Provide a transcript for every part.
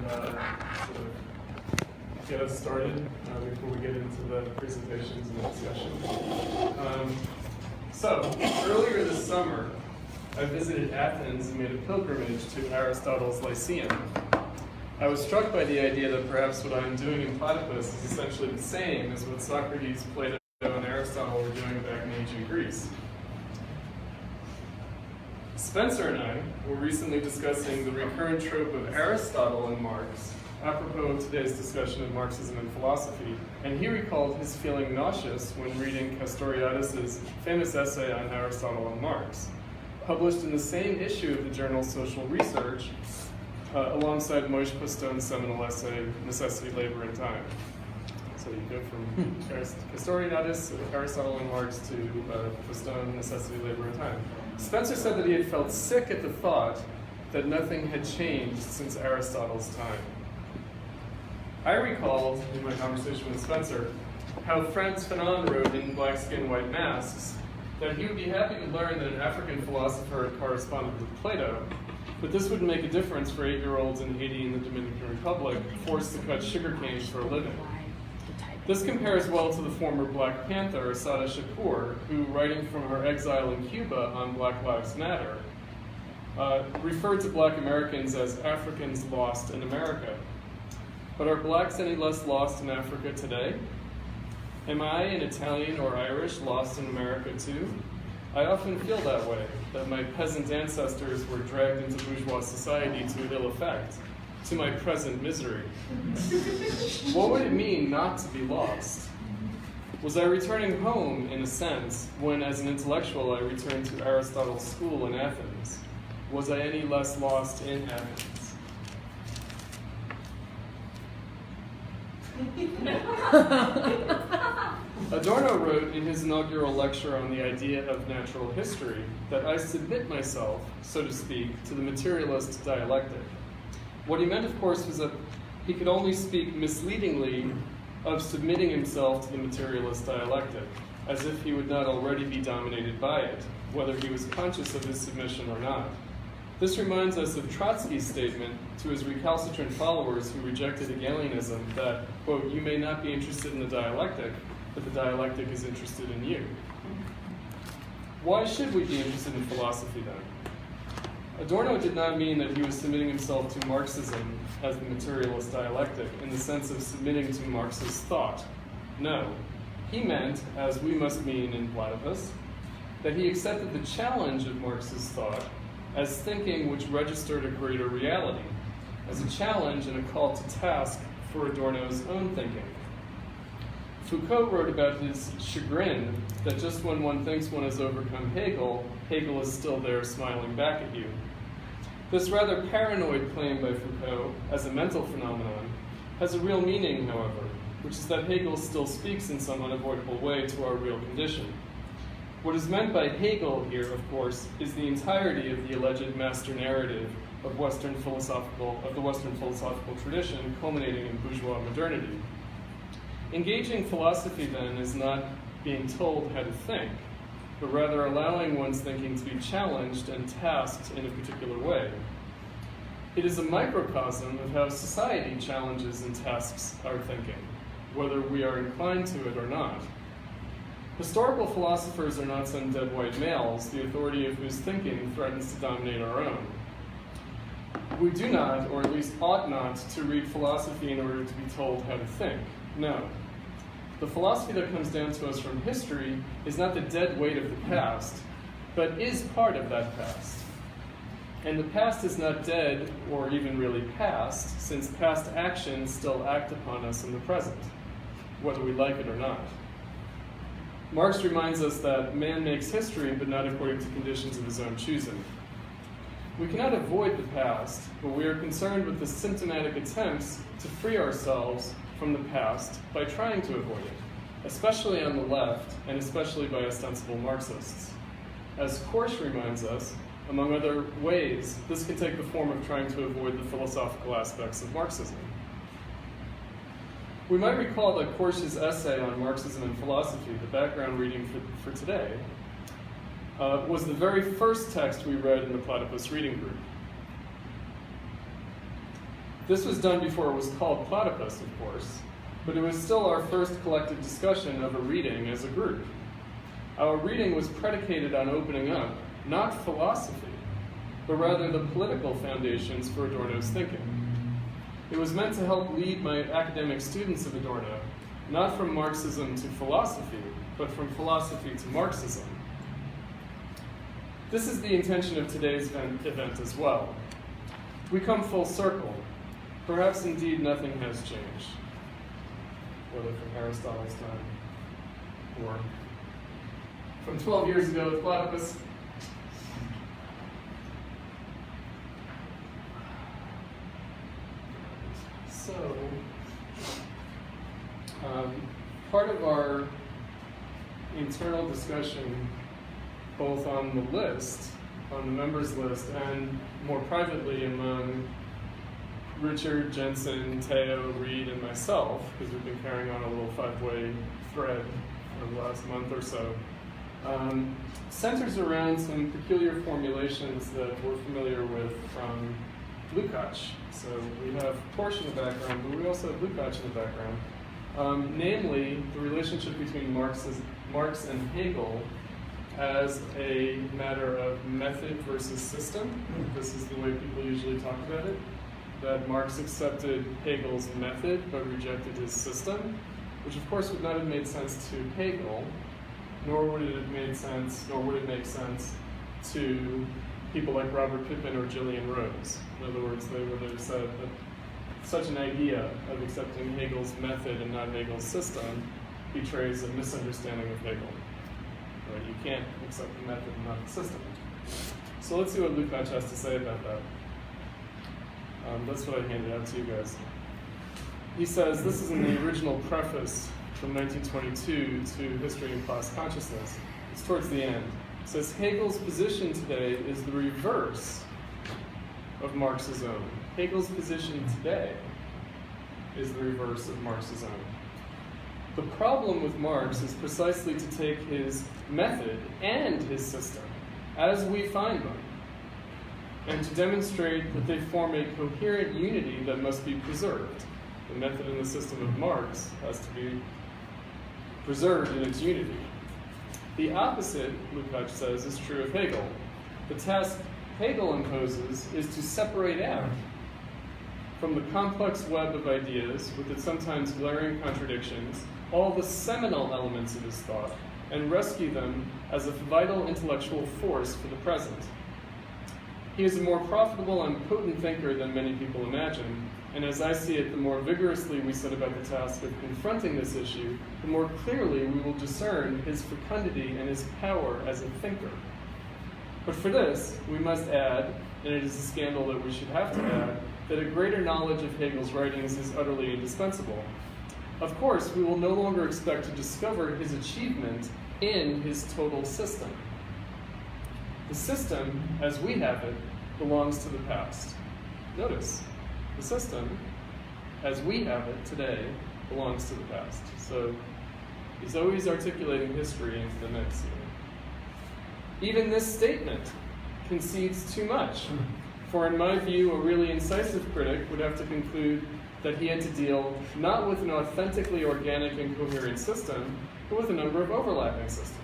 sort of get us started before we get into the presentations and discussion. So, earlier this summer, I visited Athens and made a pilgrimage to Aristotle's Lyceum. I was struck by the idea that perhaps what I'm doing in Platypus is essentially the same as what Socrates, Plato, and Aristotle were doing back in ancient Greece. Spencer and I were recently discussing the recurrent trope of Aristotle and Marx, apropos of today's discussion of Marxism and philosophy, and he recalled his feeling nauseous when reading Castoriadis' famous essay on Aristotle and Marx, published in the same issue of the journal Social Research, alongside Moïse Postone's seminal essay, Necessity, Labor, and Time. So you go from Castoriadis, Aristotle and Marx, to Postone, Necessity, Labor, and Time. Spencer said that he had felt sick at the thought that nothing had changed since Aristotle's time. I recalled, in my conversation with Spencer, how Frantz Fanon wrote in Black Skin, White Masks that he would be happy to learn that an African philosopher had corresponded with Plato, but this wouldn't make a difference for 8-year-olds in Haiti and the Dominican Republic forced to cut sugar canes for a living. This compares well to the former Black Panther, Assata Shakur, who, writing from her exile in Cuba on Black Lives Matter, referred to Black Americans as Africans lost in America. But are blacks any less lost in Africa today? Am I, an Italian or Irish, lost in America too? I often feel that way, that my peasant ancestors were dragged into bourgeois society to ill effect, to my present misery. What would it mean not to be lost? Was I returning home, in a sense, when as an intellectual I returned to Aristotle's school in Athens? Was I any less lost in Athens? Adorno wrote in his inaugural lecture on the idea of natural history that I submit myself, so to speak, to the materialist dialectic. What he meant, of course, was that he could only speak misleadingly of submitting himself to the materialist dialectic, as if he would not already be dominated by it, whether he was conscious of his submission or not. This reminds us of Trotsky's statement to his recalcitrant followers who rejected Hegelianism that, quote, you may not be interested in the dialectic, but the dialectic is interested in you. Why should we be interested in philosophy then? Adorno did not mean that he was submitting himself to Marxism as the materialist dialectic in the sense of submitting to Marx's thought. No. He meant, as we must mean in Platypus, that he accepted the challenge of Marx's thought as thinking which registered a greater reality, as a challenge and a call to task for Adorno's own thinking. Foucault wrote about his chagrin that just when one thinks one has overcome Hegel, Hegel is still there smiling back at you. This rather paranoid claim by Foucault as a mental phenomenon has a real meaning, however, which is that Hegel still speaks in some unavoidable way to our real condition. What is meant by Hegel here, of course, is the entirety of the alleged master narrative of the Western philosophical tradition culminating in bourgeois modernity. Engaging philosophy, then, is not being told how to think, but rather allowing one's thinking to be challenged and tasked in a particular way. It is a microcosm of how society challenges and tasks our thinking, whether we are inclined to it or not. Historical philosophers are not some dead white males, the authority of whose thinking threatens to dominate our own. We do not, or at least ought not, to read philosophy in order to be told how to think. No. The philosophy that comes down to us from history is not the dead weight of the past, but is part of that past. And the past is not dead or even really past, since past actions still act upon us in the present, whether we like it or not. Marx reminds us that man makes history, but not according to conditions of his own choosing. We cannot avoid the past, but we are concerned with the symptomatic attempts to free ourselves from the past by trying to avoid it, especially on the left, and especially by ostensible Marxists. As Korsch reminds us, among other ways, this can take the form of trying to avoid the philosophical aspects of Marxism. We might recall that Korsch's essay on Marxism and philosophy, the background reading for today, was the very first text we read in the Platypus reading group. This was done before it was called Platypus, of course, but it was still our first collective discussion of a reading as a group. Our reading was predicated on opening up, not philosophy, but rather the political foundations for Adorno's thinking. It was meant to help lead my academic students of Adorno, not from Marxism to philosophy, but from philosophy to Marxism. This is the intention of today's event as well. We come full circle. Perhaps indeed nothing has changed, whether from Aristotle's time or from 12 years ago with Platypus. So, part of our internal discussion, both on the list, on the members list, and more privately among Richard, Jensen, Teo, Reid, and myself, because we've been carrying on a little five-way thread for the last month or so, centers around some peculiar formulations that we're familiar with from Lukacs. So we have Korsch in the background, but we also have Lukacs in the background. Namely, the relationship between Marx and Hegel as a matter of method versus system. This is the way people usually talk about it. That Marx accepted Hegel's method but rejected his system, which of course would not have made sense to Hegel, nor would it make sense to people like Robert Pippin or Gillian Rose. In other words, they would have said that such an idea of accepting Hegel's method and not Hegel's system betrays a misunderstanding of Hegel. Right? You can't accept the method and not the system. So let's see what Lukacs has to say about that. That's what I handed out to you guys. He says, this is in the original preface from 1922 to History and Class Consciousness. It's towards the end. It says, Hegel's position today is the reverse of Marx's own. Hegel's position today is the reverse of Marx's own. The problem with Marx is precisely to take his method and his system as we find them, and to demonstrate that they form a coherent unity that must be preserved. The method and the system of Marx has to be preserved in its unity. The opposite, Lukacs says, is true of Hegel. The task Hegel imposes is to separate out from the complex web of ideas, with its sometimes glaring contradictions, all the seminal elements of his thought, and rescue them as a vital intellectual force for the present. He is a more profitable and potent thinker than many people imagine, and as I see it, the more vigorously we set about the task of confronting this issue, the more clearly we will discern his fecundity and his power as a thinker. But for this, we must add, and it is a scandal that we should have to add, that a greater knowledge of Hegel's writings is utterly indispensable. Of course, we will no longer expect to discover his achievement in his total system. The system, as we have it, belongs to the past. Notice, the system, as we have it today, belongs to the past. So he's always articulating history into the next year. Even this statement concedes too much, for in my view, a really incisive critic would have to conclude that he had to deal not with an authentically organic and coherent system, but with a number of overlapping systems.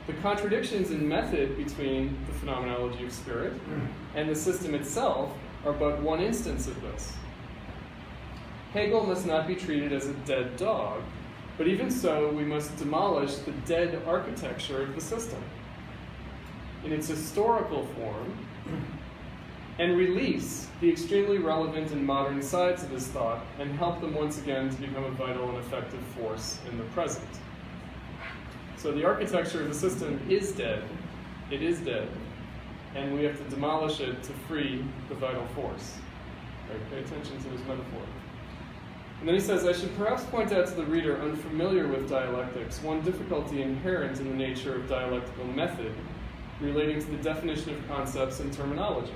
The contradictions in method between the phenomenology of spirit and the system itself are but one instance of this. Hegel must not be treated as a dead dog, but even so, we must demolish the dead architecture of the system in its historical form and release the extremely relevant and modern sides of his thought and help them once again to become a vital and effective force in the present. So the architecture of the system is dead. It is dead. And we have to demolish it to free the vital force. Right? Pay attention to this metaphor. And then he says, I should perhaps point out to the reader unfamiliar with dialectics one difficulty inherent in the nature of dialectical method relating to the definition of concepts and terminology.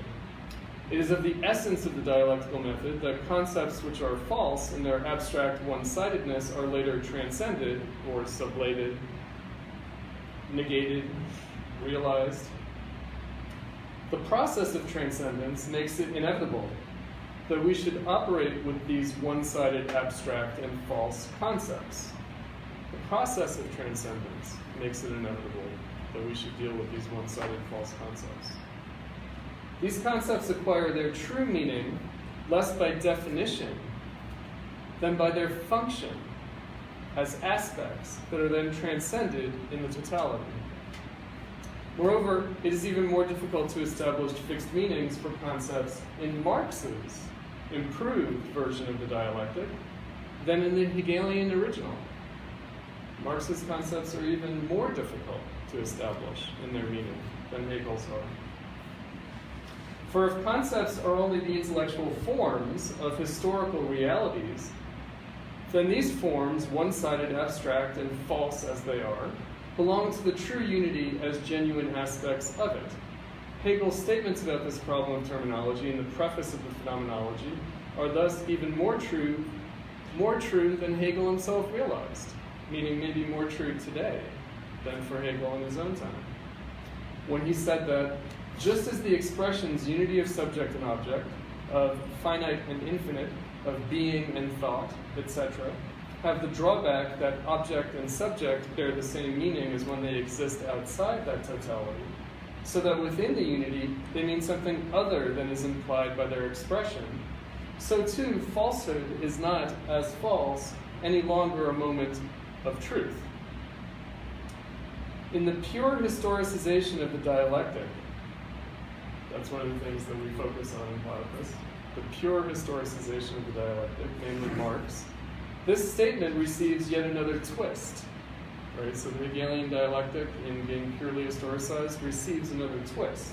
It is of the essence of the dialectical method that concepts which are false in their abstract one-sidedness are later transcended or sublated, negated, realized. The process of transcendence makes it inevitable that we should operate with these one-sided abstract and false concepts. The process of transcendence makes it inevitable that we should deal with these one-sided false concepts. These concepts acquire their true meaning less by definition than by their function as aspects that are then transcended in the totality. Moreover, it is even more difficult to establish fixed meanings for concepts in Marx's improved version of the dialectic than in the Hegelian original. Marx's concepts are even more difficult to establish in their meaning than Hegel's are. For if concepts are only the intellectual forms of historical realities, then these forms, one-sided, abstract, and false as they are, belong to the true unity as genuine aspects of it. Hegel's statements about this problem of terminology in the preface of the Phenomenology are thus even more true than Hegel himself realized, meaning maybe more true today than for Hegel in his own time. When he said that, just as the expressions unity of subject and object, of finite and infinite, of being and thought, etc., have the drawback that object and subject bear the same meaning as when they exist outside that totality, so that within the unity they mean something other than is implied by their expression, so too falsehood is not, as false, any longer a moment of truth. In the pure historicization of the dialectic, that's one of the things that we focus on in Platypus, the pure historicization of the dialectic, namely Marx, this statement receives yet another twist. Right? So the Hegelian dialectic, in being purely historicized, receives another twist.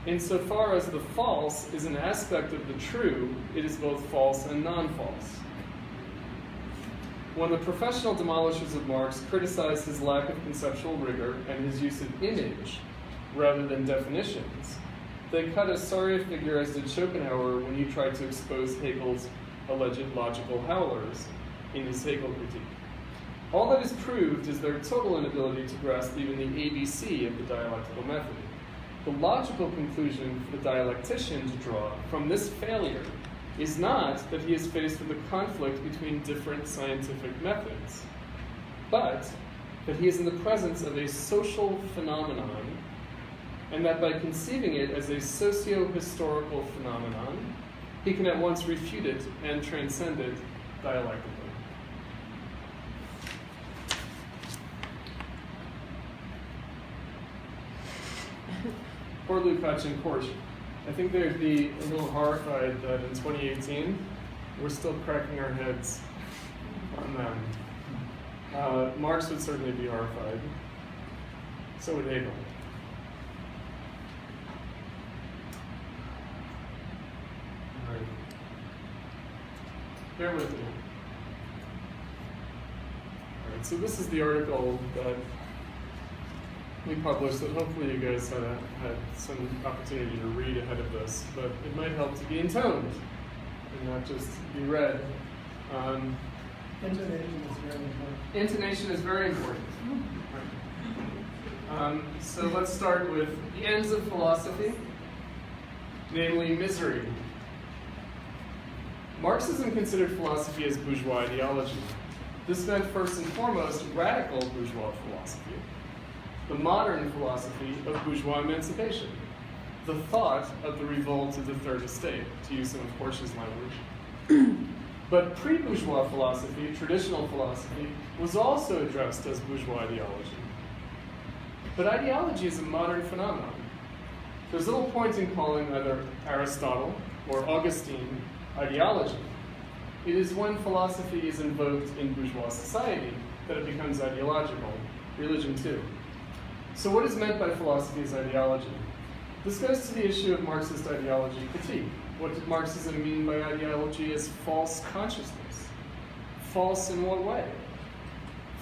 Insofar as the false is an aspect of the true, it is both false and non-false. When the professional demolishers of Marx criticized his lack of conceptual rigor and his use of image rather than definitions, they cut as sorry a figure as did Schopenhauer when he tried to expose Hegel's alleged logical howlers in his Hegel critique. All that is proved is their total inability to grasp even the ABC of the dialectical method. The logical conclusion for the dialectician to draw from this failure is not that he is faced with a conflict between different scientific methods, but that he is in the presence of a social phenomenon, and that by conceiving it as a socio-historical phenomenon, he can at once refute it and transcend it dialectically. Poor Lukacs and Korsch. I think they'd be a little horrified that in 2018, we're still cracking our heads on them. Marx would certainly be horrified. So would Hegel. All right. Bear with me. All right, so this is the article that we published that hopefully you guys had some opportunity to read ahead of this, but it might help to be intoned and not just be read. Intonation is very important. Intonation is very important. So let's start with the ends of philosophy, namely misery. Marxism considered philosophy as bourgeois ideology. This meant first and foremost radical bourgeois philosophy, the modern philosophy of bourgeois emancipation, the thought of the revolt of the third estate, to use some of Korsch's language. But pre-bourgeois philosophy, traditional philosophy, was also addressed as bourgeois ideology. But ideology is a modern phenomenon. There's little point in calling either Aristotle or Augustine ideology. It is when philosophy is invoked in bourgeois society that it becomes ideological, religion too. So what is meant by philosophy as ideology? This goes to the issue of Marxist ideology critique. What did Marxism mean by ideology as false consciousness? False in what way?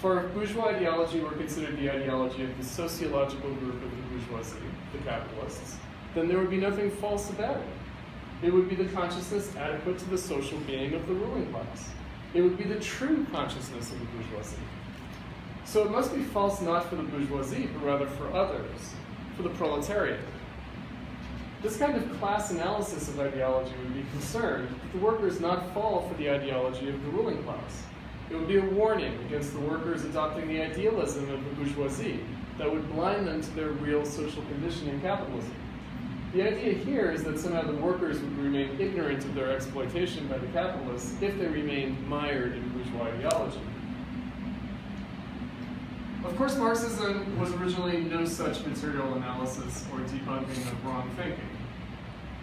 For if bourgeois ideology were considered the ideology of the sociological group of the bourgeoisie, the capitalists, then there would be nothing false about it. It would be the consciousness adequate to the social being of the ruling class. It would be the true consciousness of the bourgeoisie. So it must be false not for the bourgeoisie, but rather for others, for the proletariat. This kind of class analysis of ideology would be concerned that the workers not fall for the ideology of the ruling class. It would be a warning against the workers adopting the idealism of the bourgeoisie that would blind them to their real social condition in capitalism. The idea here is that somehow the workers would remain ignorant of their exploitation by the capitalists if they remained mired in bourgeois ideology. Of course, Marxism was originally no such material analysis or debunking of wrong thinking.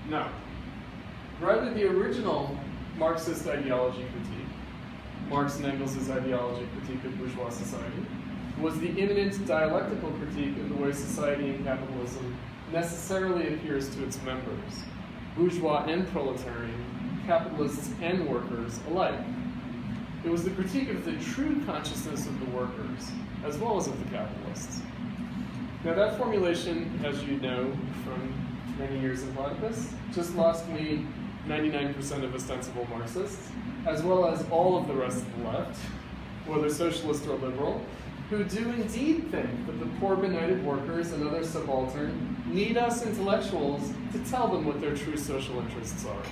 No. Rather, the original Marxist ideology critique, Marx and Engels' ideology critique of bourgeois society, was the imminent dialectical critique of the way society and capitalism necessarily appears to its members, bourgeois and proletarian, capitalists and workers alike. It was the critique of the true consciousness of the workers, as well as of the capitalists. Now that formulation, as you know from many years in Platypus, just lost me 99% of ostensible Marxists, as well as all of the rest of the left, whether socialist or liberal, who do indeed think that the poor benighted workers and other subaltern need us intellectuals to tell them what their true social interests are.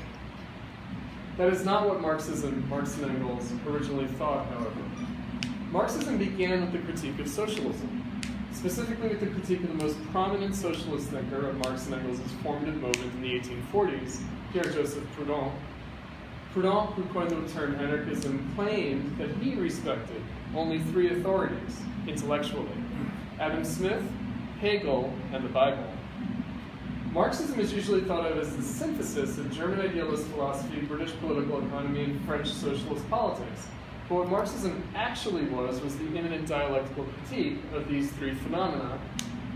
That is not what Marx and Engels originally thought, however. Marxism began with the critique of socialism, specifically with the critique of the most prominent socialist thinker of Marx and Engels' formative moment in the 1840s, Pierre-Joseph Proudhon. Proudhon, who coined the term anarchism, claimed that he respected only three authorities, intellectually: Adam Smith, Hegel, and the Bible. Marxism is usually thought of as the synthesis of German idealist philosophy, British political economy, and French socialist politics. But what Marxism actually was the imminent dialectical critique of these three phenomena,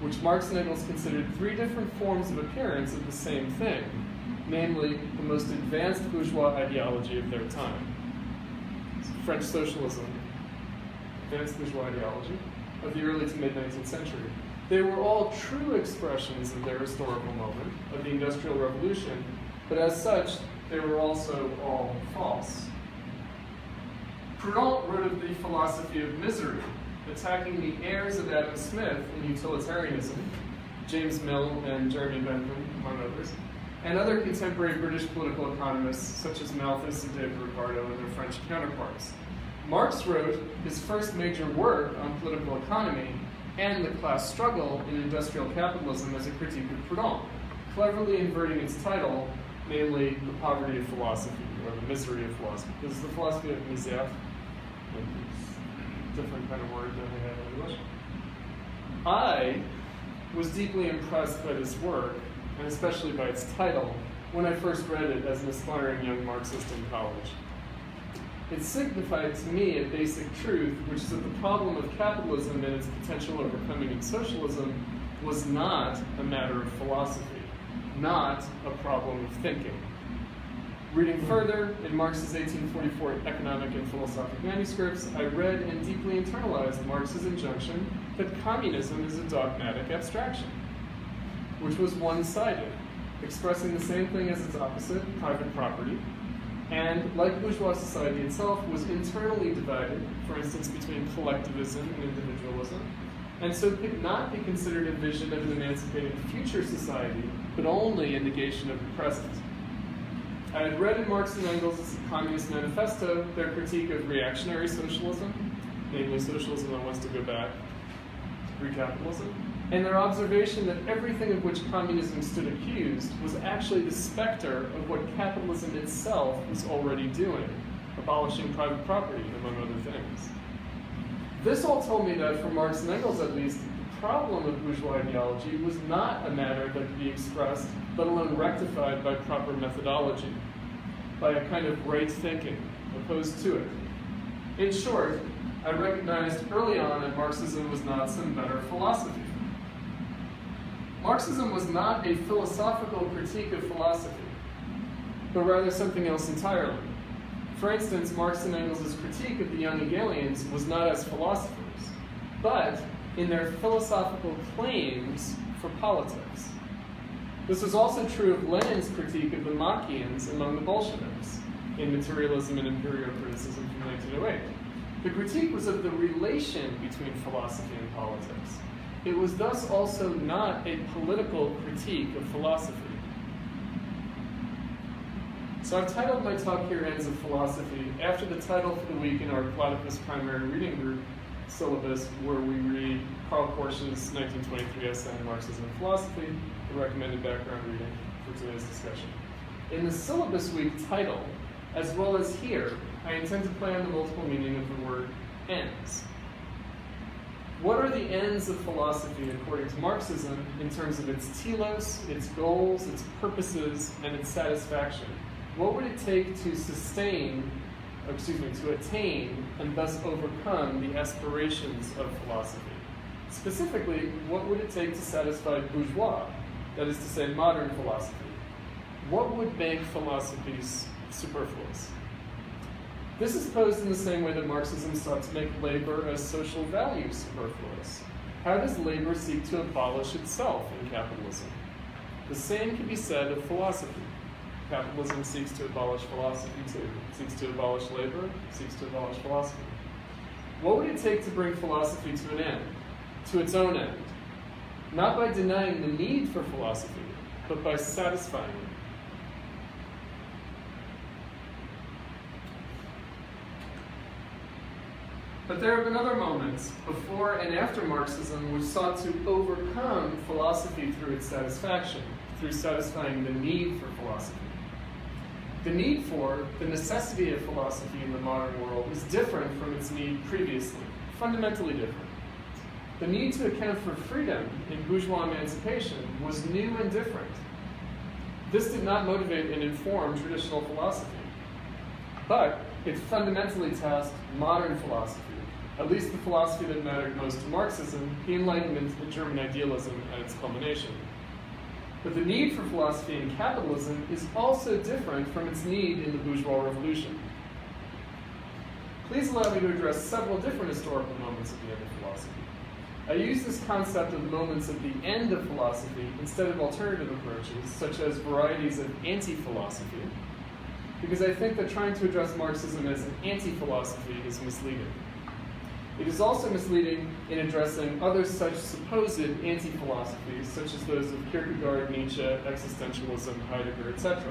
which Marx and Engels considered three different forms of appearance of the same thing, namely the most advanced bourgeois ideology of their time. French socialism, advanced bourgeois ideology of the early to mid-19th century. They were all true expressions of their historical moment, of the Industrial Revolution, but as such, they were also all false. Proudhon wrote of the philosophy of misery, attacking the heirs of Adam Smith in utilitarianism, James Mill and Jeremy Bentham, among others, and other contemporary British political economists such as Malthus and David Ricardo and their French counterparts. Marx wrote his first major work on political economy and the class struggle in industrial capitalism as a critique of Proudhon, cleverly inverting its title, namely The Poverty of Philosophy, or The Misery of Philosophy. This is the philosophy of misère, a different kind of word than we have in English. I was deeply impressed by this work, and especially by its title, when I first read it as an aspiring young Marxist in college. It signified to me a basic truth, which is that the problem of capitalism and its potential overcoming in socialism was not a matter of philosophy, not a problem of thinking. Reading further, in Marx's 1844 economic and philosophic manuscripts, I read and deeply internalized Marx's injunction that communism is a dogmatic abstraction, which was one-sided, expressing the same thing as its opposite, private property, and, like bourgeois society itself, was internally divided, for instance, between collectivism and individualism, and so could not be considered a vision of an emancipated future society, but only a negation of the present. I had read in Marx and Engels' Communist Manifesto their critique of reactionary socialism, namely socialism that wants to go back to pre-capitalism, and their observation that everything of which communism stood accused was actually the specter of what capitalism itself was already doing, abolishing private property, among other things. This all told me that, for Marx and Engels at least, the problem of bourgeois ideology was not a matter that could be expressed, let alone rectified by proper methodology, by a kind of right thinking opposed to it. In short, I recognized early on that Marxism was not some better philosophy. Marxism was not a philosophical critique of philosophy, but rather something else entirely. For instance, Marx and Engels' critique of the young Hegelians was not as philosophers, but in their philosophical claims for politics. This was also true of Lenin's critique of the Machians among the Bolsheviks in Materialism and Imperial Criticism from 1908. The critique was of the relation between philosophy and politics. It was thus also not a political critique of philosophy, So I've titled my talk here Ends of Philosophy after the title for the week in our Platypus primary reading group syllabus, where we read Karl Korsch's 1923 essay on Marxism and Philosophy, the recommended background reading for today's discussion. In the syllabus week title, as well as here, I intend to play on the multiple meaning of the word ends. What are the ends of philosophy according to Marxism in terms of its telos, its goals, its purposes, and its satisfaction? What would it take to to attain and thus overcome the aspirations of philosophy? Specifically, what would it take to satisfy bourgeois, that is to say, modern philosophy? What would make philosophies superfluous? This is posed in the same way that Marxism sought to make labor as social value superfluous. How does labor seek to abolish itself in capitalism? The same can be said of philosophy. Capitalism seeks to abolish philosophy too. It seeks to abolish labor, seeks to abolish philosophy. What would it take to bring philosophy to an end, to its own end? Not by denying the need for philosophy, but by satisfying it. But there have been other moments, before and after Marxism, which sought to overcome philosophy through its satisfaction, through satisfying the need for philosophy. The need for, the necessity of philosophy in the modern world is different from its need previously, fundamentally different. The need to account for freedom in bourgeois emancipation was new and different. This did not motivate and inform traditional philosophy, but it fundamentally tasked modern philosophy, at least the philosophy that mattered most to Marxism, the Enlightenment and German idealism at its culmination. But the need for philosophy in capitalism is also different from its need in the bourgeois revolution. Please allow me to address several different historical moments at the end of philosophy. I use this concept of moments at the end of philosophy instead of alternative approaches, such as varieties of anti-philosophy, because I think that trying to address Marxism as an anti-philosophy is misleading. It is also misleading in addressing other such supposed anti-philosophies, such as those of Kierkegaard, Nietzsche, existentialism, Heidegger, etc.,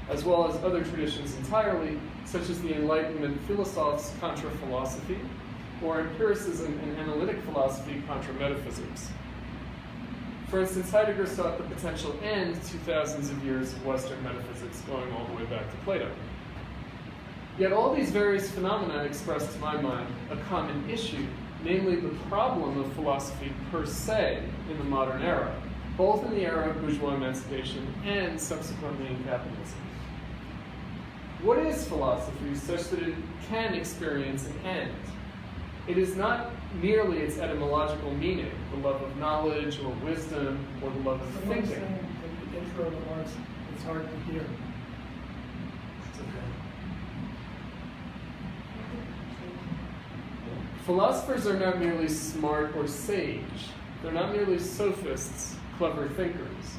as well as other traditions entirely, such as the Enlightenment philosophes contra philosophy, or empiricism and analytic philosophy contra metaphysics. For instance, Heidegger sought the potential end to thousands of years of Western metaphysics, going all the way back to Plato. Yet all these various phenomena express to my mind a common issue, namely the problem of philosophy per se in the modern era, both in the era of bourgeois emancipation and subsequently in capitalism. What is philosophy such that it can experience an end? It is not merely its etymological meaning, the love of knowledge or wisdom or the love of thinking. The intro of the Marx, it's hard to hear. It's okay. Philosophers are not merely smart or sage. They're not merely sophists, clever thinkers.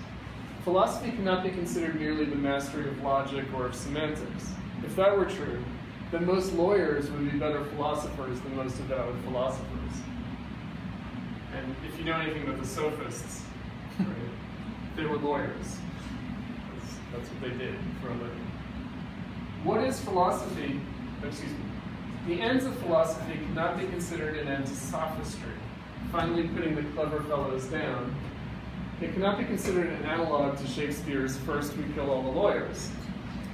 Philosophy cannot be considered merely the mastery of logic or of semantics. If that were true, then most lawyers would be better philosophers than most avowed philosophers. And if you know anything about the sophists, right, they were lawyers. That's what they did for a living. What is philosophy? The ends of philosophy cannot be considered an end to sophistry, finally putting the clever fellows down. It cannot be considered an analog to Shakespeare's "First we kill all the lawyers."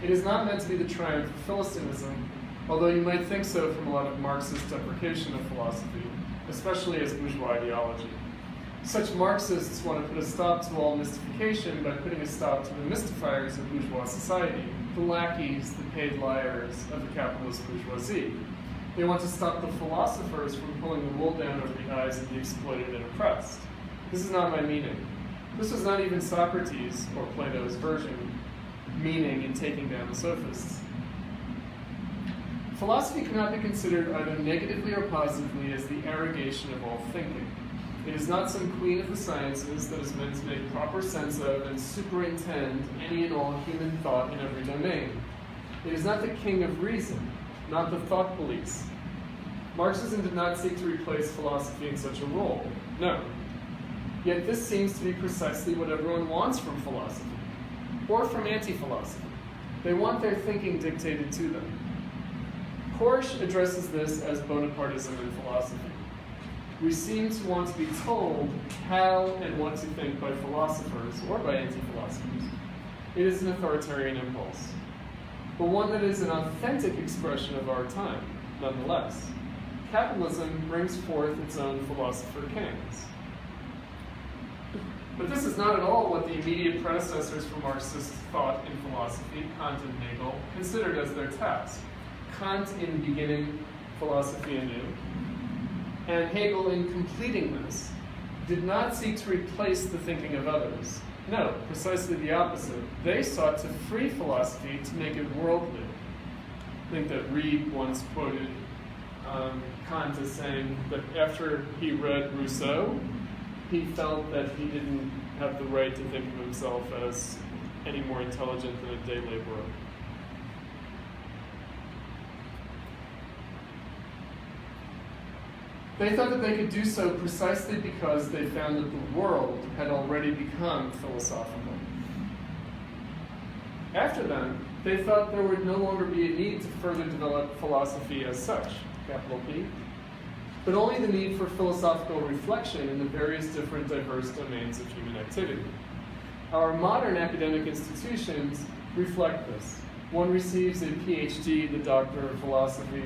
It is not meant to be the triumph of Philistinism, although you might think so from a lot of Marxist deprecation of philosophy, especially as bourgeois ideology. Such Marxists want to put a stop to all mystification by putting a stop to the mystifiers of bourgeois society, the lackeys, the paid liars of the capitalist bourgeoisie. They want to stop the philosophers from pulling the wool down over the eyes of the exploited and oppressed. This is not my meaning. This was not even Socrates, or Plato's version, meaning in taking down the sophists. Philosophy cannot be considered either negatively or positively as the arrogation of all thinking. It is not some queen of the sciences that is meant to make proper sense of and superintend any and all human thought in every domain. It is not the king of reason, not the thought police. Marxism did not seek to replace philosophy in such a role. No. Yet this seems to be precisely what everyone wants from philosophy, or from anti-philosophy. They want their thinking dictated to them. Korsch addresses this as Bonapartism in philosophy. We seem to want to be told how and what to think by philosophers or by anti-philosophers. It is an authoritarian impulse, but one that is an authentic expression of our time, nonetheless. Capitalism brings forth its own philosopher kings. But this is not at all what the immediate predecessors for Marxist thought in philosophy, Kant and Hegel, considered as their task. Kant in beginning philosophy anew, and Hegel in completing this, did not seek to replace the thinking of others. No, precisely the opposite. They sought to free philosophy to make it worldly. I think that Reid once quoted Kant as saying that after he read Rousseau, he felt that he didn't have the right to think of himself as any more intelligent than a day laborer. They thought that they could do so precisely because they found that the world had already become philosophical. After them, they thought there would no longer be a need to further develop philosophy as such, capital P, but only the need for philosophical reflection in the various different diverse domains of human activity. Our modern academic institutions reflect this. One receives a PhD, the Doctor of Philosophy,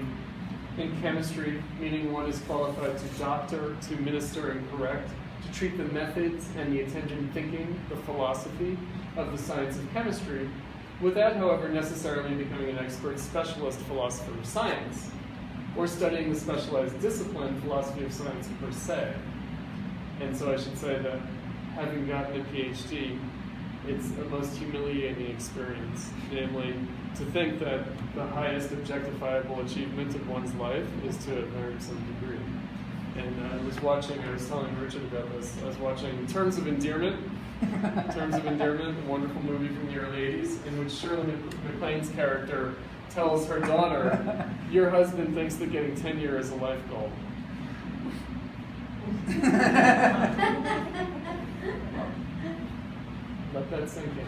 in chemistry, meaning one is qualified to doctor, to minister and correct, to treat the methods and the attendant thinking, the philosophy of the science of chemistry, without, however, necessarily becoming an expert specialist philosopher of science, or studying the specialized discipline, philosophy of science per se. And so I should say that having gotten a PhD, it's a most humiliating experience, namely to think that the highest objectifiable achievement of one's life is to have earned some degree. And I was telling Richard about this, I was watching Terms of Endearment, a wonderful movie from the early 80s, in which Shirley MacLaine's character tells her daughter, your husband thinks that getting tenure is a life goal. Let that sink in.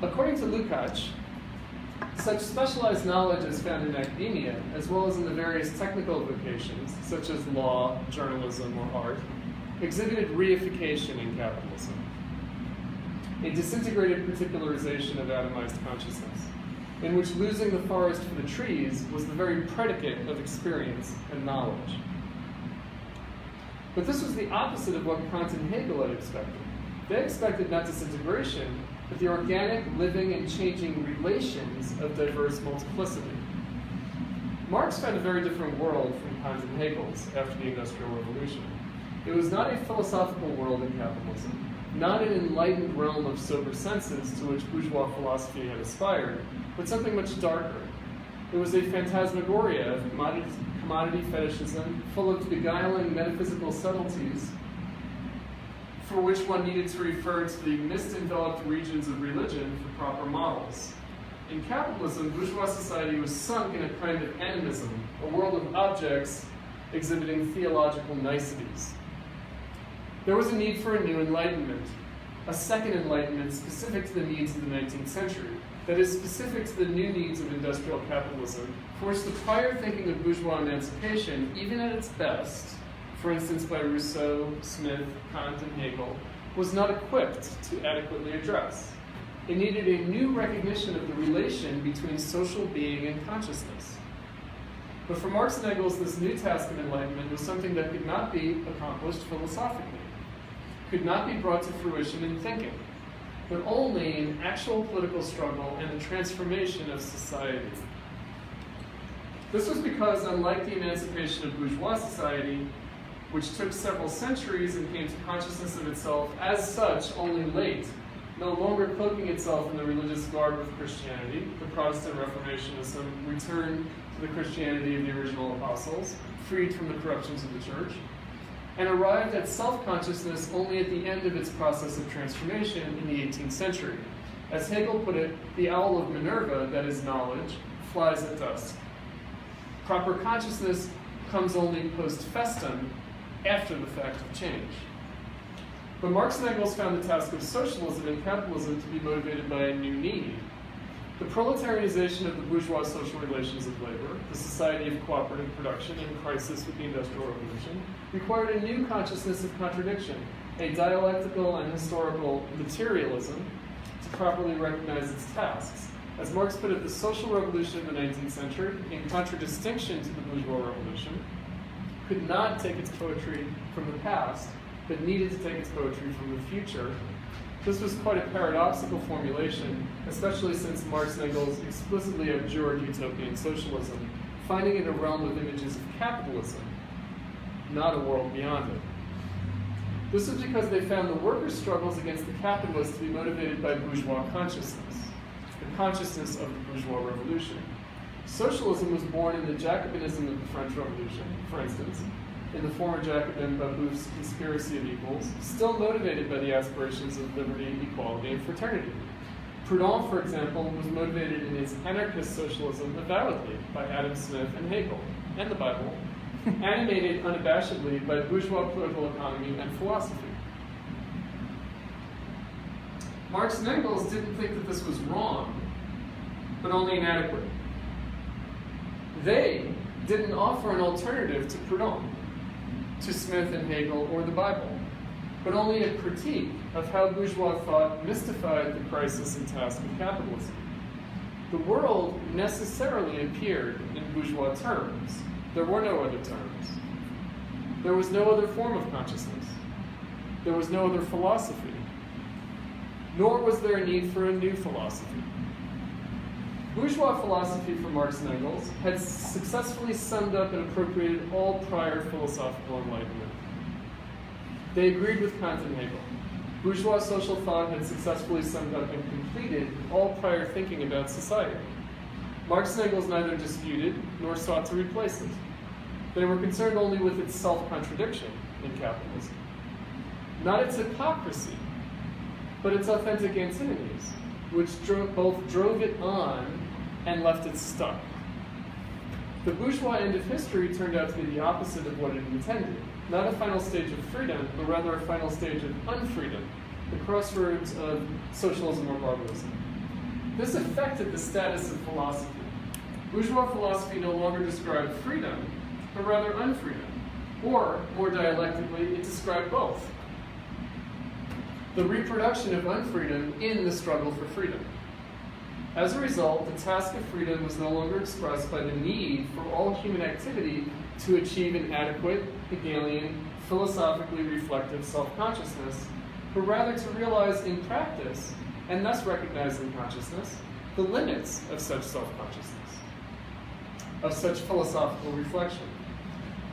According to Lukacs, such specialized knowledge is found in academia, as well as in the various technical vocations, such as law, journalism, or art, exhibited reification in capitalism, a disintegrated particularization of atomized consciousness, in which losing the forest for the trees was the very predicate of experience and knowledge. But this was the opposite of what Kant and Hegel had expected. They expected not disintegration, but the organic, living, and changing relations of diverse multiplicity. Marx found a very different world from Kant and Hegel's after the Industrial Revolution. It was not a philosophical world in capitalism, not an enlightened realm of sober senses to which bourgeois philosophy had aspired, but something much darker. It was a phantasmagoria of commodity fetishism, full of beguiling metaphysical subtleties, for which one needed to refer to the mist-enveloped regions of religion for proper models. In capitalism, bourgeois society was sunk in a kind of animism, a world of objects exhibiting theological niceties. There was a need for a new enlightenment, a second enlightenment specific to the needs of the 19th century, that is specific to the new needs of industrial capitalism, for which the prior thinking of bourgeois emancipation, even at its best, for instance by Rousseau, Smith, Kant, and Hegel, was not equipped to adequately address. It needed a new recognition of the relation between social being and consciousness. But for Marx and Engels, this new task of enlightenment was something that could not be accomplished philosophically, could not be brought to fruition in thinking, but only in actual political struggle and the transformation of society. This was because, unlike the emancipation of bourgeois society, which took several centuries and came to consciousness of itself as such only late, no longer cloaking itself in the religious garb of Christianity, the Protestant Reformation is some return to the Christianity of the original apostles, freed from the corruptions of the church, and arrived at self-consciousness only at the end of its process of transformation in the 18th century. As Hegel put it, the owl of Minerva, that is knowledge, flies at dusk. Proper consciousness comes only post festum, after the fact of change. But Marx and Engels found the task of socialism and capitalism to be motivated by a new need. The proletarianization of the bourgeois social relations of labor, the society of cooperative production in crisis with the Industrial Revolution, required a new consciousness of contradiction, a dialectical and historical materialism to properly recognize its tasks. As Marx put it, the social revolution of the 19th century, in contradistinction to the bourgeois revolution, could not take its poetry from the past, but needed to take its poetry from the future. This was quite a paradoxical formulation, especially since Marx and Engels explicitly abjured utopian socialism, finding it a realm of images of capitalism, not a world beyond it. This was because they found the workers' struggles against the capitalists to be motivated by bourgeois consciousness, the consciousness of the bourgeois revolution. Socialism was born in the Jacobinism of the French Revolution, for instance, in the former Jacobin Babeuf's conspiracy of equals, still motivated by the aspirations of liberty, equality, and fraternity. Proudhon, for example, was motivated in its anarchist socialism avowedly by Adam Smith and Hegel, and the Bible, animated unabashedly by bourgeois political economy and philosophy. Marx and Engels didn't think that this was wrong, but only inadequate. They didn't offer an alternative to Proudhon, to Smith and Hegel, or the Bible, but only a critique of how bourgeois thought mystified the crisis and task of capitalism. The world necessarily appeared in bourgeois terms. There were no other terms. There was no other form of consciousness. There was no other philosophy. Nor was there a need for a new philosophy. Bourgeois philosophy for Marx and Engels had successfully summed up and appropriated all prior philosophical enlightenment. They agreed with Kant and Hegel. Bourgeois social thought had successfully summed up and completed all prior thinking about society. Marx and Engels neither disputed nor sought to replace it. They were concerned only with its self-contradiction in capitalism. Not its hypocrisy, but its authentic antinomies, which both drove it on and left it stuck. The bourgeois end of history turned out to be the opposite of what it intended. Not a final stage of freedom, but rather a final stage of unfreedom, the crossroads of socialism or barbarism. This affected the status of philosophy. Bourgeois philosophy no longer described freedom, but rather unfreedom. Or, more dialectically, it described both. The reproduction of unfreedom in the struggle for freedom. As a result, the task of freedom was no longer expressed by the need for all human activity to achieve an adequate, Hegelian, philosophically reflective self-consciousness, but rather to realize in practice, and thus recognize in consciousness, the limits of such self-consciousness, of such philosophical reflection.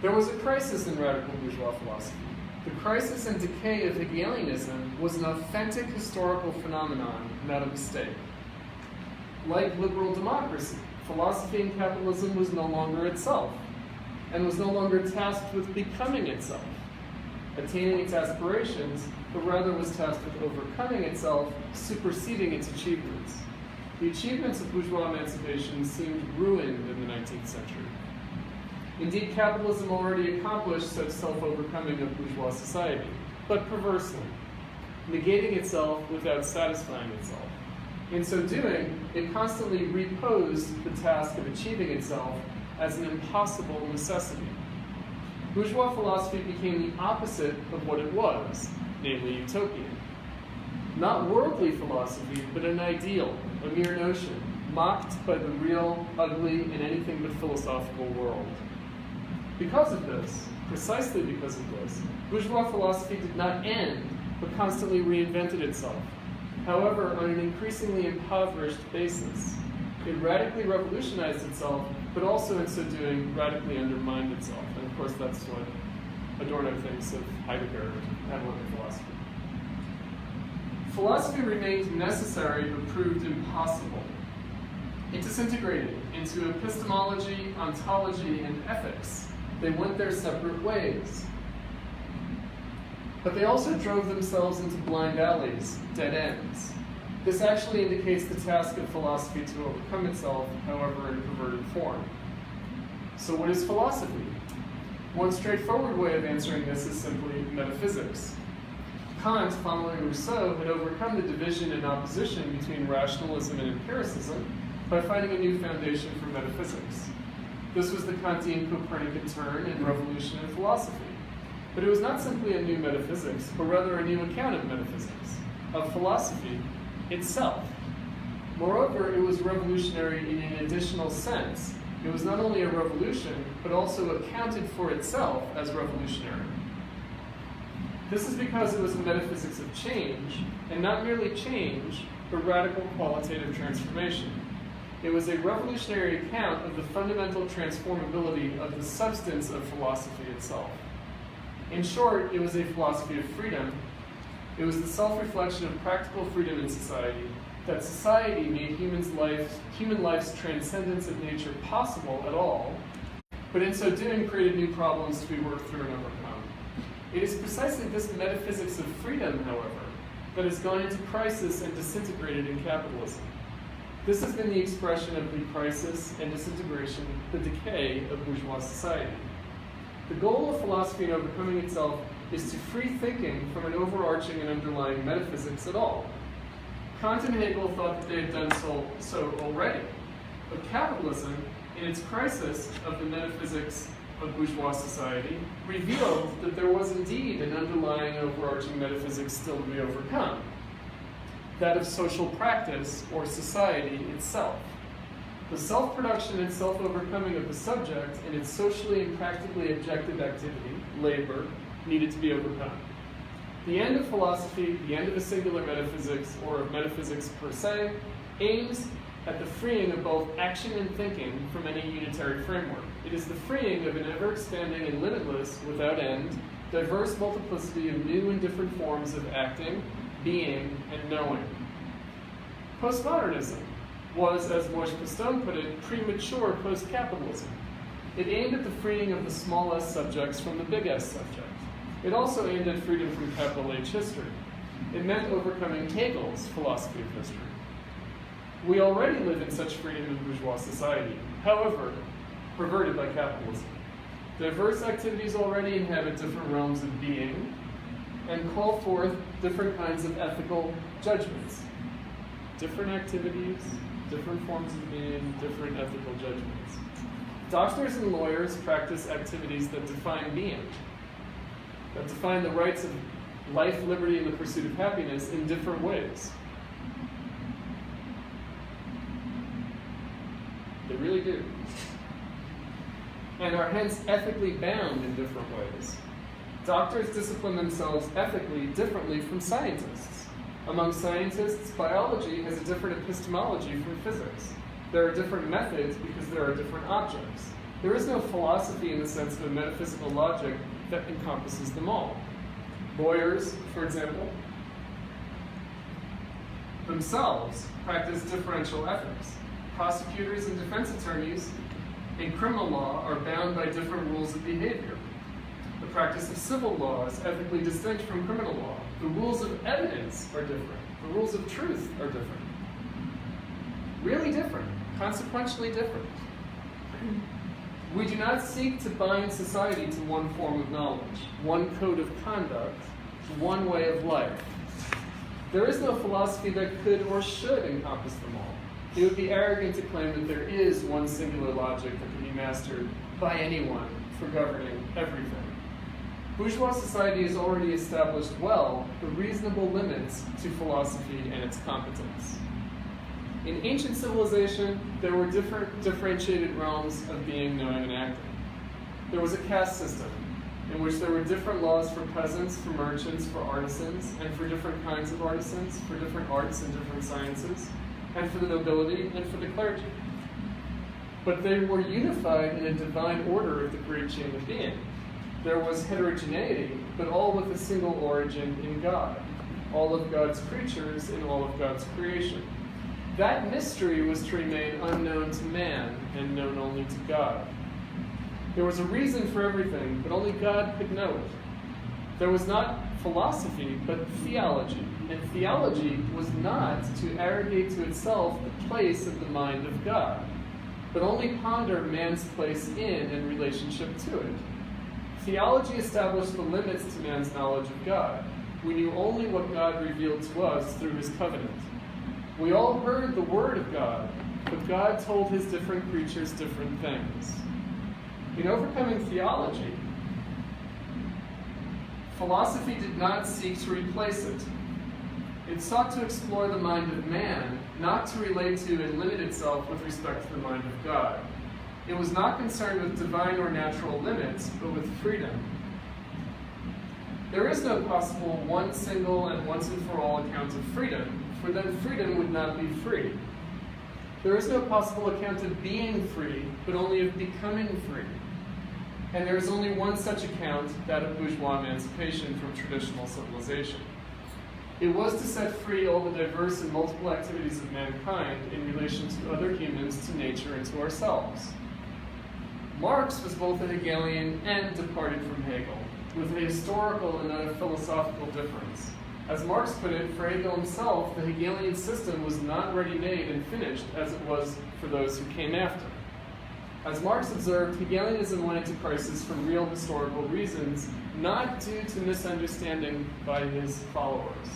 There was a crisis in radical bourgeois philosophy. The crisis and decay of Hegelianism was an authentic historical phenomenon, not a mistake. Like liberal democracy, philosophy in capitalism was no longer itself, and was no longer tasked with becoming itself, attaining its aspirations, but rather was tasked with overcoming itself, superseding its achievements. The achievements of bourgeois emancipation seemed ruined in the 19th century. Indeed, capitalism already accomplished such self-overcoming of bourgeois society, but perversely, negating itself without satisfying itself. In so doing, it constantly reposed the task of achieving itself as an impossible necessity. Bourgeois philosophy became the opposite of what it was, namely utopian. Not worldly philosophy, but an ideal, a mere notion, mocked by the real, ugly, and anything but philosophical world. Because of this, precisely because of this, bourgeois philosophy did not end, but constantly reinvented itself. However, on an increasingly impoverished basis. It radically revolutionized itself, but also in so doing, radically undermined itself. And of course, that's what Adorno thinks of Heidegger and analytic philosophy. Philosophy remained necessary, but proved impossible. It disintegrated into epistemology, ontology, and ethics. They went their separate ways. But they also drove themselves into blind alleys, dead ends. This actually indicates the task of philosophy to overcome itself, however in perverted form. So what is philosophy? One straightforward way of answering this is simply metaphysics. Kant, following Rousseau, had overcome the division and opposition between rationalism and empiricism by finding a new foundation for metaphysics. This was the Kantian Copernican turn and revolution in philosophy. But it was not simply a new metaphysics, but rather a new account of metaphysics, of philosophy itself. Moreover, it was revolutionary in an additional sense. It was not only a revolution, but also accounted for itself as revolutionary. This is because it was a metaphysics of change, and not merely change, but radical qualitative transformation. It was a revolutionary account of the fundamental transformability of the substance of philosophy itself. In short, it was a philosophy of freedom. It was the self-reflection of practical freedom in society, that society made human life's transcendence of nature possible at all, but in so doing created new problems to be worked through and overcome. It is precisely this metaphysics of freedom, however, that has gone into crisis and disintegrated in capitalism. This has been the expression of the crisis and disintegration, the decay of bourgeois society. The goal of philosophy in overcoming itself is to free thinking from an overarching and underlying metaphysics at all. Kant and Hegel thought that they had done so already, but capitalism, in its crisis of the metaphysics of bourgeois society, revealed that there was indeed an underlying overarching metaphysics still to be overcome, that of social practice or society itself. The self-production and self-overcoming of the subject in its socially and practically objective activity, labor, needed to be overcome. The end of philosophy, the end of a singular metaphysics, or of metaphysics per se, aims at the freeing of both action and thinking from any unitary framework. It is the freeing of an ever-expanding and limitless, without end, diverse multiplicity of new and different forms of acting, being, and knowing. Postmodernism was, as Moïse Pistone put it, premature post-capitalism. It aimed at the freeing of the small s subjects from the big S subject. It also aimed at freedom from capital H history. It meant overcoming Hegel's philosophy of history. We already live in such freedom in bourgeois society, however, perverted by capitalism. Diverse activities already inhabit different realms of being and call forth different kinds of ethical judgments. Different activities, different forms of being, different ethical judgments. Doctors and lawyers practice activities that define being, that define the rights of life, liberty, and the pursuit of happiness in different ways. They really do. And are hence ethically bound in different ways. Doctors discipline themselves ethically differently from scientists. Among scientists, biology has a different epistemology from physics. There are different methods because there are different objects. There is no philosophy in the sense of a metaphysical logic that encompasses them all. Lawyers, for example, themselves practice differential ethics. Prosecutors and defense attorneys in criminal law are bound by different rules of behavior. The practice of civil law is ethically distinct from criminal law. The rules of evidence are different. The rules of truth are different. Really different, consequentially different. We do not seek to bind society to one form of knowledge, one code of conduct, one way of life. There is no philosophy that could or should encompass them all. It would be arrogant to claim that there is one singular logic that can be mastered by anyone for governing everything. Bourgeois society has already established well the reasonable limits to philosophy and its competence. In ancient civilization, there were differentiated realms of being, knowing, and acting. There was a caste system, in which there were different laws for peasants, for merchants, for artisans, and for different kinds of artisans, for different arts and different sciences, and for the nobility and for the clergy. But they were unified in a divine order of the great chain of being. There was heterogeneity, but all with a single origin in God, all of God's creatures in all of God's creation. That mystery was to remain unknown to man and known only to God. There was a reason for everything, but only God could know it. There was not philosophy, but theology. And theology was not to arrogate to itself the place of the mind of God, but only ponder man's place in and relationship to it. Theology established the limits to man's knowledge of God. we knew only what God revealed to us through his covenant. We all heard the word of God, but God told his different creatures different things. In overcoming theology, philosophy did not seek to replace it. It sought to explore the mind of man, not to relate to and limit itself with respect to the mind of God. It was not concerned with divine or natural limits, but with freedom. There is no possible one single and once and for all account of freedom, for then freedom would not be free. There is no possible account of being free, but only of becoming free. And there is only one such account, that of bourgeois emancipation from traditional civilization. It was to set free all the diverse and multiple activities of mankind in relation to other humans, to nature, and to ourselves. Marx was both a Hegelian and departed from Hegel, with a historical and not a philosophical difference. As Marx put it, for Hegel himself, the Hegelian system was not ready-made and finished as it was for those who came after. As Marx observed, Hegelianism went into crisis for real historical reasons, not due to misunderstanding by his followers,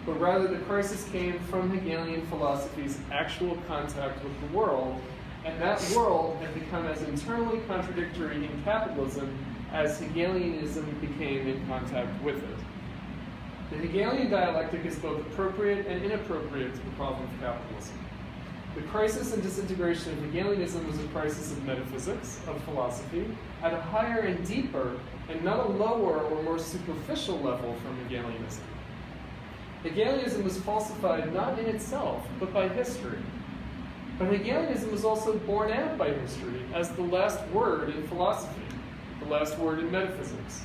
but rather the crisis came from Hegelian philosophy's actual contact with the world, and that world had become as internally contradictory in capitalism as Hegelianism became in contact with it. The Hegelian dialectic is both appropriate and inappropriate to the problem of capitalism. The crisis and disintegration of Hegelianism was a crisis of metaphysics, of philosophy, at a higher and deeper, and not a lower or more superficial level from Hegelianism. Hegelianism was falsified not in itself, but by history. But Hegelianism was also borne out by history as the last word in philosophy, the last word in metaphysics.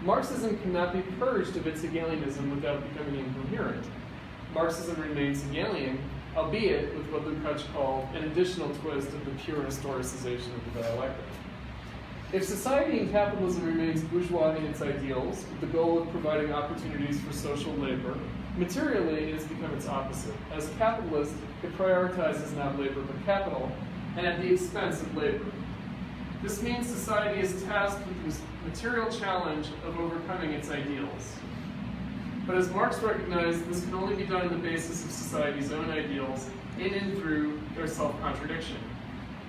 Marxism cannot be purged of its Hegelianism without becoming incoherent. Marxism remains Hegelian, albeit with what Lukacs called an additional twist of the pure historicization of the dialectic. If society and capitalism remains bourgeois in its ideals, with the goal of providing opportunities for social labor, materially it has become its opposite. As a capitalist, it prioritizes not labor but capital, and at the expense of labor. This means society is tasked with this material challenge of overcoming its ideals. But as Marx recognized, this can only be done on the basis of society's own ideals, in and through their self-contradiction.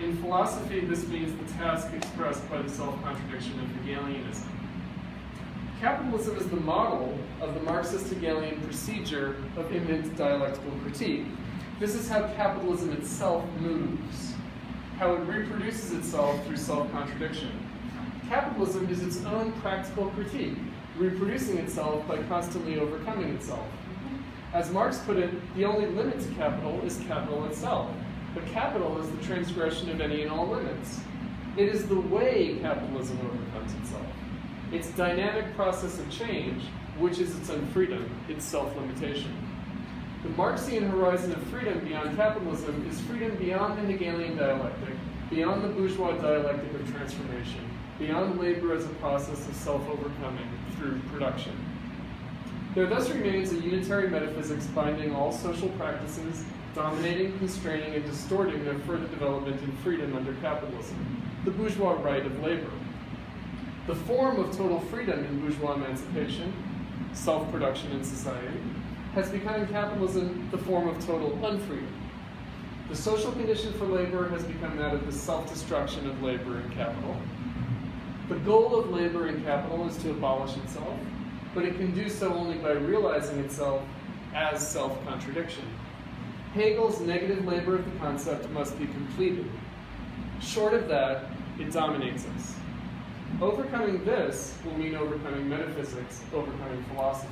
In philosophy, this means the task expressed by the self-contradiction of Hegelianism. Capitalism is the model of the Marxist-Hegelian procedure of immanent dialectical critique. This is how capitalism itself moves, how it reproduces itself through self-contradiction. Capitalism is its own practical critique, reproducing itself by constantly overcoming itself. As Marx put it, the only limit to capital is capital itself. But capital is the transgression of any and all limits. It is the way capitalism overcomes itself. Its dynamic process of change, which is its own freedom, its self-limitation. The Marxian horizon of freedom beyond capitalism is freedom beyond the Hegelian dialectic, beyond the bourgeois dialectic of transformation, beyond labor as a process of self-overcoming through production. There thus remains a unitary metaphysics binding all social practices, dominating, constraining, and distorting their further development in freedom under capitalism, the bourgeois right of labor. The form of total freedom in bourgeois emancipation, self-production in society, has become in capitalism the form of total unfreedom. The social condition for labor has become that of the self-destruction of labor and capital. The goal of labor and capital is to abolish itself, but it can do so only by realizing itself as self-contradiction. Hegel's negative labor of the concept must be completed. Short of that, it dominates us. Overcoming this will mean overcoming metaphysics, overcoming philosophy.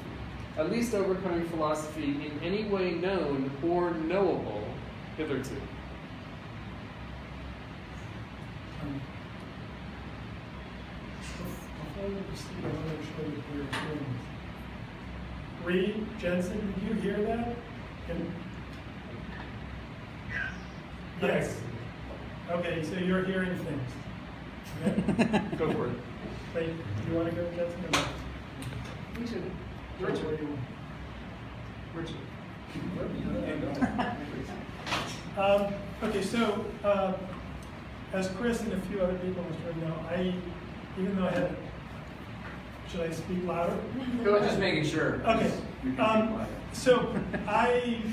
At least overcoming philosophy in any way known or knowable hitherto. Before we proceed, I want to show you your hearings. Reid, Jensen, did you hear that? Yes. Okay, so you're hearing things. Okay? Go for it. Wait, do you want to go, Jensen? Or not? Me too. Richard. Where do you want? Richard. Okay, so as Chris and a few other people in this room know, even though I had a Should I speak louder? Go ahead. Just making sure. Okay. So I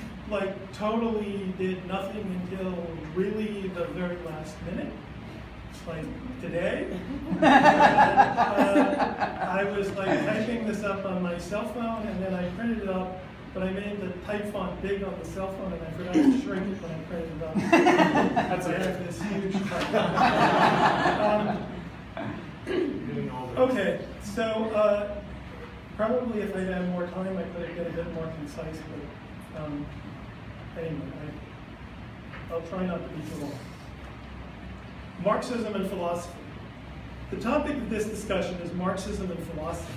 totally did nothing until really the very last minute, like today. I was typing this up on my cell phone, and then I printed it up, but I made the type font big on the cell phone, and I forgot to shrink it when I printed it up. That's I have this huge type. Okay, so probably if I had more time, I could have been a bit more concise, but anyway, I'll try not to be too long. Marxism and philosophy. The topic of this discussion is Marxism and philosophy.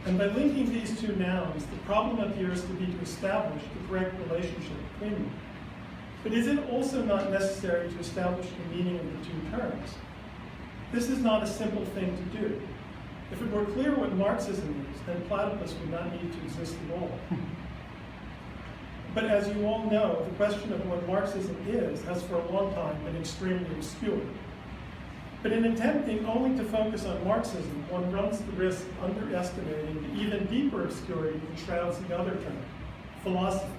And by linking these two nouns, the problem appears to be to establish the correct relationship between them. But is it also not necessary to establish the meaning of the two terms? This is not a simple thing to do. If it were clear what Marxism is, then Platypus would not need to exist at all. But as you all know, the question of what Marxism is has for a long time been extremely obscure. But in attempting only to focus on Marxism, one runs the risk of underestimating the even deeper obscurity that shrouds the other term, philosophy.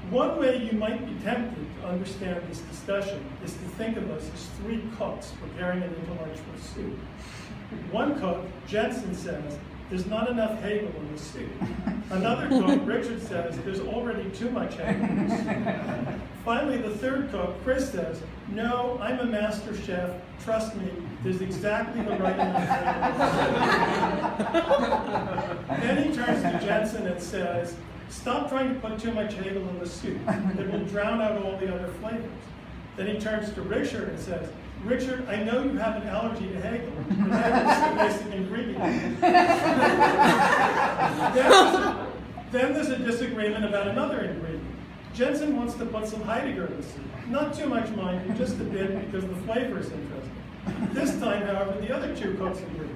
One way you might be tempted to understand this discussion is to think of us as three cooks preparing an intellectual soup. One cook, Jensen, says, there's not enough Hegel in the soup. Another cook, Richard, says, there's already too much Hegel in the soup. Finally, the third cook, Chris, says, no, I'm a master chef. Trust me, there's exactly the right amount of Hegel. Then he turns to Jensen and says, stop trying to put too much Hegel in the soup. It will drown out all the other flavors. Then he turns to Richard and says, Richard, I know you have an allergy to Hegel, but Hegel is the basic ingredient. Then there's a disagreement about another ingredient. Jensen wants to put some Heidegger in the soup. Not too much, mind you, just a bit, because the flavor is interesting. This time, however, the other two cooks agree.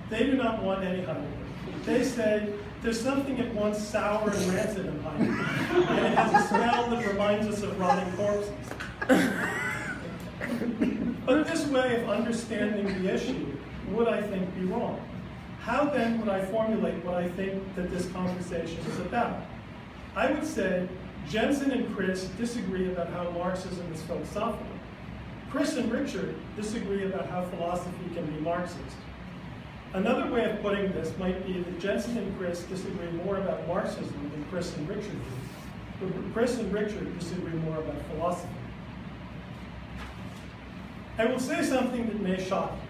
They do not want any Heidegger. They say, there's something at once sour and rancid in Heidegger, and it has a smell that reminds us of rotting corpses. But this way of understanding the issue would, I think, be wrong. How then would I formulate what I think that this conversation is about? I would say Jensen and Chris disagree about how Marxism is philosophical. Chris and Richard disagree about how philosophy can be Marxist. Another way of putting this might be that Jensen and Chris disagree more about Marxism than Chris and Richard do. But Chris and Richard disagree more about philosophy. I will say something that may shock you.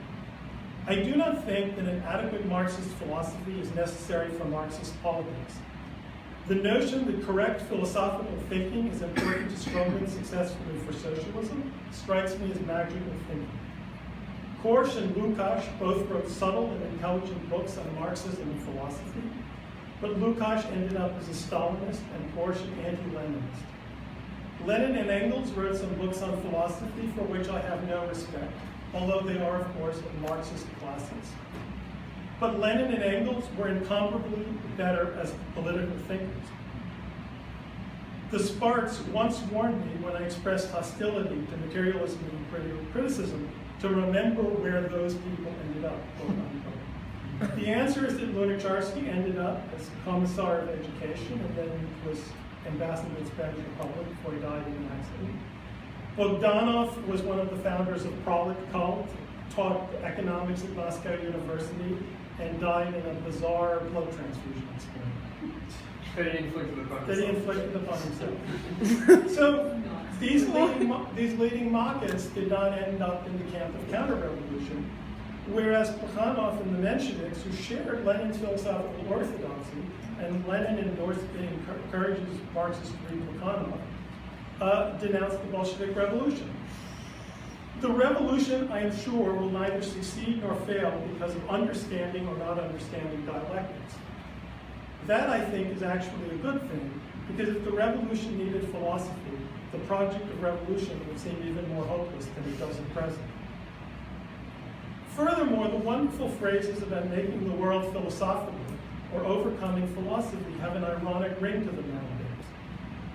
I do not think that an adequate Marxist philosophy is necessary for Marxist politics. The notion that correct philosophical thinking is important to struggling successfully for socialism strikes me as magical thinking. Korsch and Lukacs both wrote subtle and intelligent books on Marxism and philosophy, but Lukacs ended up as a Stalinist and Korsch an anti-Leninist. Lenin and Engels wrote some books on philosophy for which I have no respect, although they are, of course, Marxist classics. But Lenin and Engels were incomparably better as political thinkers. The Sparks once warned me when I expressed hostility to materialism and critical criticism to remember where those people ended up, quote unquote. The answer is that Lunacharsky ended up as Commissar of Education and then was ambassador to the Spanish Republic before he died in an accident. Bogdanov was one of the founders of Prolet Cult, taught economics at Moscow University, and died in a bizarre blood transfusion experiment. That he inflicted upon himself. So these leading Marxists did not end up in the camp of counter-revolution, whereas Plekhanov and the Mensheviks, who shared Lenin's philosophical orthodoxy, and Lenin encourages Marxists to read Plekhanov, denounced the Bolshevik Revolution. The revolution, I am sure, will neither succeed nor fail because of understanding or not understanding dialectics. That, I think, is actually a good thing, because if the revolution needed philosophy, the project of revolution would seem even more hopeless than it does at present. Furthermore, the wonderful phrases about making the world philosophical or overcoming philosophy have an ironic ring to them nowadays.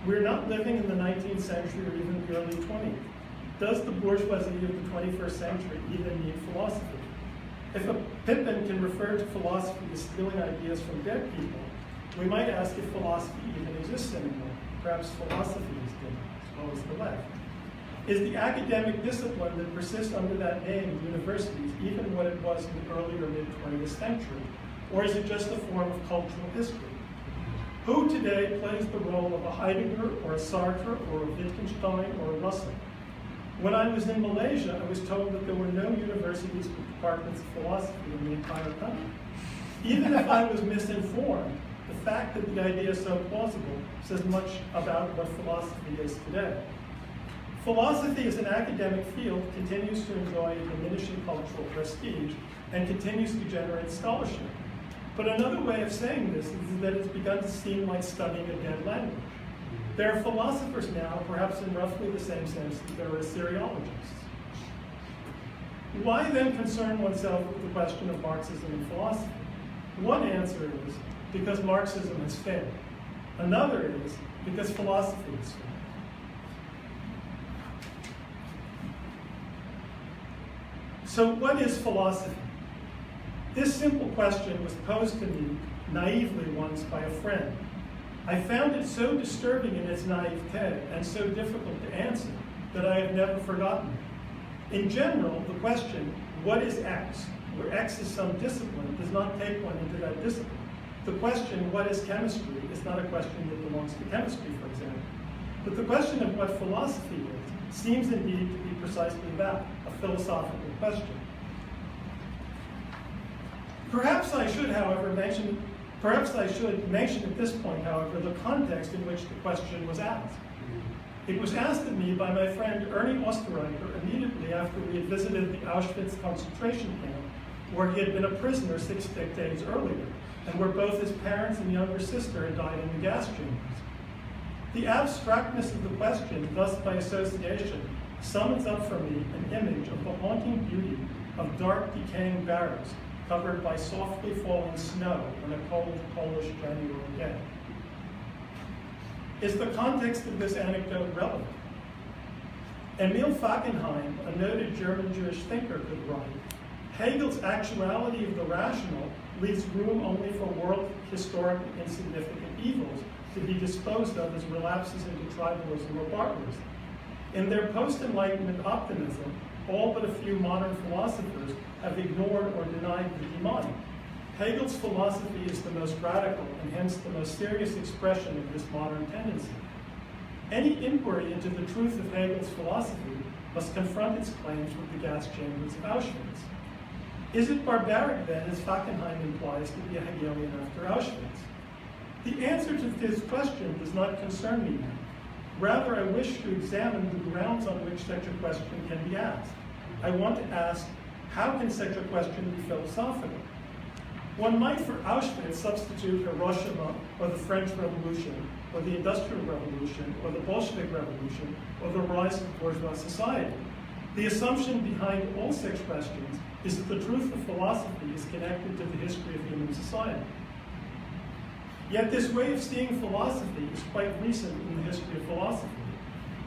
We're not living in the 19th century or even the early 20th. Does the bourgeoisie of the 21st century even need philosophy? If a Pippin can refer to philosophy as stealing ideas from dead people, we might ask if philosophy even exists anymore. Perhaps philosophy is dead, as well as the left. Is the academic discipline that persists under that name in universities even what it was in the early or mid-20th century? Or is it just a form of cultural history? Who today plays the role of a Heidegger or a Sartre or a Wittgenstein or a Russell? When I was in Malaysia, I was told that there were no universities with departments of philosophy in the entire country. Even if I was misinformed, the fact that the idea is so plausible says much about what philosophy is today. Philosophy as an academic field continues to enjoy a diminishing cultural prestige and continues to generate scholarship. But another way of saying this is that it's begun to seem like studying a dead language. There are philosophers now, perhaps in roughly the same sense that there are Assyriologists. Why then concern oneself with the question of Marxism and philosophy? One answer is because Marxism has failed. Another is because philosophy has failed. So what is philosophy? This simple question was posed to me naively once by a friend. I found it so disturbing in its naivete and so difficult to answer that I have never forgotten it. In general, the question, what is X, where X is some discipline, does not take one into that discipline. The question, what is chemistry, is not a question that belongs to chemistry, for example. But the question of what philosophy is seems indeed to be precisely that, a philosophical question. Perhaps I should mention at this point, however, the context in which the question was asked. It was asked of me by my friend Ernie Osterreicher immediately after we had visited the Auschwitz concentration camp, where he had been a prisoner 6 decades earlier, and where both his parents and younger sister had died in the gas chambers. The abstractness of the question, thus by association, summons up for me an image of the haunting beauty of dark, decaying barracks covered by softly falling snow on a cold Polish January day. Is the context of this anecdote relevant? Emil Fackenheim, a noted German Jewish thinker, could write, Hegel's actuality of the rational leaves room only for world historically insignificant evils to be disposed of as relapses into tribalism or barbarism. In their post-Enlightenment optimism, all but a few modern philosophers have ignored or denied the demonic. Hegel's philosophy is the most radical and hence the most serious expression of this modern tendency. Any inquiry into the truth of Hegel's philosophy must confront its claims with the gas chambers of Auschwitz. Is it barbaric then, as Fackenheim implies, to be a Hegelian after Auschwitz? The answer to this question does not concern me now. Rather, I wish to examine the grounds on which such a question can be asked. I want to ask, how can such a question be philosophical? One might for Auschwitz substitute Hiroshima, or the French Revolution, or the Industrial Revolution, or the Bolshevik Revolution, or the rise of bourgeois society. The assumption behind all such questions is that the truth of philosophy is connected to the history of human society. Yet this way of seeing philosophy is quite recent in the history of philosophy,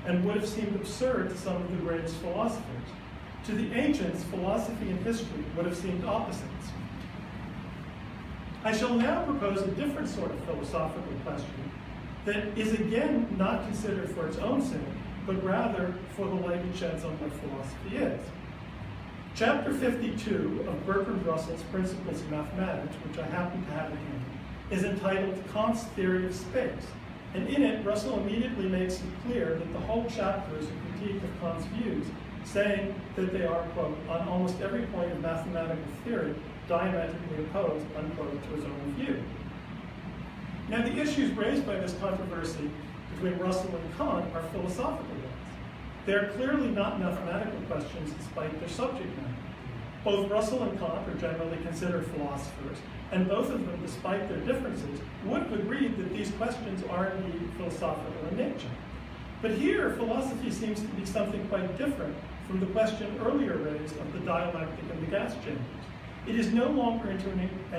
and would have seemed absurd to some of the greatest philosophers. To the ancients, philosophy and history would have seemed opposites. I shall now propose a different sort of philosophical question that is again not considered for its own sake, but rather for the light it sheds on what philosophy is. Chapter 52 of Bertrand Russell's Principles of Mathematics, which I happen to have in hand, is entitled Kant's Theory of Space. And in it, Russell immediately makes it clear that the whole chapter is a critique of Kant's views, saying that they are, quote, on almost every point of mathematical theory, diametrically opposed, unquote, to his own view. Now, the issues raised by this controversy between Russell and Kant are philosophical ones. They are clearly not mathematical questions despite their subject matter. Both Russell and Kant are generally considered philosophers, and both of them, despite their differences, would have agreed that these questions are indeed philosophical in nature. But here, philosophy seems to be something quite different from the question earlier raised of the dialectic and the gas chambers. It is no longer an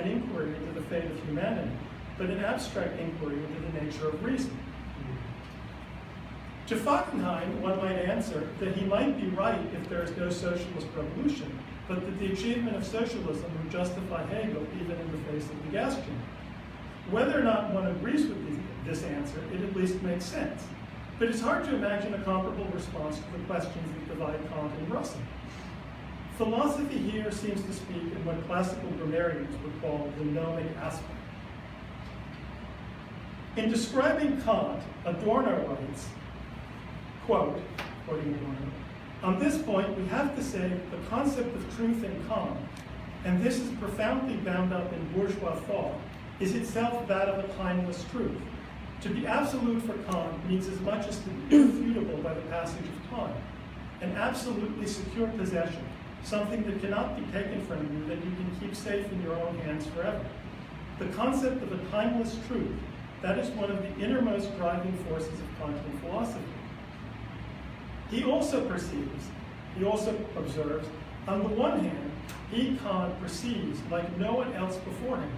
inquiry into the fate of humanity, but an abstract inquiry into the nature of reason. To Fackenheim, one might answer that he might be right if there is no socialist revolution, but that the achievement of socialism would justify Hegel even in the face of the gas chamber. Whether or not one agrees with this answer, it at least makes sense. But it's hard to imagine a comparable response to the questions that divide Kant and Russell. Philosophy here seems to speak in what classical grammarians would call the gnomic aspect. In describing Kant, Adorno writes, quote, quoting Adorno, "On this point, we have to say that the concept of truth in Kant, and this is profoundly bound up in bourgeois thought, is itself that of a timeless truth. To be absolute for Kant means as much as to be irrefutable by the passage of time, an absolutely secure possession, something that cannot be taken from you, that you can keep safe in your own hands forever. The concept of a timeless truth, that is one of the innermost driving forces of Kantian philosophy." He also observes, on the one hand, he, Kant, perceives, like no one else before him,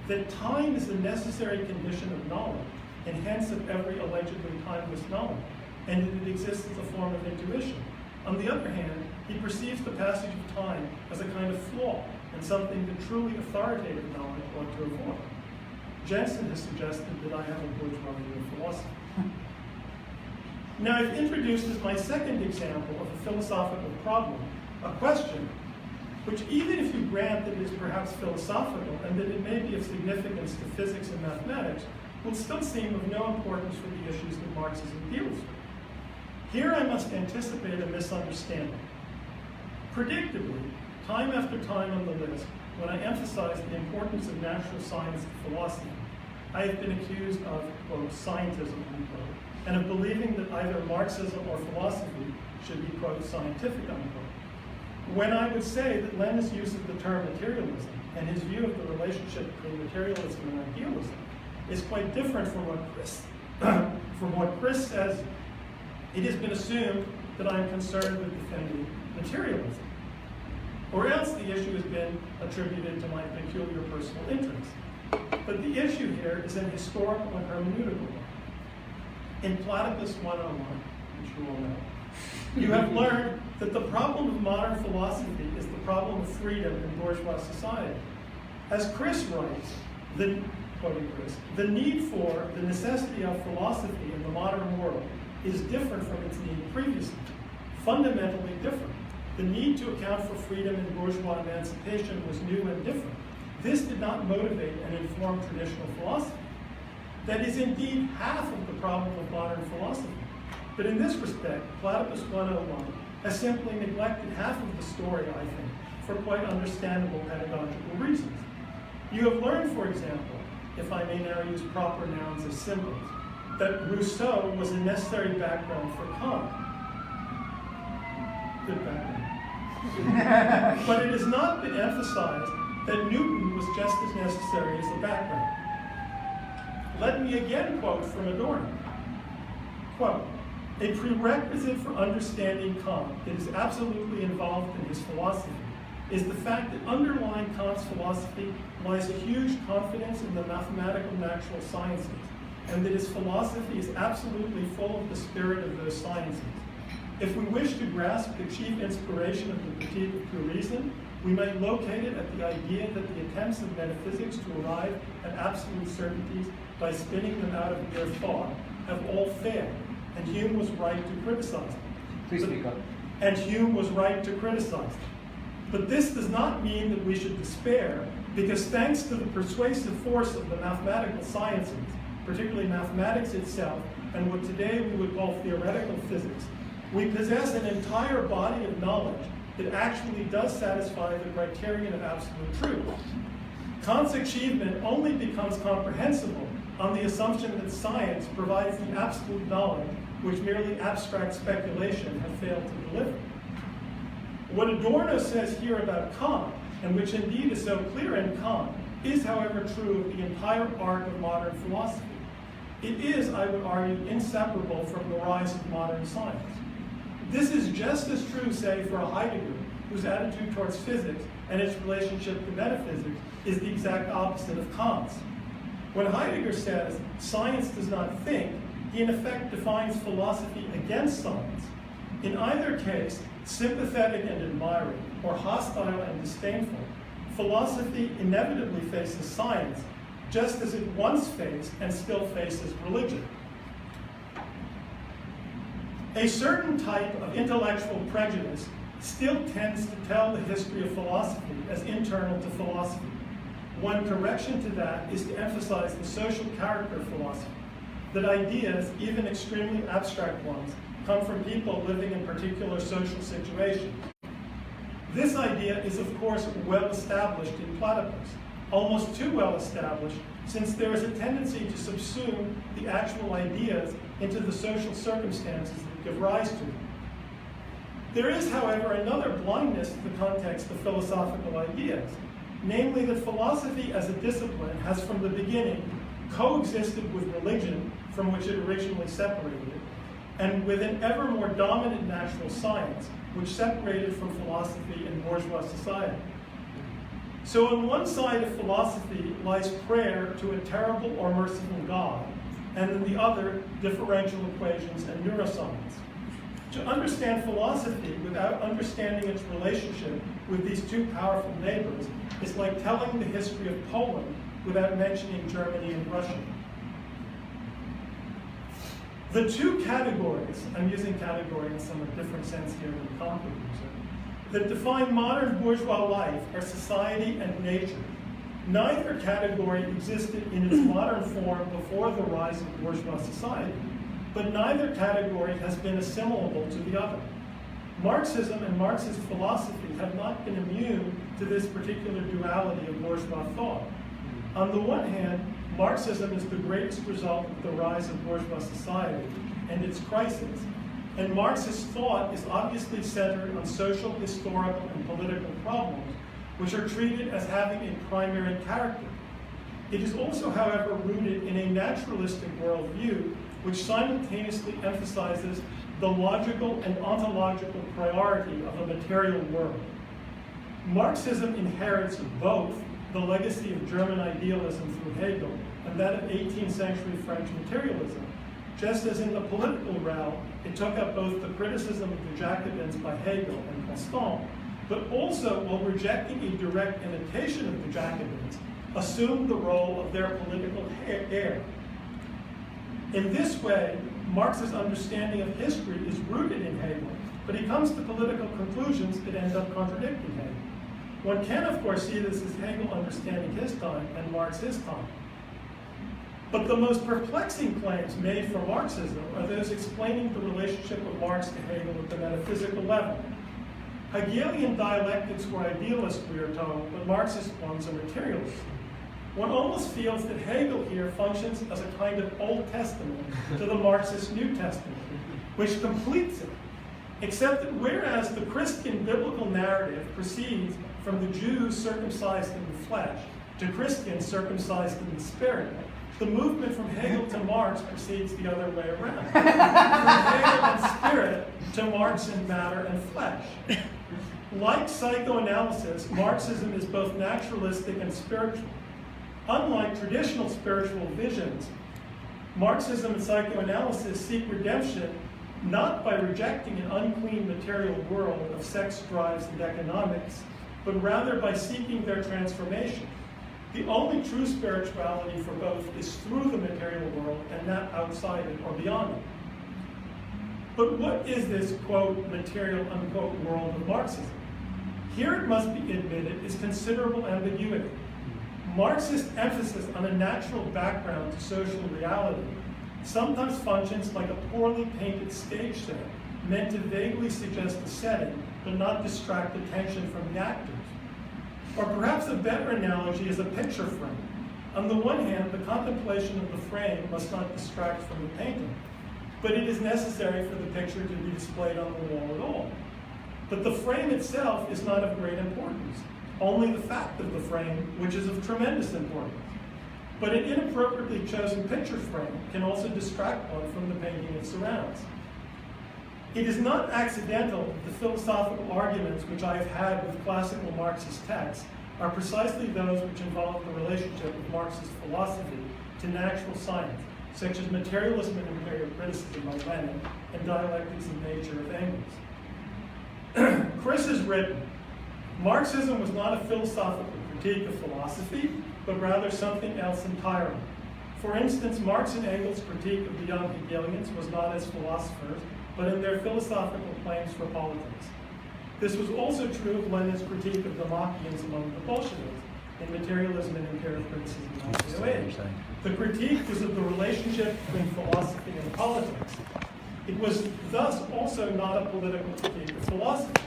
that time is a necessary condition of knowledge, and hence of every allegedly timeless knowledge, and that it exists as a form of intuition. On the other hand, he perceives the passage of time as a kind of flaw, and something that truly authoritative knowledge ought to avoid. Jensen has suggested that I have a bourgeois view of philosophy. Now, I've introduced as my second example of a philosophical problem, a question which, even if you grant that it is perhaps philosophical and that it may be of significance to physics and mathematics, will still seem of no importance for the issues that Marxism deals with. Here I must anticipate a misunderstanding. Predictably, time after time on the list, when I emphasize the importance of natural science to philosophy, I have been accused of, quote, scientism, unquote, and of believing that either Marxism or philosophy should be, quote, scientific, unquote. When I would say that Lenin's use of the term materialism and his view of the relationship between materialism and idealism is quite different from what Chris says, it has been assumed that I'm concerned with defending materialism. Or else the issue has been attributed to my peculiar personal interest. But the issue here is an historical and hermeneutical one. In Platypus 101, which you all know, you have learned that the problem of modern philosophy is the problem of freedom in bourgeois society. As Chris writes, quoting Chris, the need for, the necessity of philosophy in the modern world is different from its need previously, fundamentally different. The need to account for freedom in bourgeois emancipation was new and different. This did not motivate and inform traditional philosophy. That is indeed half of the problem of modern philosophy. But in this respect, Platypus 101 has simply neglected half of the story, I think, for quite understandable pedagogical reasons. You have learned, for example, if I may now use proper nouns as symbols, that Rousseau was a necessary background for Kant. Good background. But it has not been emphasized that Newton was just as necessary as the background. Let me again quote from Adorno. Quote, "A prerequisite for understanding Kant that is absolutely involved in his philosophy is the fact that underlying Kant's philosophy lies a huge confidence in the mathematical natural sciences, and that his philosophy is absolutely full of the spirit of those sciences. If we wish to grasp the chief inspiration of the Critique of Pure Reason, we may locate it at the idea that the attempts of metaphysics to arrive at absolute certainties by spinning them out of mere thought have all failed, and Hume was right to criticize them." Please speak up. And Hume was right to criticize them. But this does not mean that we should despair, because thanks to the persuasive force of the mathematical sciences, particularly mathematics itself, and what today we would call theoretical physics, we possess an entire body of knowledge that actually does satisfy the criterion of absolute truth. Kant's achievement only becomes comprehensible on the assumption that science provides the absolute knowledge which merely abstract speculation have failed to deliver. What Adorno says here about Kant, and which indeed is so clear in Kant, is, however, true of the entire arc of modern philosophy. It is, I would argue, inseparable from the rise of modern science. This is just as true, say, for a Heidegger, whose attitude towards physics and its relationship to metaphysics is the exact opposite of Kant's. When Heidegger says science does not think, he in effect defines philosophy against science. In either case, sympathetic and admiring, or hostile and disdainful, philosophy inevitably faces science, just as it once faced and still faces religion. A certain type of intellectual prejudice still tends to tell the history of philosophy as internal to philosophy. One correction to that is to emphasize the social character of philosophy, that ideas, even extremely abstract ones, come from people living in particular social situations. This idea is, of course, well established in Platypus, almost too well established, since there is a tendency to subsume the actual ideas into the social circumstances that give rise to them. There is, however, another blindness to the context of philosophical ideas, namely that philosophy as a discipline has from the beginning coexisted with religion, from which it originally separated, and with an ever more dominant natural science, which separated from philosophy in bourgeois society. So on one side of philosophy lies prayer to a terrible or merciful God, and on the other, differential equations and neuroscience. To understand philosophy without understanding its relationship with these two powerful neighbors is like telling the history of Poland without mentioning Germany and Russia. The two categories, I'm using category in a somewhat different sense here than Comte user, that define modern bourgeois life are society and nature. Neither category existed in its modern form before the rise of bourgeois society, but neither category has been assimilable to the other. Marxism and Marxist philosophy have not been immune to this particular duality of bourgeois thought. On the one hand, Marxism is the greatest result of the rise of bourgeois society and its crisis, and Marxist thought is obviously centered on social, historical, and political problems, which are treated as having a primary character. It is also, however, rooted in a naturalistic worldview, which simultaneously emphasizes the logical and ontological priority of a material world. Marxism inherits both the legacy of German idealism through Hegel and that of 18th century French materialism, just as in the political realm, it took up both the criticism of the Jacobins by Hegel and Constant, but also, while rejecting a direct imitation of the Jacobins, assumed the role of their political heir. In this way, Marx's understanding of history is rooted in Hegel, but he comes to political conclusions that end up contradicting Hegel. One can, of course, see this as Hegel understanding his time and Marx his time. But the most perplexing claims made for Marxism are those explaining the relationship of Marx to Hegel at the metaphysical level. Hegelian dialectics were idealist, we are told, but Marxist ones are materialist. One almost feels that Hegel here functions as a kind of Old Testament to the Marxist New Testament, which completes it, except that whereas the Christian biblical narrative proceeds from the Jews circumcised in the flesh to Christians circumcised in the spirit, the movement from Hegel to Marx proceeds the other way around. From Hegel and spirit to Marx in matter and flesh. Like psychoanalysis, Marxism is both naturalistic and spiritual. Unlike traditional spiritual visions, Marxism and psychoanalysis seek redemption not by rejecting an unclean material world of sex drives and economics, but rather by seeking their transformation. The only true spirituality for both is through the material world and not outside it or beyond it. But what is this, quote, material, unquote, world of Marxism? Here, it must be admitted, is considerable ambiguity. Marxist emphasis on a natural background to social reality sometimes functions like a poorly painted stage set meant to vaguely suggest a setting, but not distract attention from the actors. Or perhaps a better analogy is a picture frame. On the one hand, the contemplation of the frame must not distract from the painting, but it is necessary for the picture to be displayed on the wall at all. But the frame itself is not of great importance, only the fact of the frame, which is of tremendous importance. But an inappropriately chosen picture frame can also distract one from the painting it surrounds. It is not accidental that the philosophical arguments which I have had with classical Marxist texts are precisely those which involve the relationship of Marxist philosophy to natural science, such as materialism and imperial criticism by Lenin, and Dialectics and Nature of Engels. Chris has written, Marxism was not a philosophical critique of philosophy, but rather something else entirely. For instance, Marx and Engels' critique of the young Hegelians was not as philosophers, but in their philosophical claims for politics. This was also true of Lenin's critique of the Machians among the Bolsheviks in Materialism and Empirical Criticism in 1908. The critique was of the relationship between philosophy and politics. It was thus also not a political critique of philosophy.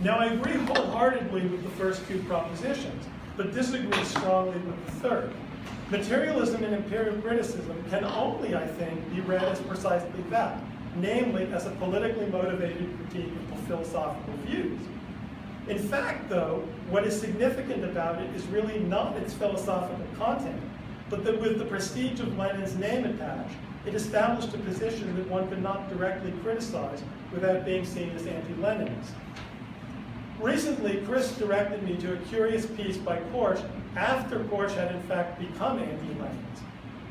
Now, I agree wholeheartedly with the first two propositions, but disagree strongly with the third. Materialism and empirical criticism can only, I think, be read as precisely that, namely as a politically motivated critique of the philosophical views. In fact, though, what is significant about it is really not its philosophical content, but that with the prestige of Lenin's name attached, it established a position that one could not directly criticize without being seen as anti-Leninist. Recently, Chris directed me to a curious piece by Korsch after Korsch had in fact become anti-Leninist.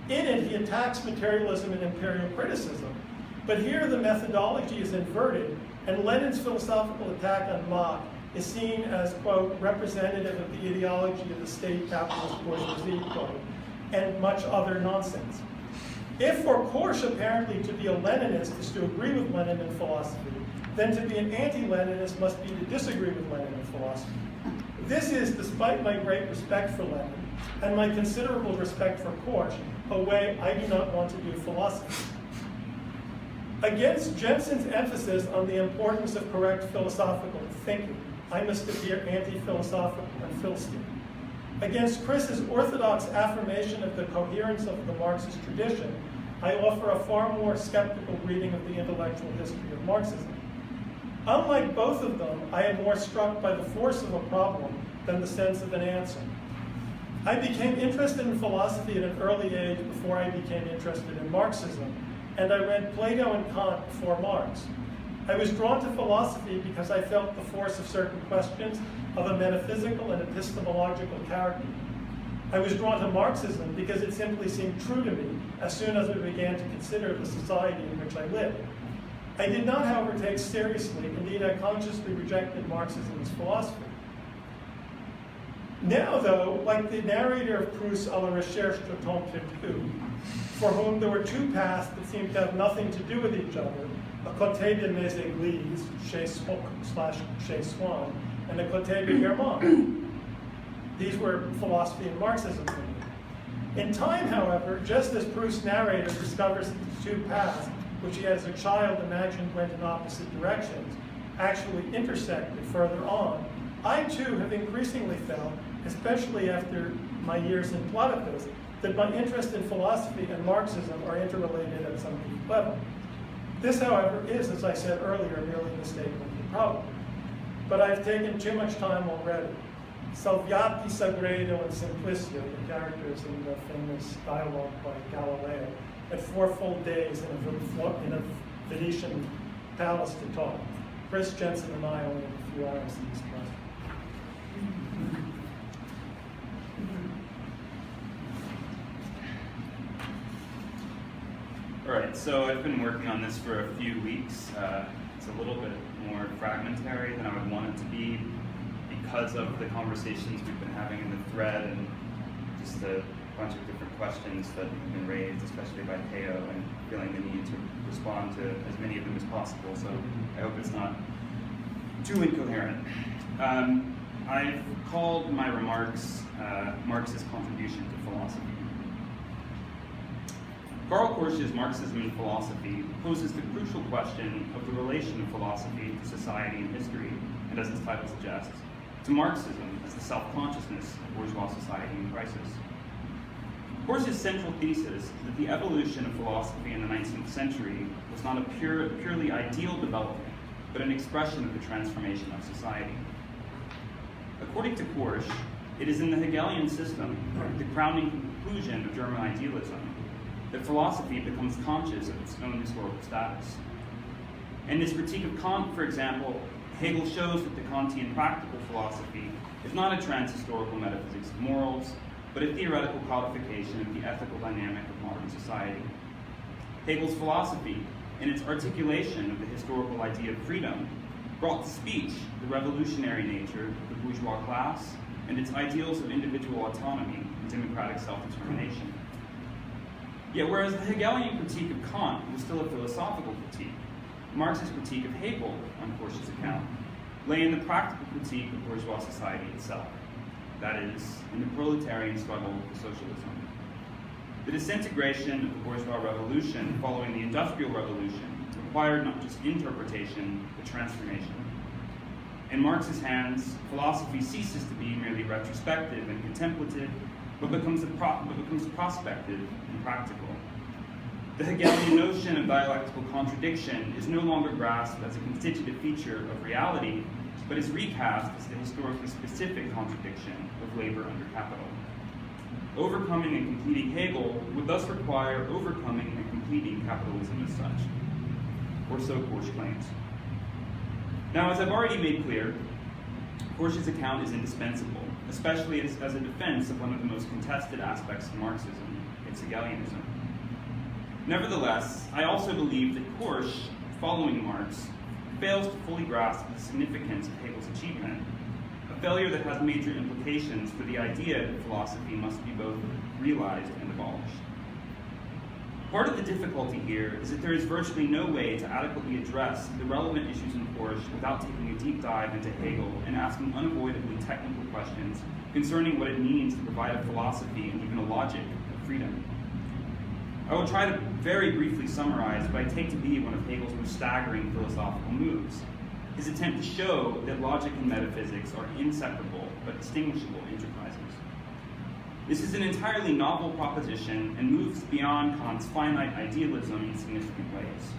In it, he attacks materialism and empirical criticism, but here the methodology is inverted, and Lenin's philosophical attack on Marx is seen as, quote, representative of the ideology of the state capitalist bourgeoisie, quote, and much other nonsense. If for Korsch apparently to be a Leninist is to agree with Lenin in philosophy, then to be an anti-Leninist must be to disagree with Lenin in philosophy. This is, despite my great respect for Lenin and my considerable respect for Korsch, a way I do not want to do philosophy. Against Jensen's emphasis on the importance of correct philosophical thinking, I must appear anti-philosophical and philistine. Against Chris's orthodox affirmation of the coherence of the Marxist tradition, I offer a far more skeptical reading of the intellectual history of Marxism. Unlike both of them, I am more struck by the force of a problem than the sense of an answer. I became interested in philosophy at an early age before I became interested in Marxism, and I read Plato and Kant before Marx. I was drawn to philosophy because I felt the force of certain questions of a metaphysical and epistemological character. I was drawn to Marxism because it simply seemed true to me as soon as I began to consider the society in which I lived. I did not, however, take seriously, indeed I consciously rejected Marxism as philosophy. Now, though, like the narrator of Proust's À la recherche du temps perdu, for whom there were two paths that seemed to have nothing to do with each other, a côté de mes églises, chez Swann, and a côté de Germain. These were philosophy and Marxism for me. In time, however, just as Proust's narrator discovers that the two paths, which he as a child imagined went in opposite directions, actually intersected further on, I too have increasingly felt, especially after my years in Platypus, that my interest in philosophy and Marxism are interrelated at some deep level. This, however, is, as I said earlier, merely a statement of the problem. But I've taken too much time already. Salviati, Sagredo, and Simplicio, the characters in the famous dialogue by Galileo, had 4 full days in a Venetian palace to talk. Chris, Jensen, and I only have a few hours to discuss. All right, so I've been working on this for a few weeks. It's a little bit more fragmentary than I would want it to be because of the conversations we've been having in the thread and just a bunch of different questions that have been raised, especially by Teo, and feeling the need to respond to as many of them as possible. So I hope it's not too incoherent. I've called my remarks Marx's contribution to philosophy. Karl Korsch's Marxism and Philosophy poses the crucial question of the relation of philosophy to society and history, and as its title suggests, to Marxism as the self-consciousness of bourgeois society in crisis. Korsch's central thesis is that the evolution of philosophy in the 19th century was not a purely ideal development, but an expression of the transformation of society. According to Korsch, it is in the Hegelian system, the crowning conclusion of German idealism, that philosophy becomes conscious of its own historical status. In his critique of Kant, for example, Hegel shows that the Kantian practical philosophy is not a trans-historical metaphysics of morals, but a theoretical codification of the ethical dynamic of modern society. Hegel's philosophy in its articulation of the historical idea of freedom, brought to speech the revolutionary nature of the bourgeois class and its ideals of individual autonomy and democratic self-determination. Yet whereas the Hegelian critique of Kant was still a philosophical critique, Marx's critique of Hegel, on Korsch's account, lay in the practical critique of bourgeois society itself, that is, in the proletarian struggle for socialism. The disintegration of the bourgeois revolution following the Industrial Revolution required not just interpretation, but transformation. In Marx's hands, philosophy ceases to be merely retrospective and contemplative, but becomes prospective and practical. The Hegelian notion of dialectical contradiction is no longer grasped as a constitutive feature of reality, but is recast as the historically specific contradiction of labor under capital. Overcoming and completing Hegel would thus require overcoming and completing capitalism as such, or so Korsch claims. Now, as I've already made clear, Korsch's account is indispensable, especially as a defense of one of the most contested aspects of Marxism, its Hegelianism. Nevertheless, I also believe that Korsch, following Marx, fails to fully grasp the significance of Hegel's achievement, a failure that has major implications for the idea that philosophy must be both realized and abolished. Part of the difficulty here is that there is virtually no way to adequately address the relevant issues in Korsch without taking a deep dive into Hegel and asking unavoidably technical questions concerning what it means to provide a philosophy and even a logic of freedom. I will try to very briefly summarize what I take to be one of Hegel's most staggering philosophical moves, his attempt to show that logic and metaphysics are inseparable but distinguishable enterprises. This is an entirely novel proposition and moves beyond Kant's finite idealism in significant ways.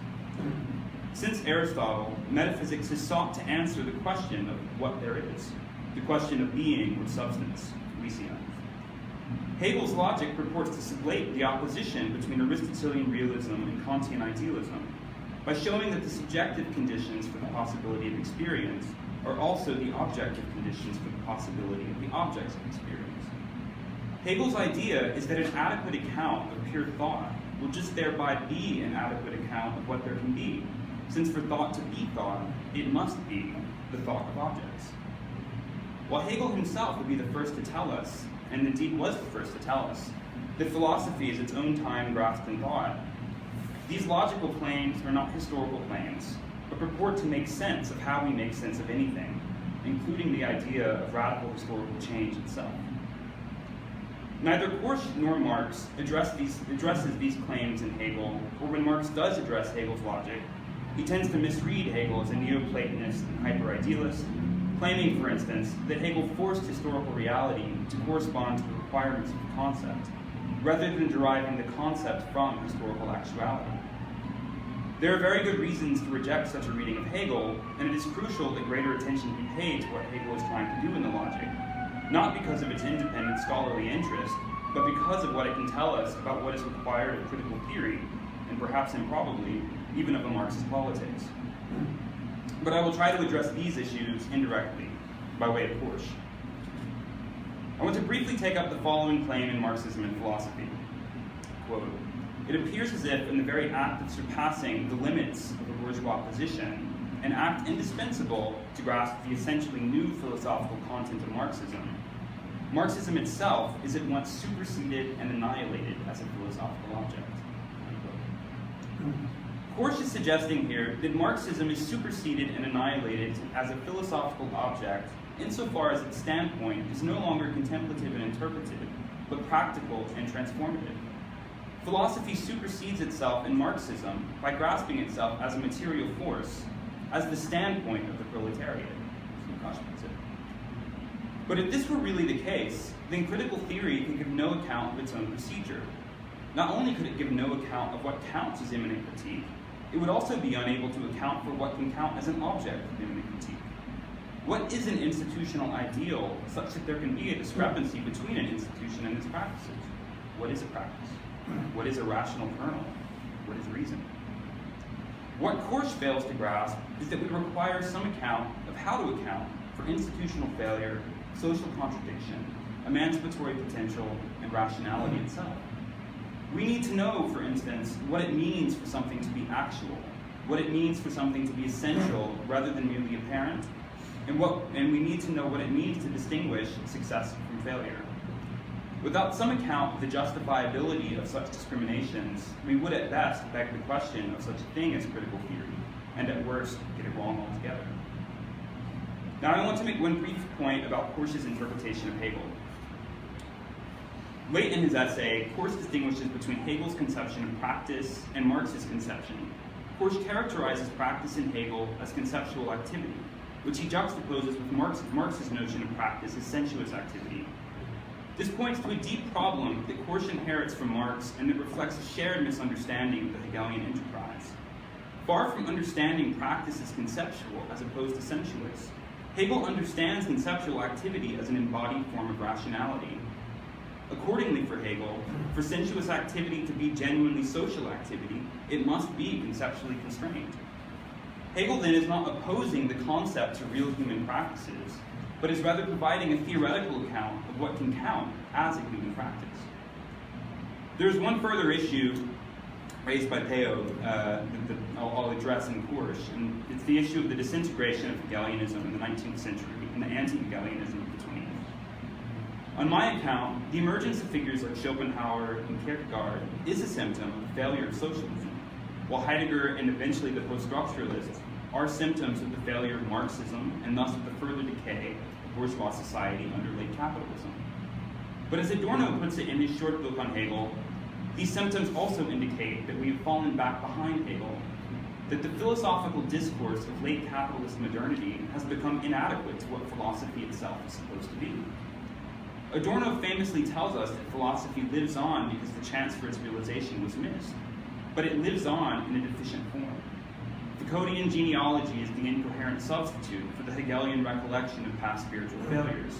Since Aristotle, metaphysics has sought to answer the question of what there is, the question of being or substance, ousia. Hegel's logic purports to sublate the opposition between Aristotelian realism and Kantian idealism by showing that the subjective conditions for the possibility of experience are also the objective conditions for the possibility of the objects of experience. Hegel's idea is that an adequate account of pure thought will just thereby be an adequate account of what there can be, since for thought to be thought, it must be the thought of objects. While Hegel himself would be the first to tell us, and indeed was the first to tell us, that philosophy is its own time grasped in thought, these logical claims are not historical claims, but purport to make sense of how we make sense of anything, including the idea of radical historical change itself. Neither Korsch nor Marx addresses these claims in Hegel, or when Marx does address Hegel's logic, he tends to misread Hegel as a Neoplatonist and hyper-idealist, claiming, for instance, that Hegel forced historical reality to correspond to the requirements of the concept, rather than deriving the concept from historical actuality. There are very good reasons to reject such a reading of Hegel, and it is crucial that greater attention be paid to what Hegel is trying to do in the logic, not because of its independent scholarly interest, but because of what it can tell us about what is required of critical theory, and perhaps improbably, even of a Marxist politics. But I will try to address these issues indirectly, by way of Korsch. I want to briefly take up the following claim in Marxism and philosophy. Quote, "It appears as if in the very act of surpassing the limits of the bourgeois position, an act indispensable to grasp the essentially new philosophical content of Marxism, Marxism itself is at once superseded and annihilated as a philosophical object." Unquote. Korsch is suggesting here that Marxism is superseded and annihilated as a philosophical object insofar as its standpoint is no longer contemplative and interpretive, but practical and transformative. Philosophy supersedes itself in Marxism by grasping itself as a material force, as the standpoint of the proletariat, as Lukacs puts it. But if this were really the case, then critical theory can give no account of its own procedure. Not only could it give no account of what counts as immanent critique, it would also be unable to account for what can count as an object of immanent critique. What is an institutional ideal such that there can be a discrepancy between an institution and its practices? What is a practice? What is a rational kernel? What is reason? What Korsch fails to grasp is that we require some account of how to account for institutional failure, social contradiction, emancipatory potential, and rationality itself. We need to know, for instance, what it means for something to be actual what it means for something to be essential rather than merely apparent, and we need to know what it means to distinguish success from failure. Without some account of the justifiability of such discriminations, we would at best beg the question of such a thing as critical theory, and at worst, get it wrong altogether. Now I want to make one brief point about Korsch's interpretation of Hegel. Late in his essay, Korsch distinguishes between Hegel's conception of practice and Marx's conception. Korsch characterizes practice in Hegel as conceptual activity, which he juxtaposes with Marx's notion of practice as sensuous activity. This points to a deep problem that Korsch inherits from Marx and that reflects a shared misunderstanding of the Hegelian enterprise. Far from understanding practice as conceptual as opposed to sensuous, Hegel understands conceptual activity as an embodied form of rationality. Accordingly, for Hegel, for sensuous activity to be genuinely social activity, it must be conceptually constrained. Hegel then is not opposing the concept of real human practices, but is rather providing a theoretical account of what can count as a human practice. There's one further issue raised by Teo that I'll address in Korsch, and it's the issue of the disintegration of Hegelianism in the 19th century and the anti-Hegelianism of the 20th. On my account, the emergence of figures like Schopenhauer and Kierkegaard is a symptom of the failure of socialism, while Heidegger and eventually the post-structuralists are symptoms of the failure of Marxism and thus of the further decay of bourgeois society under late capitalism. But as Adorno puts it in his short book on Hegel, these symptoms also indicate that we have fallen back behind Hegel, that the philosophical discourse of late capitalist modernity has become inadequate to what philosophy itself is supposed to be. Adorno famously tells us that philosophy lives on because the chance for its realization was missed, but it lives on in a deficient form. Foucauldian genealogy is the incoherent substitute for the Hegelian recollection of past spiritual failures.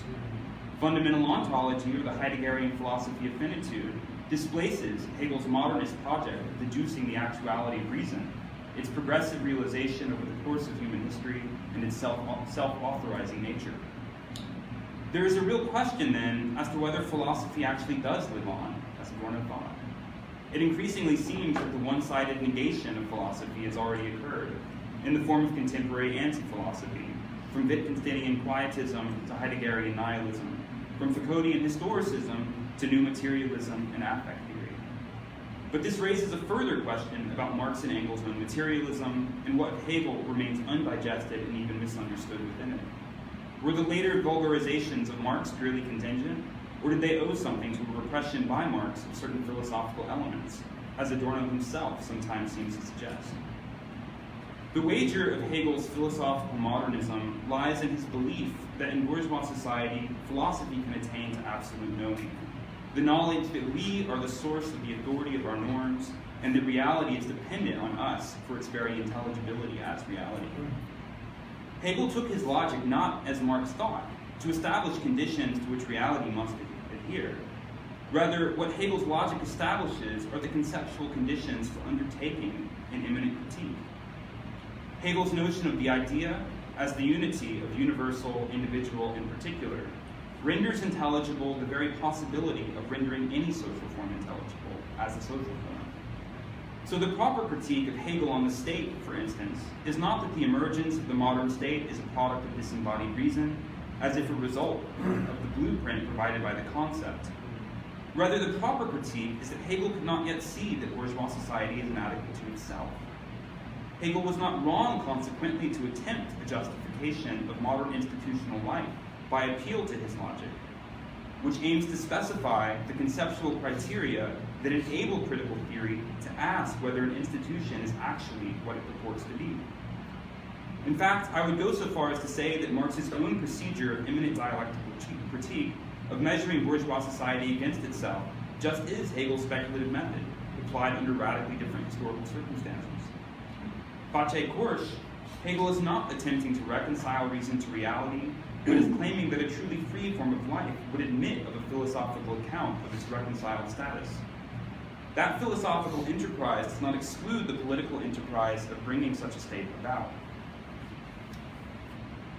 Fundamental ontology, or the Heideggerian philosophy of finitude, displaces Hegel's modernist project of deducing the actuality of reason, its progressive realization over the course of human history, and its self-authorizing nature. There is a real question, then, as to whether philosophy actually does live on, as Adorno thought. It increasingly seems that the one-sided negation of philosophy has already occurred, in the form of contemporary anti-philosophy, from Wittgensteinian quietism to Heideggerian nihilism, from Foucauldian historicism to new materialism and affect theory. But this raises a further question about Marx and Engels' own materialism, and what Hegel remains undigested and even misunderstood within it. Were the later vulgarizations of Marx purely contingent, or did they owe something to a repression by Marx of certain philosophical elements, as Adorno himself sometimes seems to suggest? The wager of Hegel's philosophical modernism lies in his belief that in bourgeois society, philosophy can attain to absolute knowing, the knowledge that we are the source of the authority of our norms, and that reality is dependent on us for its very intelligibility as reality. Hegel took his logic not, as Marx thought, to establish conditions to which reality must adhere. Rather, what Hegel's logic establishes are the conceptual conditions for undertaking an immanent critique. Hegel's notion of the idea as the unity of universal, individual, and particular renders intelligible the very possibility of rendering any social form intelligible as a social form. So the proper critique of Hegel on the state, for instance, is not that the emergence of the modern state is a product of disembodied reason, as if a result of the blueprint provided by the concept. Rather, the proper critique is that Hegel could not yet see that bourgeois society is inadequate to itself. Hegel was not wrong, consequently, to attempt a justification of modern institutional life by appeal to his logic, which aims to specify the conceptual criteria that enable critical theory to ask whether an institution is actually what it purports to be. In fact, I would go so far as to say that Marx's own procedure of immanent dialectical critique of measuring bourgeois society against itself just is Hegel's speculative method, applied under radically different historical circumstances. Karl Korsch, Hegel is not attempting to reconcile reason to reality, but is claiming that a truly free form of life would admit of a philosophical account of its reconciled status. That philosophical enterprise does not exclude the political enterprise of bringing such a state about.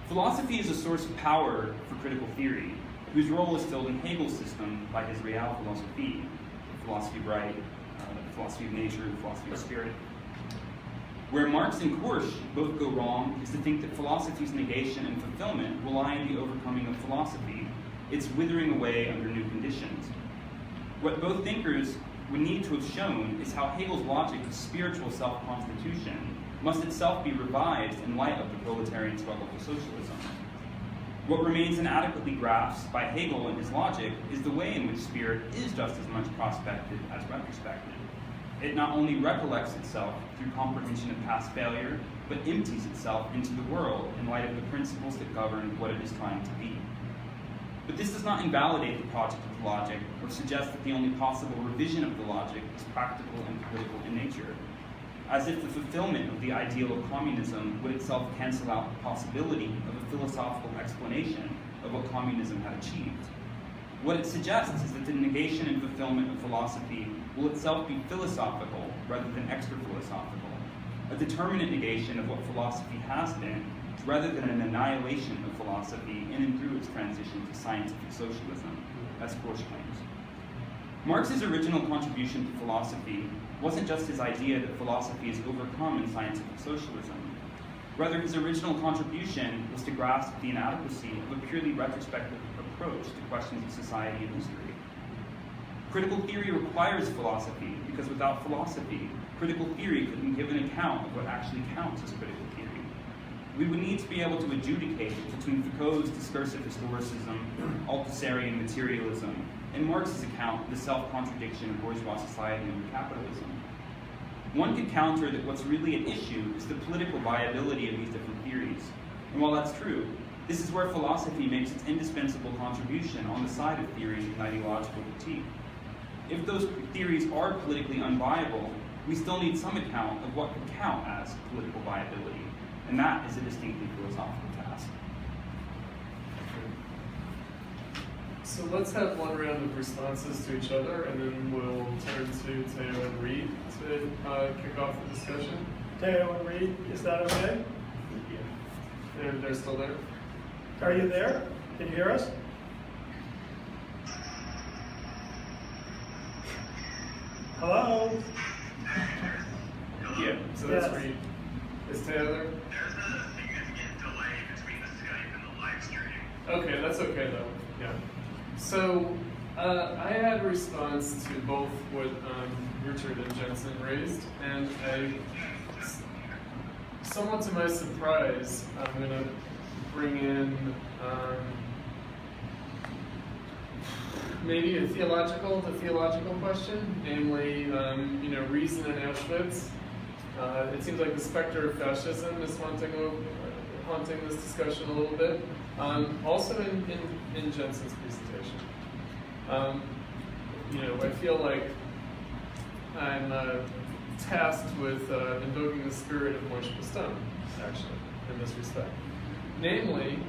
Philosophy is a source of power for critical theory, whose role is filled in Hegel's system by his real philosophy, the philosophy of right, the philosophy of nature, the philosophy of spirit. Where Marx and Korsch both go wrong is to think that philosophy's negation and fulfillment rely on the overcoming of philosophy, its withering away under new conditions. What both thinkers would need to have shown is how Hegel's logic of spiritual self-constitution must itself be revised in light of the proletarian struggle for socialism. What remains inadequately grasped by Hegel and his logic is the way in which spirit is just as much prospective as retrospective. It not only recollects itself through comprehension of past failure, but empties itself into the world in light of the principles that govern what it is trying to be. But this does not invalidate the project of logic or suggest that the only possible revision of the logic is practical and political in nature, as if the fulfillment of the ideal of communism would itself cancel out the possibility of a philosophical explanation of what communism had achieved. What it suggests is that the negation and fulfillment of philosophy will itself be philosophical rather than extra-philosophical, a determinate negation of what philosophy has been, rather than an annihilation of philosophy in and through its transition to scientific socialism, as Korsch claims. Marx's original contribution to philosophy wasn't just his idea that philosophy is overcome in scientific socialism. Rather, his original contribution was to grasp the inadequacy of a purely retrospective approach to questions of society and history. Critical theory requires philosophy, because without philosophy, critical theory couldn't give an account of what actually counts as critical theory. We would need to be able to adjudicate between Foucault's discursive historicism, Althusserian materialism, and Marx's account of the self-contradiction of bourgeois society under capitalism. One could counter that what's really at issue is the political viability of these different theories. And while that's true, this is where philosophy makes its indispensable contribution on the side of theory and ideological critique. If those theories are politically unviable, we still need some account of what could count as political viability. And that is a distinctly philosophical task. So let's have one round of responses to each other, and then we'll turn to Teo and Reid to kick off the discussion. Teo and Reid, is that okay? They're still there? Are you there? Can you hear us? Hello? Yeah, so that's Yes. Reid. Is Teo there? There's a significant delay between the Skype and the live stream. Okay, that's okay though. Yeah. So I had a response to both what Richard and Jensen raised, and somewhat to my surprise, I'm going to bring in maybe the theological question, namely, reason in Auschwitz. It seems like the specter of fascism is haunting this discussion a little bit. Also in Jensen's presentation. I feel like I'm tasked with invoking the spirit of Moishe Postone, actually, in this respect. Namely,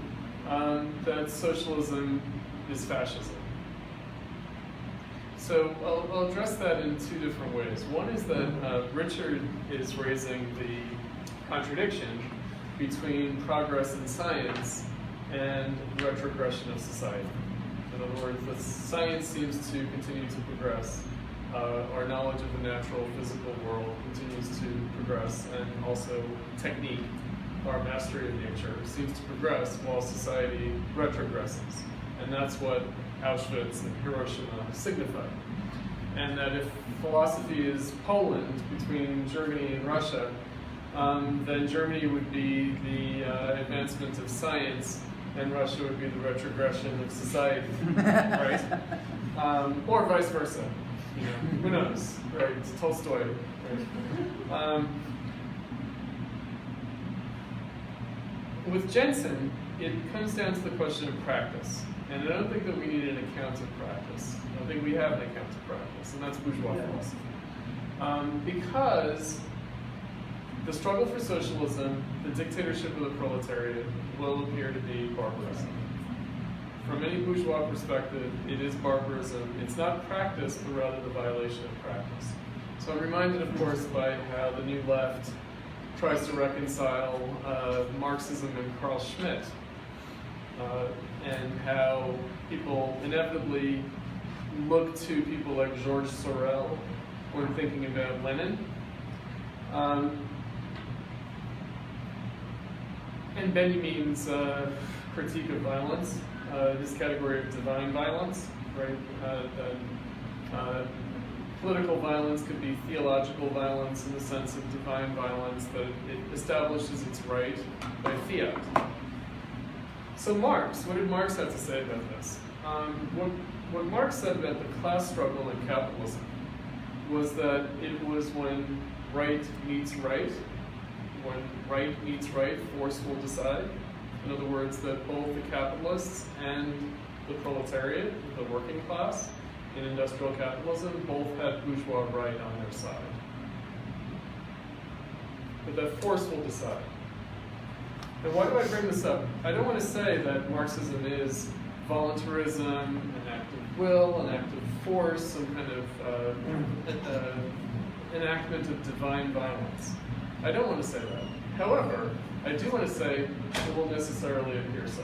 that socialism is fascism. So I'll address that in two different ways. One is that Richard is raising the contradiction between progress in science and retrogression of society. In other words, the science seems to continue to progress. Our knowledge of the natural physical world continues to progress, and also technique, our mastery of nature, seems to progress while society retrogresses. And that's what Auschwitz and Hiroshima signify. And that if philosophy is Poland between Germany and Russia, then Germany would be the advancement of science, and Russia would be the retrogression of society, right? Or vice versa. Who knows, right? It's Tolstoy. Right? With Jensen, it comes down to the question of practice. And I don't think that we need an account of practice. I don't think we have an account of practice, and that's bourgeois philosophy. Because the struggle for socialism, the dictatorship of the proletariat, will appear to be barbarism. From any bourgeois perspective, it is barbarism. It's not practice, but rather the violation of practice. So I'm reminded, of course, by how the New Left tries to reconcile Marxism and Carl Schmitt, and how people inevitably look to people like Georges Sorel when thinking about Lenin. and Benjamin's critique of violence, this category of divine violence, right? Political violence could be theological violence in the sense of divine violence, that it establishes its right by fiat. So Marx, what did Marx have to say about this? What Marx said about the class struggle in capitalism was that it was when right meets right, when right meets right, force will decide. In other words, that both the capitalists and the proletariat, the working class, in industrial capitalism, both had bourgeois right on their side. But that force will decide. And why do I bring this up? I don't want to say that Marxism is voluntarism, an act of will, an act of force, some kind of enactment of divine violence. I don't want to say that. However, I do want to say it will necessarily appear so.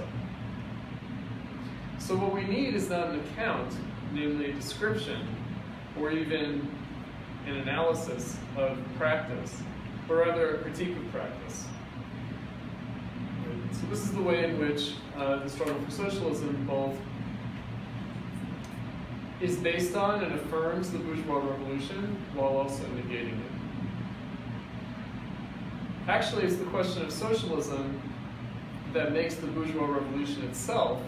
So what we need is not an account, namely a description, or even an analysis of practice, but rather a critique of practice. So this is the way in which the struggle for socialism both is based on and affirms the bourgeois revolution while also negating it. Actually, it's the question of socialism that makes the bourgeois revolution itself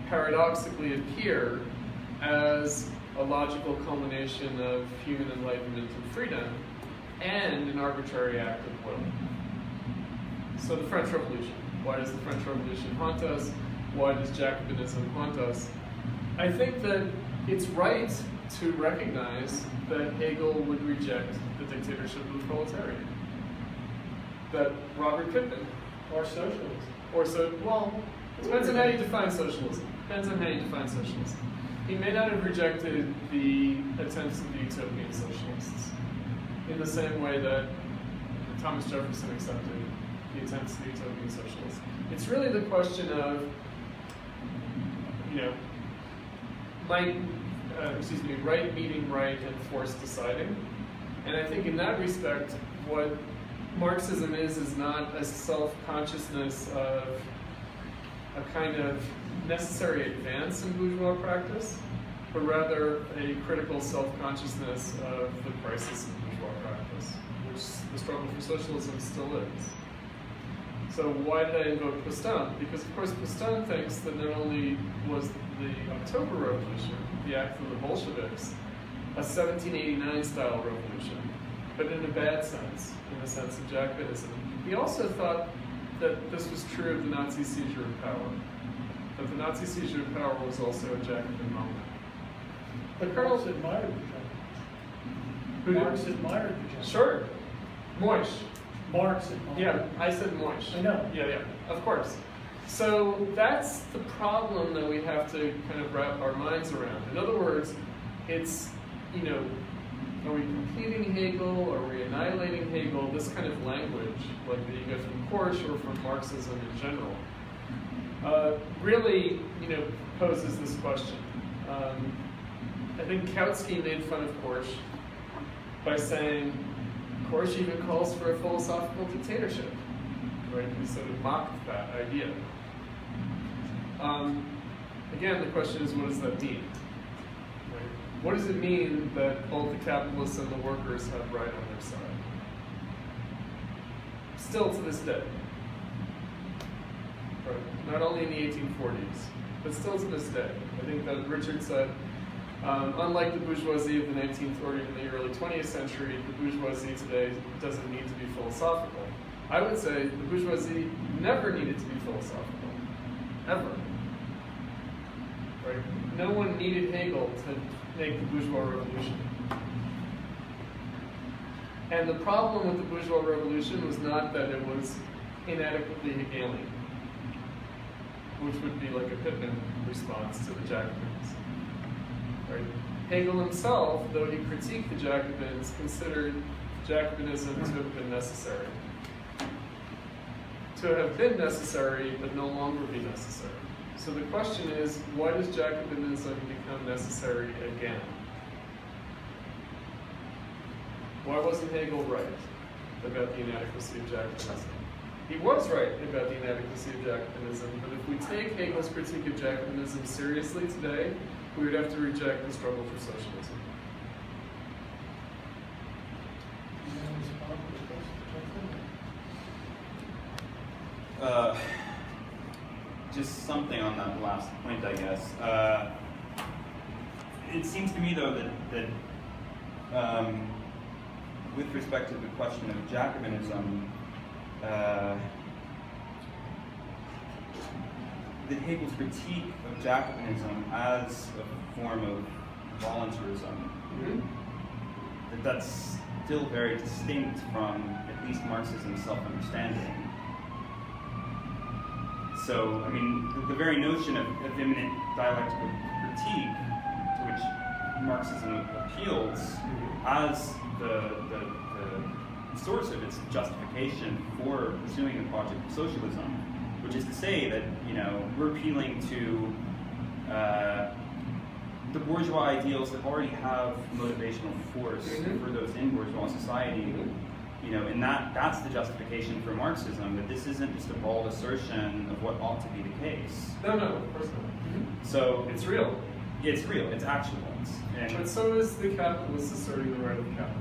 paradoxically appear as a logical culmination of human enlightenment and freedom and an arbitrary act of will. So the French Revolution. Why does the French Revolution haunt us? Why does Jacobinism haunt us? I think that it's right to recognize that Hegel would reject the dictatorship of the proletariat. That Robert Pippin, Or socialism. it depends on how you define socialism. He may not have rejected the attempts of the utopian socialists in the same way that Thomas Jefferson accepted the attempts of the utopian socialists. It's really the question of, right meeting right and force deciding. And I think in that respect, what Marxism is not a self-consciousness of a kind of necessary advance in bourgeois practice, but rather a critical self-consciousness of the crisis of bourgeois practice, which the struggle for socialism still is. So why did I invoke Poussin? Because of course Poussin thinks that not only was the October Revolution, the act of the Bolsheviks, a 1789 style revolution, but in a bad sense, in the sense of Jacobinism. He also thought that this was true of the Nazi seizure of power, that the Nazi seizure of power was also a Jacobin moment. But Marx admired the Jacobites. Marx admired the Jacobites. Sure. Moish. Marx admired. Yeah, I said Moish. I know. Yeah, of course. So that's the problem that we have to kind of wrap our minds around. In other words, it's, are we completing Hegel? Are we annihilating Hegel? This kind of language, like that you get from Korsch or from Marxism in general, really, poses this question. I think Kautsky made fun of Korsch by saying Korsch even calls for a philosophical dictatorship, right? He sort of mocked that idea. Again, the question is, what does that mean? Right? What does it mean that both the capitalists and the workers have right on their side? Still to this day. Right? Not only in the 1840s, but still to this day. I think that Richard said, unlike the bourgeoisie of the 19th or even the early 20th century, the bourgeoisie today doesn't need to be philosophical. I would say the bourgeoisie never needed to be philosophical. Ever. Right? No one needed Hegel to make the bourgeois revolution. And the problem with the bourgeois revolution was not that it was inadequately Hegelian, which would be like a Pippin response to the Jacobins. Right? Hegel himself, though he critiqued the Jacobins, considered Jacobinism to have been necessary. To have been necessary, but no longer be necessary. So the question is, why does Jacobinism become necessary again? Why wasn't Hegel right about the inadequacy of Jacobinism? He was right about the inadequacy of Jacobinism, but if we take Hegel's critique of Jacobinism seriously today, we would have to reject the struggle for socialism. Just something on that last point, I guess. It seems to me, though, that with respect to the question of Jacobinism, that Hegel's critique of Jacobinism as a form of voluntarism, that's still very distinct from at least Marxism's self-understanding. So, I mean, the very notion of immanent dialectical critique to which Marxism appeals as the source of its justification for pursuing the project of socialism, which is to say that, you know, we're appealing to the bourgeois ideals that already have motivational force for those in bourgeois society. You know, and that's the justification for Marxism, that this isn't just a bald assertion of what ought to be the case. No, of course not. So It's real. it's real, it's actual. But so is the capitalist asserting the right of capital.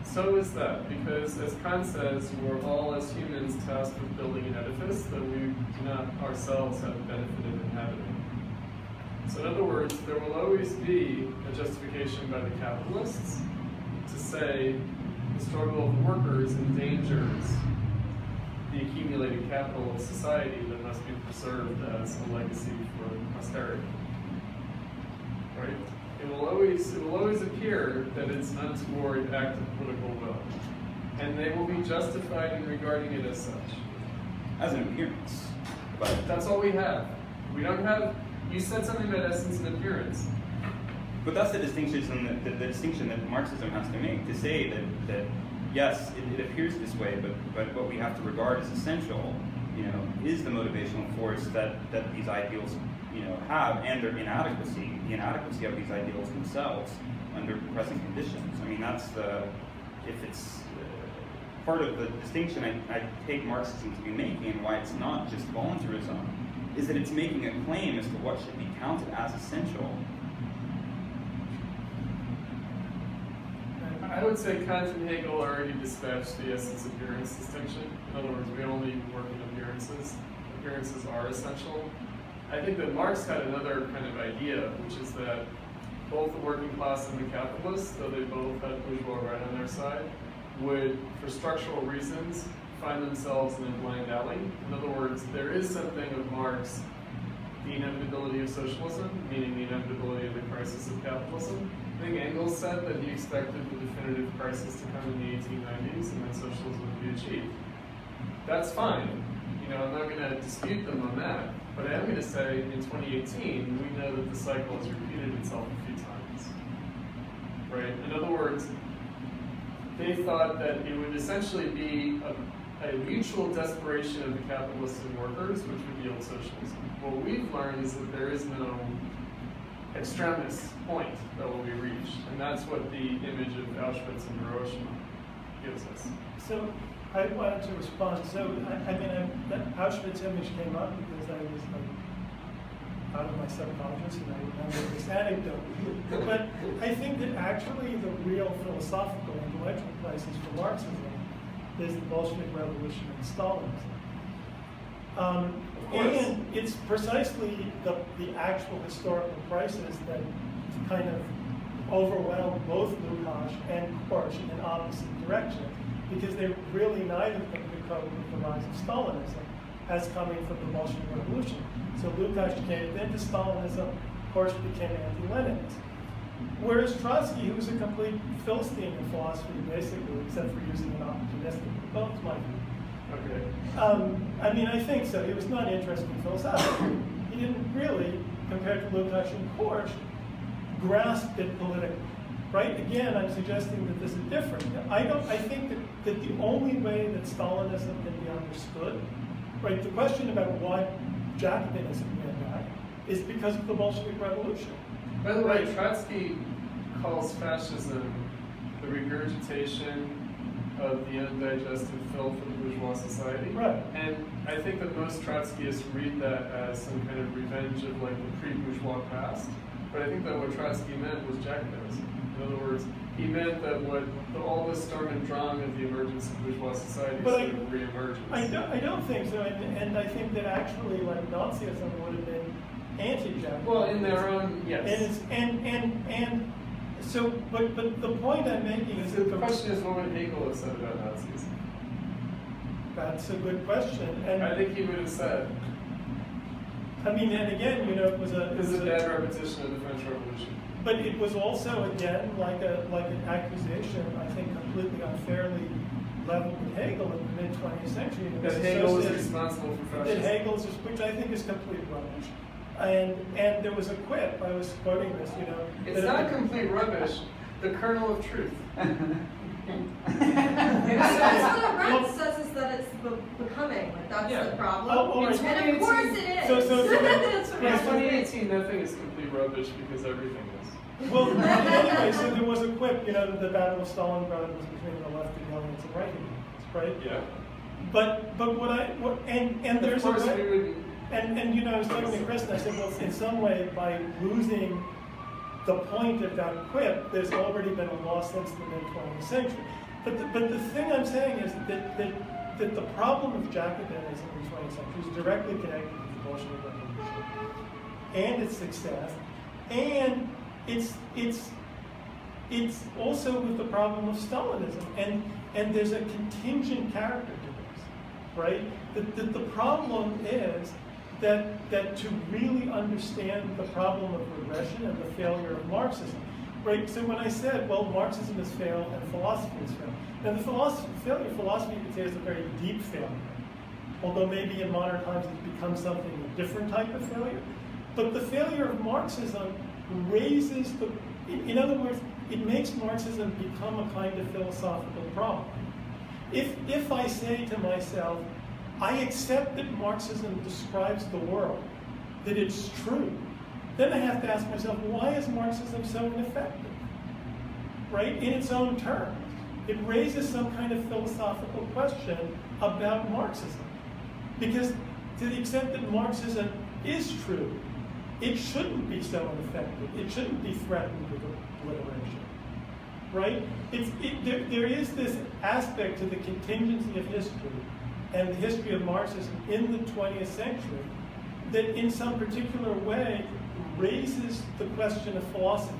So is that, because as Kant says, we're all as humans tasked with building an edifice that we do not ourselves have the benefit of inhabiting. So in other words, there will always be a justification by the capitalists to say the struggle of workers endangers the accumulated capital of society that must be preserved as a legacy for posterity. Right? It will always appear that it's an untoward act of political will. And they will be justified in regarding it as such. As an appearance. But That's all we have. We don't have, you said something about essence and appearance. But that's the distinction, the distinction that Marxism has to make, to say that yes, it appears this way, but what we have to regard as essential, you know, is the motivational force that these ideals, you know, have, and their inadequacy, the inadequacy of these ideals themselves under present conditions. I mean, that's if it's part of the distinction I take Marxism to be making, and why it's not just voluntarism, is that it's making a claim as to what should be counted as essential. I would say Kant and Hegel already dispatched the essence-appearance distinction. In other words, we only work in appearances. Appearances are essential. I think that Marx had another kind of idea, which is that both the working class and the capitalists, though they both had bourgeois right on their side, would, for structural reasons, find themselves in a blind alley. In other words, there is something of Marx, the inevitability of socialism, meaning the inevitability of the crisis of capitalism. I think Engels said that he expected the definitive crisis to come in the 1890s and then socialism would be achieved. That's fine. You know, I'm not going to dispute them on that. But I am going to say in 2018, we know that the cycle has repeated itself a few times. Right? In other words, they thought that it would essentially be a mutual desperation of the capitalists and workers, which would yield socialism. What we've learned is that there is no extremis point that will be reached, and that's what the image of Auschwitz and Hiroshima gives us. So I wanted to respond. So I mean, that Auschwitz image came up because I was out of my subconscious and I remember this anecdote. But I think that actually the real philosophical intellectual crisis for Marxism is the Bolshevik Revolution and Stalinism. And it's precisely the actual historical crisis that kind of overwhelmed both Lukacs and Korsch in opposite directions, because they really neither of them could cope with the rise of Stalinism as coming from the Bolshevik Revolution. So Lukacs came into Stalinism, Korsch became anti-Leninist. Whereas Trotsky, who was a complete Philistine in philosophy, basically, except for using an opportunistic, well, it's my view. Okay. I mean, I think so. He was not interested in philosophy. He didn't really, compared to Lukacs and Korsch, grasp it politically. Right? Again, I'm suggesting that this is different. I think that the only way that Stalinism can be understood, right, the question about why Jacobinism went back is because of the Bolshevik Revolution. By the way, Trotsky calls fascism the regurgitation of the undigested filth of bourgeois society. Right. And I think that most Trotskyists read that as some kind of revenge of like the pre-bourgeois past. But I think that what Trotsky meant was Jacobinism. In other words, he meant that all the storm and drang of the emergence of bourgeois society But sort of re-emerges. I don't think so, and I think that actually, like, Nazism would have been anti-Jacobinism. Well, in their own, yes. And so, but the point I'm making is The that question is, what would Hegel have said about Nazis? that's a good question, and I think he would have said, I mean, and again, it was a this is a bad repetition of the French Revolution. But it was also, again, like an accusation, I think, completely unfairly leveled at Hegel in the mid-20th century. That Hegel was responsible for That fascism. Hegel's, which I think is complete rubbish. And there was a quip, I was quoting this, It's not complete rubbish, the kernel of truth. That's what Brent says is that it's becoming. Like, that's Yeah. the problem. Oh, right. And of course it is. So That's what In happens. 2018, nothing is complete rubbish because everything is. well, anyway, so there was a quip, that the Battle of Stalingrad was between the left Hegelians and right Hegelians, right? Yeah. But and there's Of course, a we way, would. and I was talking to Chris and I said, well, in some way, by losing the point of that quip, there's already been a loss since the mid-20th century. But the thing I'm saying is that the problem of Jacobinism in the 20th century is directly connected with the Bolshevik Revolution and its success, and it's also with the problem of Stalinism, and there's a contingent character to this, right? The problem is that to really understand the problem of regression and the failure of Marxism, right? So when I said, well, Marxism has failed and philosophy has failed, and the philosophy you could say is a very deep failure, although maybe in modern times it's become something, a different type of failure. But the failure of Marxism raises in other words, it makes Marxism become a kind of philosophical problem. If I say to myself, I accept that Marxism describes the world, that it's true, then I have to ask myself, why is Marxism so ineffective? Right? In its own terms. It raises some kind of philosophical question about Marxism. Because to the extent that Marxism is true, it shouldn't be so ineffective. It shouldn't be threatened with obliteration. Right? There is this aspect to the contingency of history and the history of Marxism in the 20th century that in some particular way raises the question of philosophy.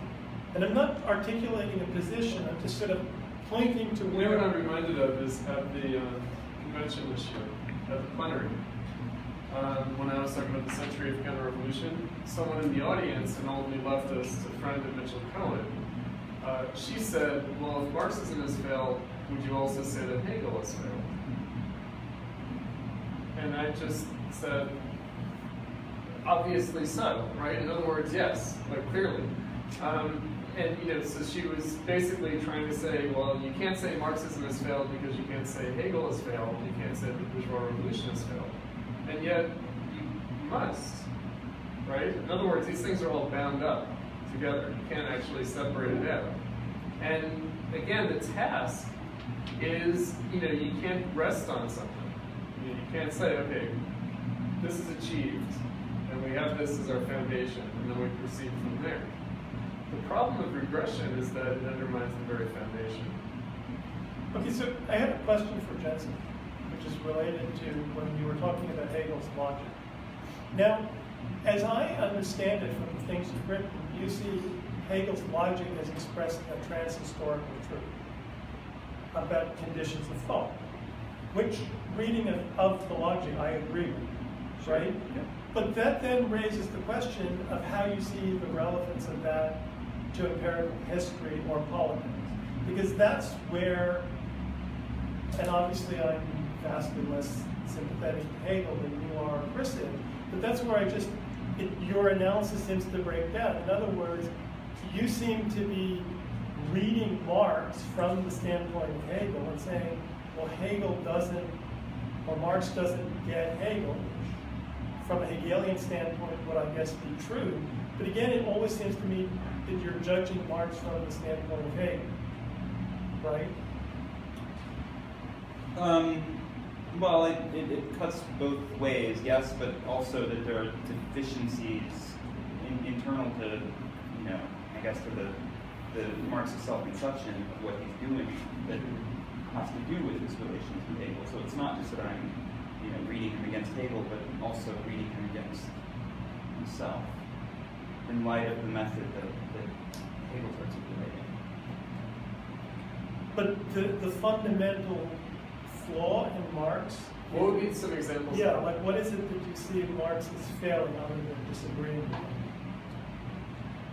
And I'm not articulating a position, I'm just sort of pointing to What I'm where... reminded of is at the convention this year, at the plenary, when I was talking about the century of counter-revolution, someone in the audience, an old New Leftist, a friend of Mitchell Cohen, she said, well, if Marxism has failed, would you also say that Hegel has failed? And I just said, obviously so, right? In other words, yes, like clearly. And so she was basically trying to say, well, you can't say Marxism has failed because you can't say Hegel has failed, you can't say the bourgeois revolution has failed. And yet, you must, right? In other words, these things are all bound up together. You can't actually separate it out. And again, the task is, you can't rest on something. You can't say, okay, this is achieved, and we have this as our foundation, and then we proceed from there. The problem of regression is that it undermines the very foundation. Okay, so I have a question for Jensen, which is related to when you were talking about Hegel's logic. Now, as I understand it from the things you've written, you see Hegel's logic as expressed in a trans-historical truth about conditions of thought, which reading of the logic I agree with, right? Yeah. But that then raises the question of how you see the relevance of that to empirical history or politics. Because that's where, and obviously I'm vastly less sympathetic to Hegel than you are, Chris is, but that's where your analysis seems to break down. In other words, you seem to be reading Marx from the standpoint of Hegel and saying, well, Hegel doesn't, or Marx doesn't get Hegel, which from a Hegelian standpoint would, I guess, be true. But again, it always seems to me that you're judging Marx from the standpoint of Hegel, right? Well, it cuts both ways, yes, but also that there are deficiencies internal to, I guess to the Marxist self-conception of what he's doing that has to do with his relations with Hegel. So it's not just that I'm, reading him against Hegel, but also reading him against himself in light of the method that Hegel's articulating. But the fundamental flaw in Marx. What would be some examples? Yeah, like what is it that you see in Marx as failing other than disagreeing with him?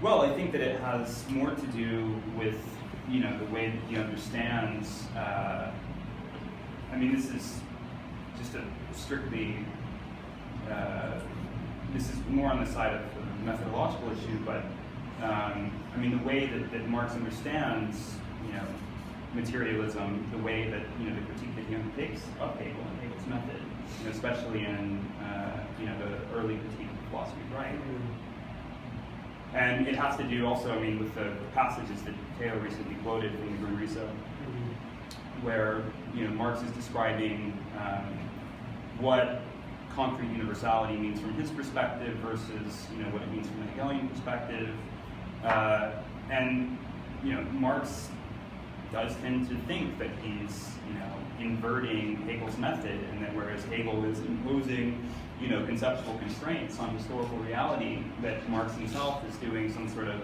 Well, I think that it has more to do with, the way that he understands. This is just a strictly. This is more on the side of the methodological issue, but the way that Marx understands, materialism, the way that the critique that he undertakes of Hegel and Hegel's method, especially in the early critique of philosophy of right. And it has to do also, with the passages that Teo recently quoted from the Grundrisse, where Marx is describing what concrete universality means from his perspective versus what it means from the Hegelian perspective, and Marx does tend to think that he's inverting Hegel's method, and that whereas Hegel is imposing conceptual constraints on historical reality, that Marx himself is doing some sort of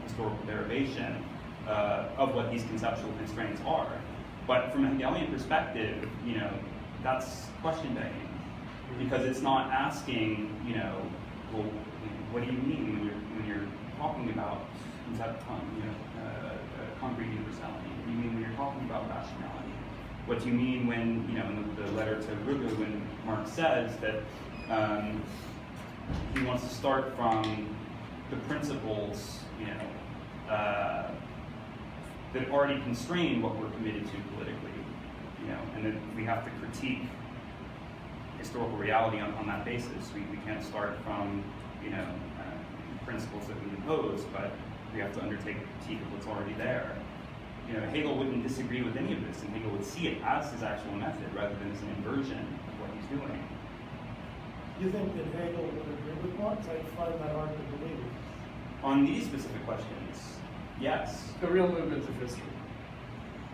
historical derivation of what these conceptual constraints are. But from a Hegelian perspective, that's question begging, because it's not asking, well, what do you mean when you're talking about concrete universality? What do you mean when you're talking about rationality? What do you mean when, in the letter to Ruge, when Marx says that he wants to start from the principles, that already constrain what we're committed to politically, and that we have to critique historical reality on that basis. We can't start from, principles that we impose, but we have to undertake a critique of what's already there. Hegel wouldn't disagree with any of this, and Hegel would see it as his actual method rather than as an inversion of what he's doing. You think that Hegel would agree with Marx? I find that hard to believe. On these specific questions, yes. The real movement of history.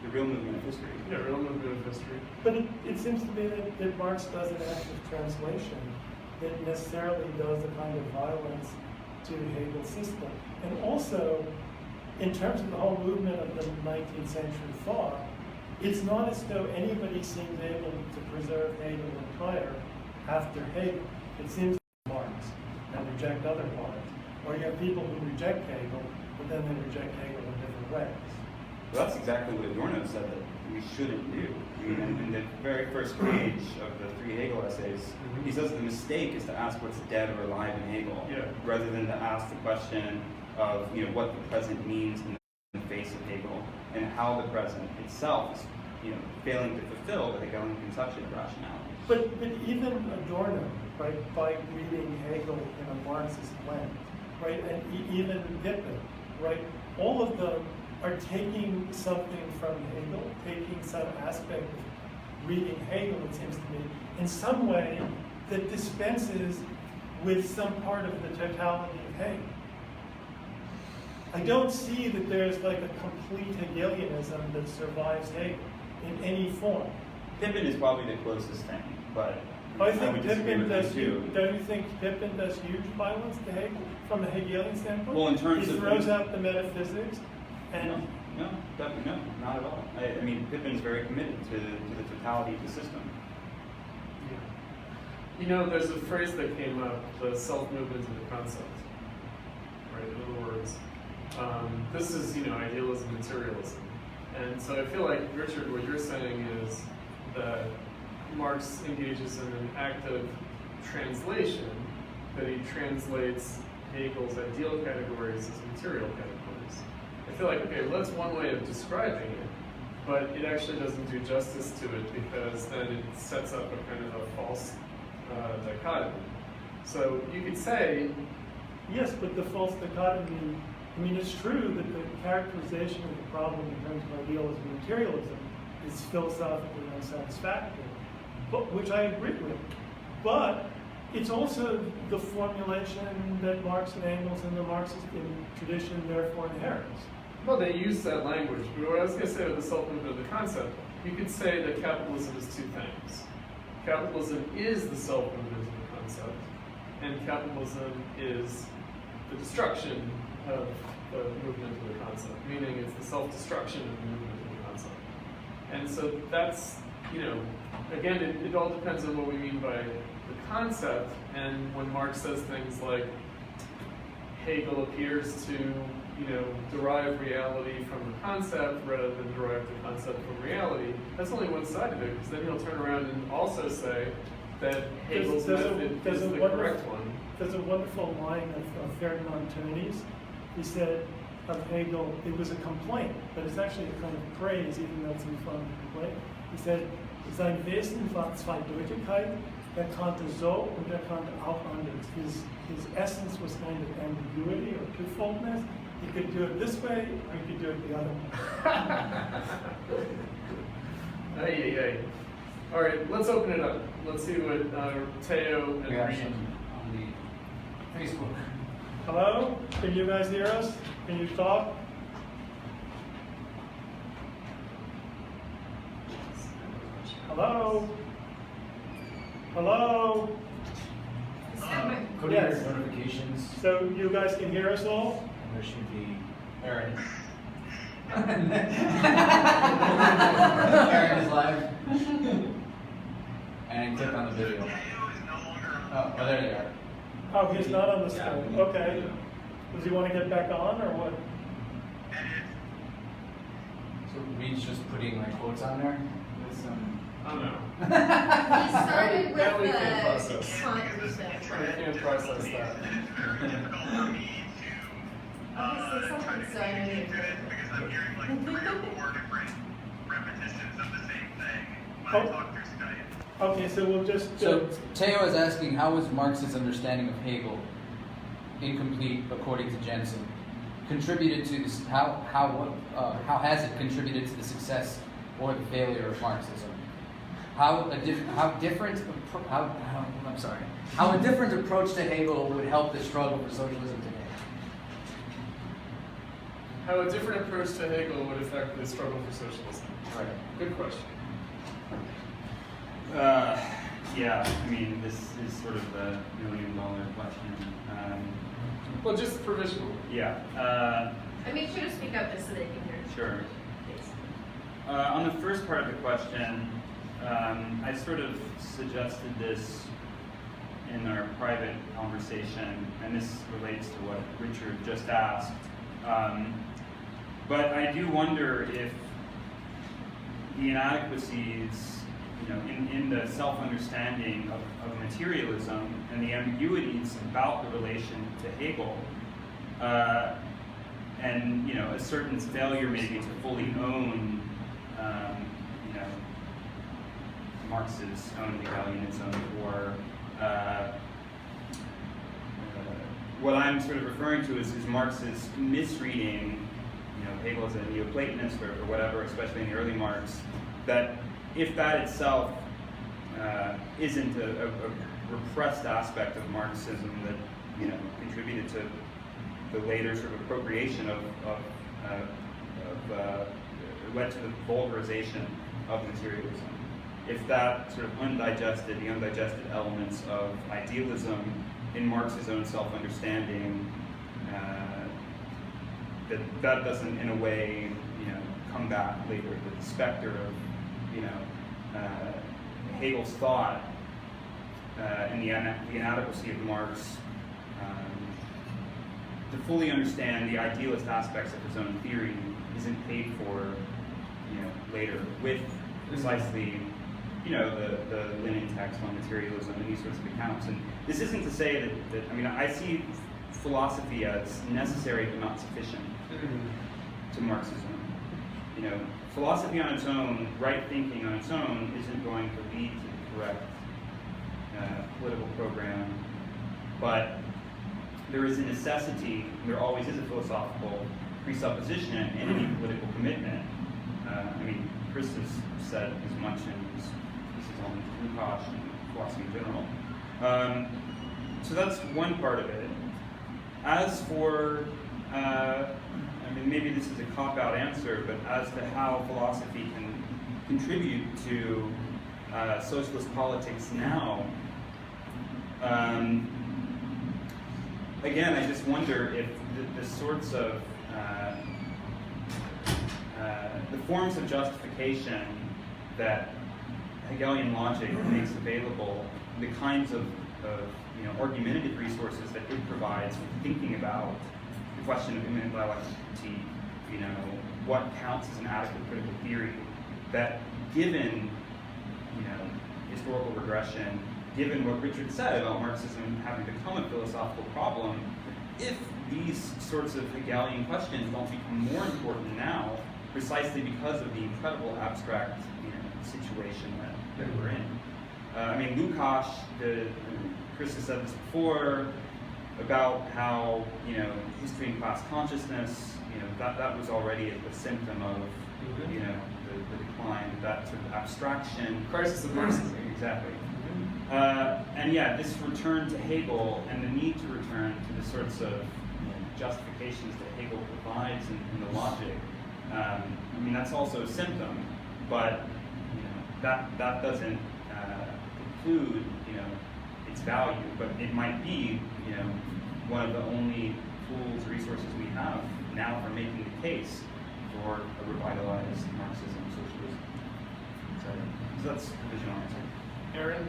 The real movement of history. Yeah, real movement of history. But it seems to me that Marx does an active translation that necessarily does a kind of violence to Hegel's system. And also, in terms of the whole movement of the 19th century thought, it's not as though anybody seems able to preserve Hegel entire after Hegel. It seems like Marx and reject other parts. Or you have people who reject Hegel, but then they reject Hegel in different ways. Well, that's exactly what Adorno said that we shouldn't do. In the very first page of the 3 Hegel essays, he says the mistake is to ask what's dead or alive in Hegel, rather than to ask the question of what the present means in the face of Hegel, and how the present itself is failing to fulfill the Hegelian conception of rationality. But even Adorno, right, by reading Hegel in a Marxist lens, right, and even Pippin, right, all of them are taking something from Hegel, taking some aspect of reading Hegel, it seems to me, in some way that dispenses with some part of the totality of Hegel. I don't see that there's like a complete Hegelianism that survives Hegel in any form. Pippin is probably the closest thing, but I think would disagree Pippin with that does. too. Don't you think Pippin does huge violence to Hegel from a Hegelian standpoint? Well, in terms he of throws out the metaphysics, and No, not at all. Pippin is very committed to the totality of the system. Yeah. There's a phrase that came up, the self-movement of the concept. Right, in other words, this is, idealism, materialism. And so I feel like, Richard, what you're saying is that Marx engages in an active translation, that he translates Hegel's ideal categories as material categories. I feel like, okay, well, that's one way of describing it, but it actually doesn't do justice to it, because then it sets up a kind of a false dichotomy. So you could say, yes, but the false dichotomy, it's true that the characterization of the problem in terms of idealism and materialism is philosophically unsatisfactory, but which I agree with. But it's also the formulation that Marx and Engels and the Marxist tradition therefore inherits. Well, they use that language, but what I was going to say with the self-limit of the concept, you could say that capitalism is two things. Capitalism is the self-limit of the concept, and capitalism is the destruction of the movement of the concept, meaning it's the self-destruction of the movement of the concept. And so that's, again, it all depends on what we mean by the concept, and when Marx says things like, Hegel appears to, derive reality from the concept rather than derive the concept from reality, that's only one side of it, because then he'll turn around and also say that Hegel's method is the correct one. There's a wonderful line of Ferdinand Tönnies. He said of Hegel, it was a complaint, but it's actually a kind of praise, even though it's in front of a complaint. He said, sein Wesen war Zweideutigkeit, kannte so und kannte auch anders. His essence was kind of ambiguity or twofoldness. He could do it this way, or he could do it the other way. Ay. All right, let's open it up. Let's see what Teo and We have Reid. some on the Facebook. Hello? Can you guys hear us? Can you talk? Hello? Hello? Go to Yes. your notifications, So you guys can hear us all? and there should be Aaron. Aaron is live. And click on the video. Teo is no longer on Oh, there they are. Oh, he's not on the Yeah. screen. Okay. Does he want to get back on or what? edit. So Reed's just putting like quotes on there with some. I don't know. He started That we with can't the process. concept. I can't process that. It's very difficult for me to Obviously, try something's to so engage new. in it because I'm hearing like 3 or 4 different repetitions of the same thing when Oh. I talk through Skype. Okay, so we'll just. So Teo is asking, how is Marx's understanding of Hegel, incomplete according to Jensen, contributed to this? How has it contributed to the success or the failure of Marxism? How a different approach to Hegel would help the struggle for socialism today? How a different approach to Hegel would affect the struggle for socialism. Right. Good question. Yeah, I mean, this is sort of the $1 million question. Well, just provisionally. Yeah. I make sure to speak up just so they can hear. Sure. Please. On the first part of the question, I sort of suggested this in our private conversation, and this relates to what Richard just asked. But I do wonder if the inadequacies, in the self-understanding of materialism and the ambiguities about the relation to Hegel, and a certain failure maybe to fully own, Marx's own egalitarianism, or what I'm sort of referring to is Marx's misreading, Hegel as a Neoplatonist or whatever, especially in the early Marx, that if that itself isn't a repressed aspect of Marxism that contributed to the later sort of appropriation of led to the vulgarization of materialism. If that sort of the undigested elements of idealism in Marx's own self-understanding, that doesn't in a way, come back later, the specter of, Hegel's thought and the inadequacy of Marx to fully understand the idealist aspects of his own theory isn't paid for, later with precisely, the Lenin text on materialism and these sorts of accounts. And this isn't to say that I see philosophy as necessary but not sufficient to Marxism. Philosophy on its own, right thinking on its own, isn't going to lead to the correct political program, but there is a necessity, there always is a philosophical presupposition in any political commitment. Chris has said as much, and this is on Lukacs and philosophy in general. So that's one part of it. As for, I mean, maybe this is a cop-out answer, but as to how philosophy can contribute to socialist politics now, again, I just wonder if the sorts of the forms of justification that Hegelian logic makes available, the kinds of argumentative resources that it provides for thinking about the question of immanent dialecticity, what counts as an adequate critical theory, that given historical regression, given what Richard said about Marxism having become a philosophical problem, if these sorts of Hegelian questions don't become more important now, precisely because of the incredible abstract situation that we're in. I mean, Lukacs, Chris has said this before, about how history and class consciousness, that was already a symptom of the decline, that sort of abstraction. Crisis of Marxism. Exactly. And yeah, this return to Hegel and the need to return to the sorts of justifications that Hegel provides in the logic. I mean, that's also a symptom, but that doesn't include its value. But it might be one of the only tools, resources we have now for making the case for a revitalized Marxism, socialism, etc. So that's the vision on answer. Erin?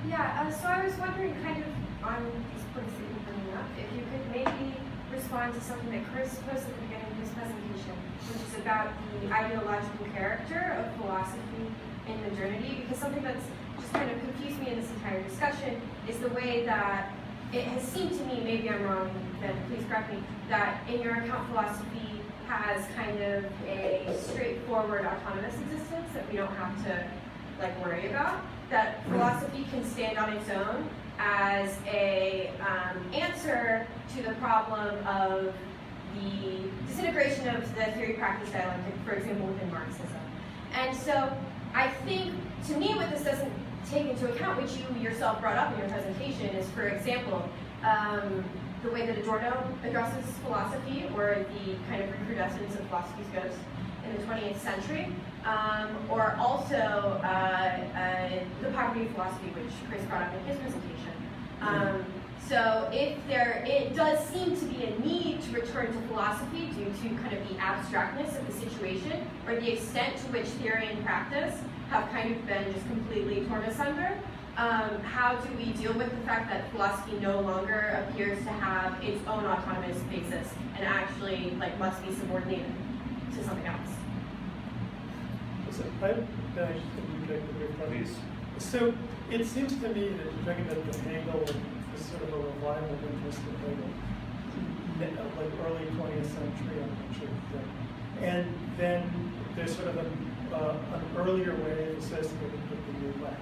Yeah, so I was wondering kind of on these points that you're bringing up, if you could maybe respond to something that Chris posted at the beginning of his presentation, which is about the ideological character of philosophy in modernity, because something that's just kind of confused me in this entire discussion is the way that it has seemed to me, maybe I'm wrong, then please correct me, that in your account philosophy has kind of a straightforward autonomous existence that we don't have to worry about, that philosophy can stand on its own as a answer to the problem of the disintegration of the theory-practice dialectic, for example, within Marxism. And so I think, to me, what this doesn't take into account, which you yourself brought up in your presentation, is, for example, the way that Adorno addresses philosophy, or the kind of recrudescence of philosophy's ghost in the 20th century, or also the poverty of philosophy, which Chris brought up in his presentation. So it does seem to be a need to return to philosophy due to kind of the abstractness of the situation, or the extent to which theory and practice have kind of been just completely torn asunder. How do we deal with the fact that philosophy no longer appears to have its own autonomous basis and actually must be subordinated to something else? So I just interject a brief question. Please. So it seems to me that you're talking about the Hegel is sort of a revival of interest in Hegel, early 20th century, I'm not sure exactly. And then there's sort of an earlier wave associated with the New Left,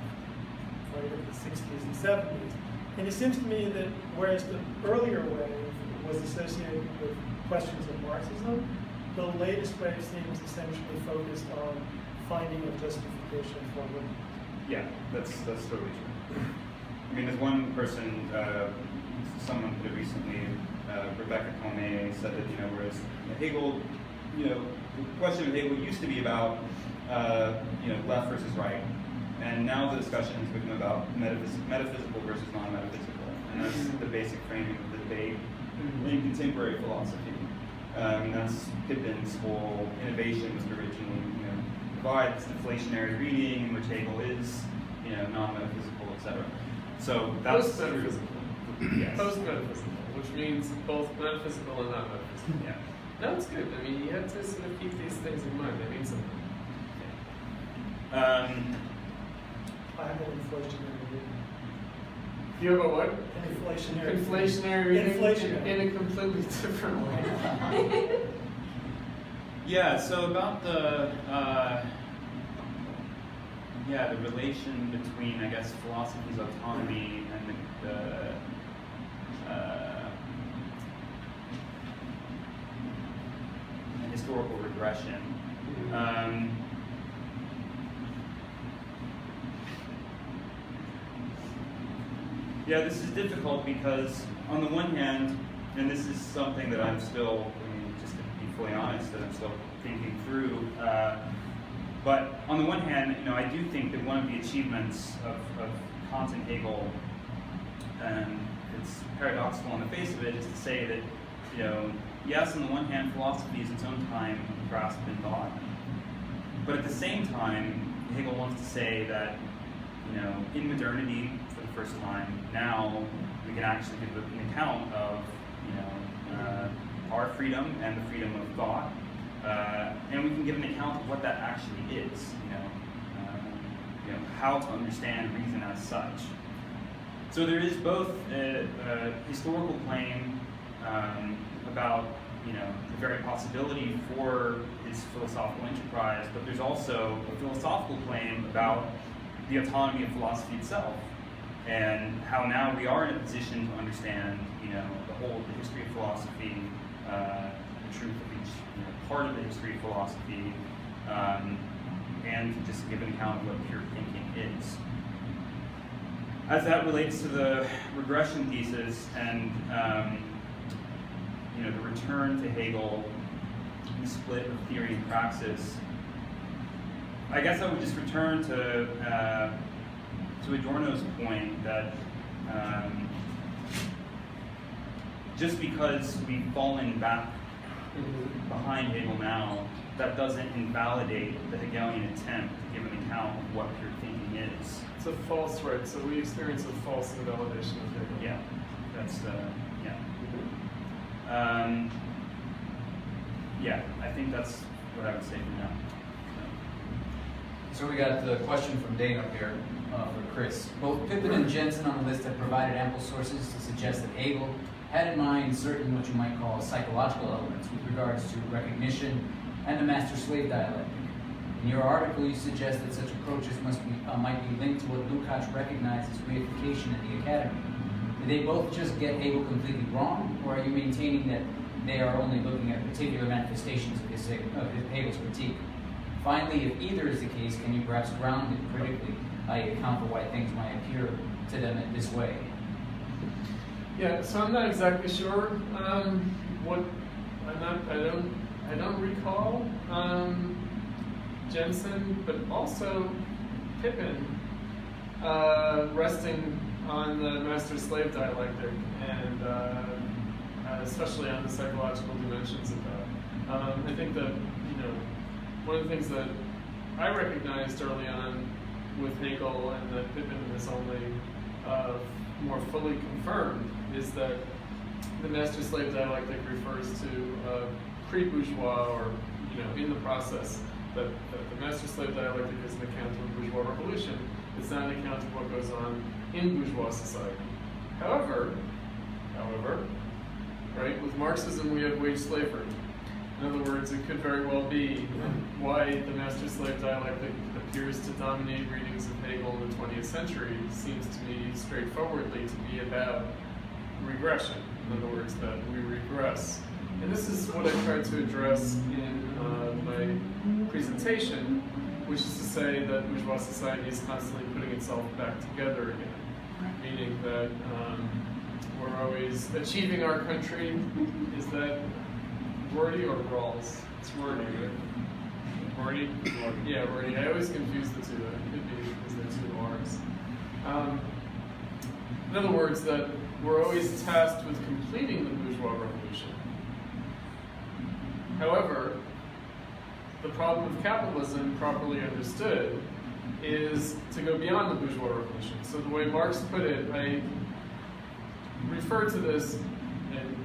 right, of the 60s and 70s. And it seems to me that whereas the earlier wave was associated with questions of Marxism, the latest wave seems essentially focused on finding a justification for it. Yeah, that's totally true. I mean, there's one person, someone put it recently, Rebecca Comey, said that, whereas Hegel, the question of Hegel used to be about, left versus right, and now the discussion has become about metaphysical versus non-metaphysical, and that's the basic framing of the debate in contemporary philosophy. And that's Pippin's whole innovation was originally, provide this deflationary reading in which Hegel is, non-metaphysical, etc. So that's post-metaphysical. Yes. Post-metaphysical, which means both metaphysical and non-metaphysical. Yeah. No, it's good. I mean, you have to sort of keep these things in mind. They mean something. I have an inflationary reading. You have a what? An inflationary Inflationary reading Inflationary. in a completely different way. Yeah, so about the relation between, I guess, philosophy's autonomy and the historical regression. Yeah, this is difficult because on the one hand, and this is something that I'm still, just to be fully honest, that I'm still thinking through, but on the one hand, I do think that one of the achievements of Kant and Hegel, and it's paradoxical on the face of it, is to say that, yes, on the one hand, philosophy is its own time grasped in thought, but at the same time, Hegel wants to say that, in modernity, for the first time, now we can actually give an account of, our freedom and the freedom of thought, and we can give an account of what that actually is, how to understand reason as such. So there is both a historical claim about the very possibility for his philosophical enterprise, but there's also a philosophical claim about the autonomy of philosophy itself, and how now we are in a position to understand the history of philosophy, the truth of each part of the history of philosophy, and to just give an account of what pure thinking is. As that relates to the regression thesis and the return to Hegel, the split of theory and praxis, I guess I would just return to Adorno's point that just because we've fallen back behind Hegel now, that doesn't invalidate the Hegelian attempt to give an account of what pure thinking is. It's a false, right? So we experience a false invalidation of Hegel. Yeah, that's I think that's what I would say for now. So we got the question from Dane up here for Chris. Both Pippin and Jensen on the list have provided ample sources to suggest that Hegel had in mind certain what you might call psychological elements with regards to recognition and the master-slave dialectic. In your article, you suggest that such approaches might be linked to what Lukacs recognized as reification in the academy. Did they both just get Hegel completely wrong, or are you maintaining that they are only looking at particular manifestations of Hegel's critique? Finally, if either is the case, can you perhaps ground it critically, i.e. account for why things might appear to them in this way? Yeah, so I'm not exactly sure I don't recall Jensen, but also Pippin resting on the master-slave dialectic and especially on the psychological dimensions of that. I think that one of the things that I recognized early on with Hegel and that Pippin has only more fully confirmed is that the master-slave dialectic refers to pre-bourgeois or in the process. That the master-slave dialectic is an account of a bourgeois revolution. It's not an account of what goes on in bourgeois society. However, right, with Marxism we have wage slavery. In other words, it could very well be why the master-slave dialectic appears to dominate readings of Hegel in the 20th century seems to me straightforwardly to be about regression. In other words, that we regress. And this is what I tried to address in my presentation, which is to say that bourgeois society is constantly putting itself back together again, meaning that we're always achieving our country. Is that wordy or Rawls? It's wordy, right? Wordy? Yeah, wordy. I always confuse the two. It could be because they're two R's. In other words, that we're always tasked with completing the bourgeois revolution. However, the problem of capitalism, properly understood, is to go beyond the bourgeois revolution. So the way Marx put it, I referred to this and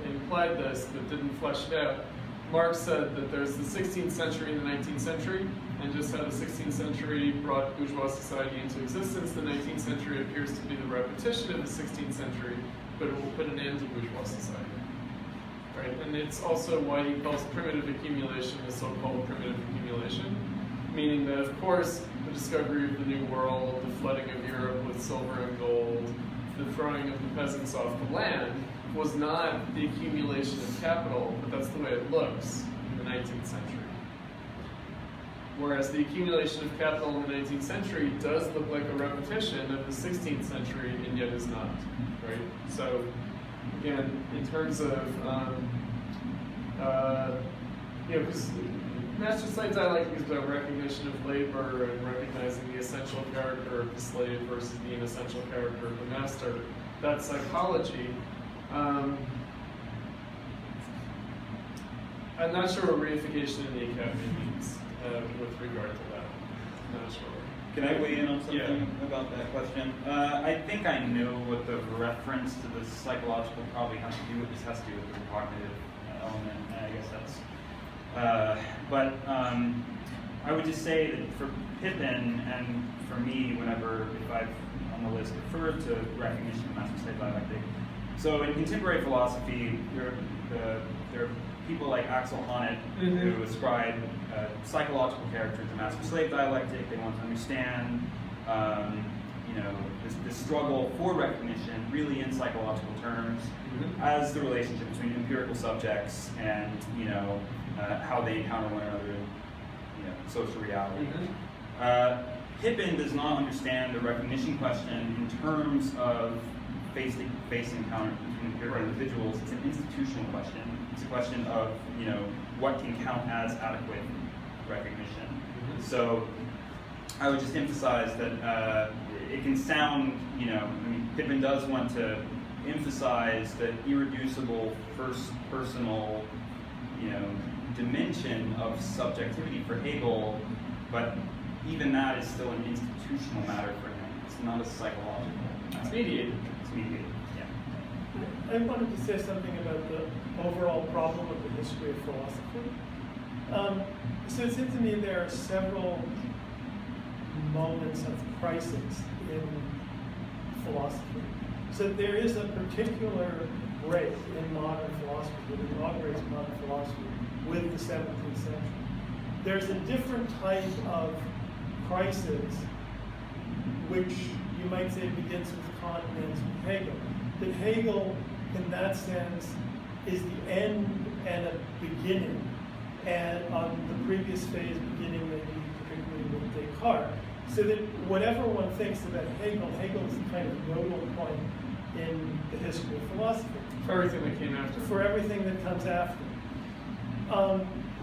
implied this, but didn't flesh it out. Marx said that there's the 16th century and the 19th century, and just how the 16th century brought bourgeois society into existence, the 19th century appears to be the repetition of the 16th century, but it will put an end to bourgeois society. Right? And it's also why he calls primitive accumulation the so-called primitive accumulation, meaning that, of course, the discovery of the New World, the flooding of Europe with silver and gold, the throwing of the peasants off the land was not the accumulation of capital, but that's the way it looks in the 19th century. Whereas the accumulation of capital in the 19th century does look like a repetition of the 16th century, and yet is not, right? So, again, in terms of, because master slave dialectic is about recognition of labor and recognizing the essential character of the slave versus the inessential character of the master. That's psychology. I'm not sure what reification in the academy means with regard to that. I'm not sure. Can I weigh in on something Yeah. about that question? I think I know what the reference to the psychological probably has to do with. This has to do with the cognitive element. I guess that's. But I would just say that for Pippin and for me, whenever if I've on the list referred to recognition of master slave dialectic. So in contemporary philosophy, there are people like Axel Honneth who ascribe psychological character to master-slave dialectic. They want to understand, this struggle for recognition, really in psychological terms, as the relationship between empirical subjects and how they encounter one another in social reality. Pippin does not understand the recognition question in terms of face encounter between empirical individuals. It's an institutional question. It's a question of what can count as adequate recognition. So I would just emphasize that it can sound, Pippin does want to emphasize the irreducible first personal, dimension of subjectivity for Hegel, but even that is still an institutional matter for him. It's not a psychological matter. It's mediated. It's mediated, yeah. I wanted to say something about the overall problem of the history of philosophy. So it seems to me there are several moments of crisis in philosophy. So there is a particular break in modern philosophy that inaugurates modern philosophy with the 17th century. There's a different type of crisis which you might say begins with Kant and ends with Hegel. That Hegel, in that sense, is the end and a beginning, and on the previous phase beginning maybe particularly with Descartes. So that whatever one thinks about Hegel, Hegel is the kind of nodal point in the history of philosophy. For everything that came after. For everything that comes after.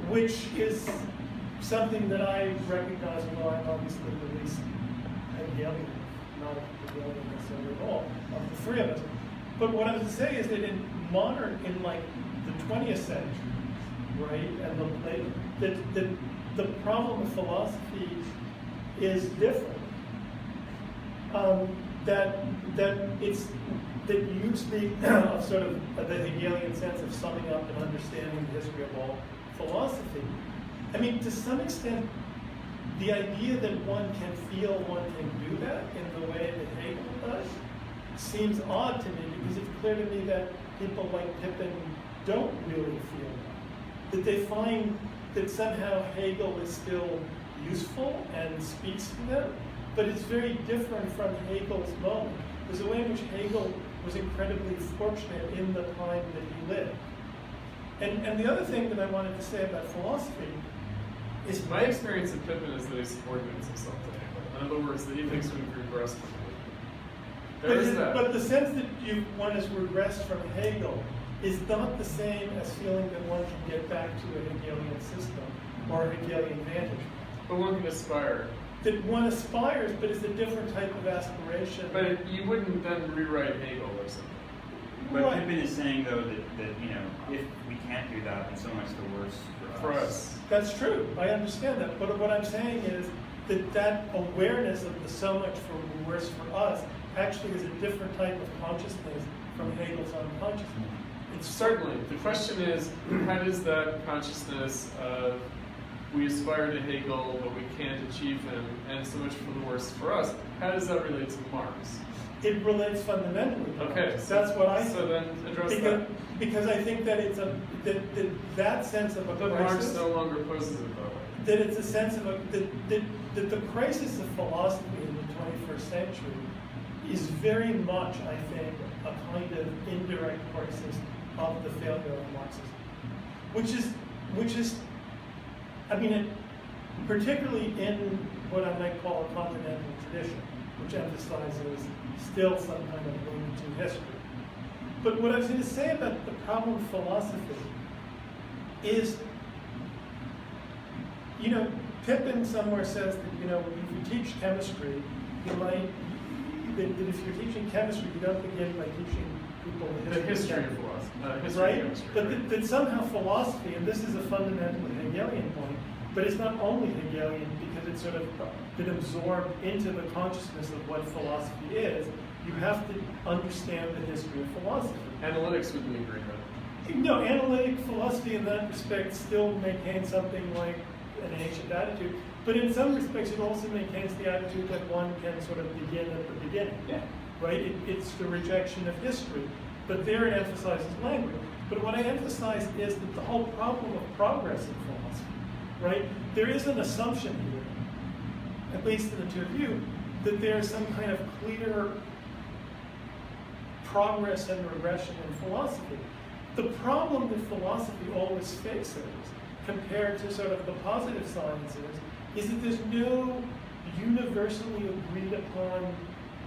Which is something that I recognize, although I'm obviously the least Hegelian, not Hegelian necessarily at all, of the three of us. But what I would say is that in like the 20th century, right, and the problem of philosophy is different. That you speak of sort of the Hegelian sense of summing up and understanding the history of all philosophy. I mean, to some extent, the idea that one can feel one can do that in the way that Hegel does seems odd to me, because it's clear to me that people like Pippin don't really feel that. That they find that somehow Hegel is still useful and speaks to them, but it's very different from Hegel's moment. There's a way in which Hegel was incredibly fortunate in the time that he lived. And the other thing that I wanted to say about philosophy is My experience of Pippin is that he subordinates himself to Hegel. In other words, that he thinks we've regressed from Hegel. There is that. But the sense that one has regressed from Hegel is not the same as feeling that one can get back to a Hegelian system or a Hegelian vantage. But one can aspire. That one aspires, but it's a different type of aspiration. But you wouldn't then rewrite Hegel or something. But Right. Pippin is saying, though, that if we can't do that, then so much the worse For us. That's true. I understand that. But what I'm saying is that awareness of the so much for worse for us actually is a different type of consciousness from Hegel's unconsciousness. It's certainly. The question is, how does that consciousness of we aspire to Hegel, but we can't achieve him, and so much for the worse for us, how does that relate to Marx? It relates fundamentally. to Okay, Marx. That's what I think. So then address that. Because I think that it's that sense of a But Marx crisis. no longer poses it that way. That it's a sense of that the crisis of philosophy in the 21st century is very much, I think, a kind of indirect crisis of the failure of Marxism, which is, I mean, particularly in what I might call a continental tradition, which emphasizes still some kind of link to history. But what I was going to say about the problem of philosophy is, Pippin somewhere says that, if you teach chemistry, that if you're teaching chemistry, you don't begin by teaching people The history of philosophy. History right? of chemistry. But right? that somehow philosophy, and this is a fundamentally Hegelian point, but it's not only Hegelian because it's sort of been absorbed into the consciousness of what philosophy is. You have to understand the history of philosophy. Analytics would be agreement. No, analytic philosophy in that respect still maintains something like an ancient attitude, but in some respects it also maintains the attitude that one can sort of begin at the beginning. Yeah. Right? It's the rejection of history, but there it emphasizes language. But what I emphasize is that the whole problem of progress in philosophy, right? There is an assumption here, at least in the two of you, that there's some kind of clear progress and regression in philosophy. The problem that philosophy always faces, compared to sort of the positive sciences, is that there's no universally agreed upon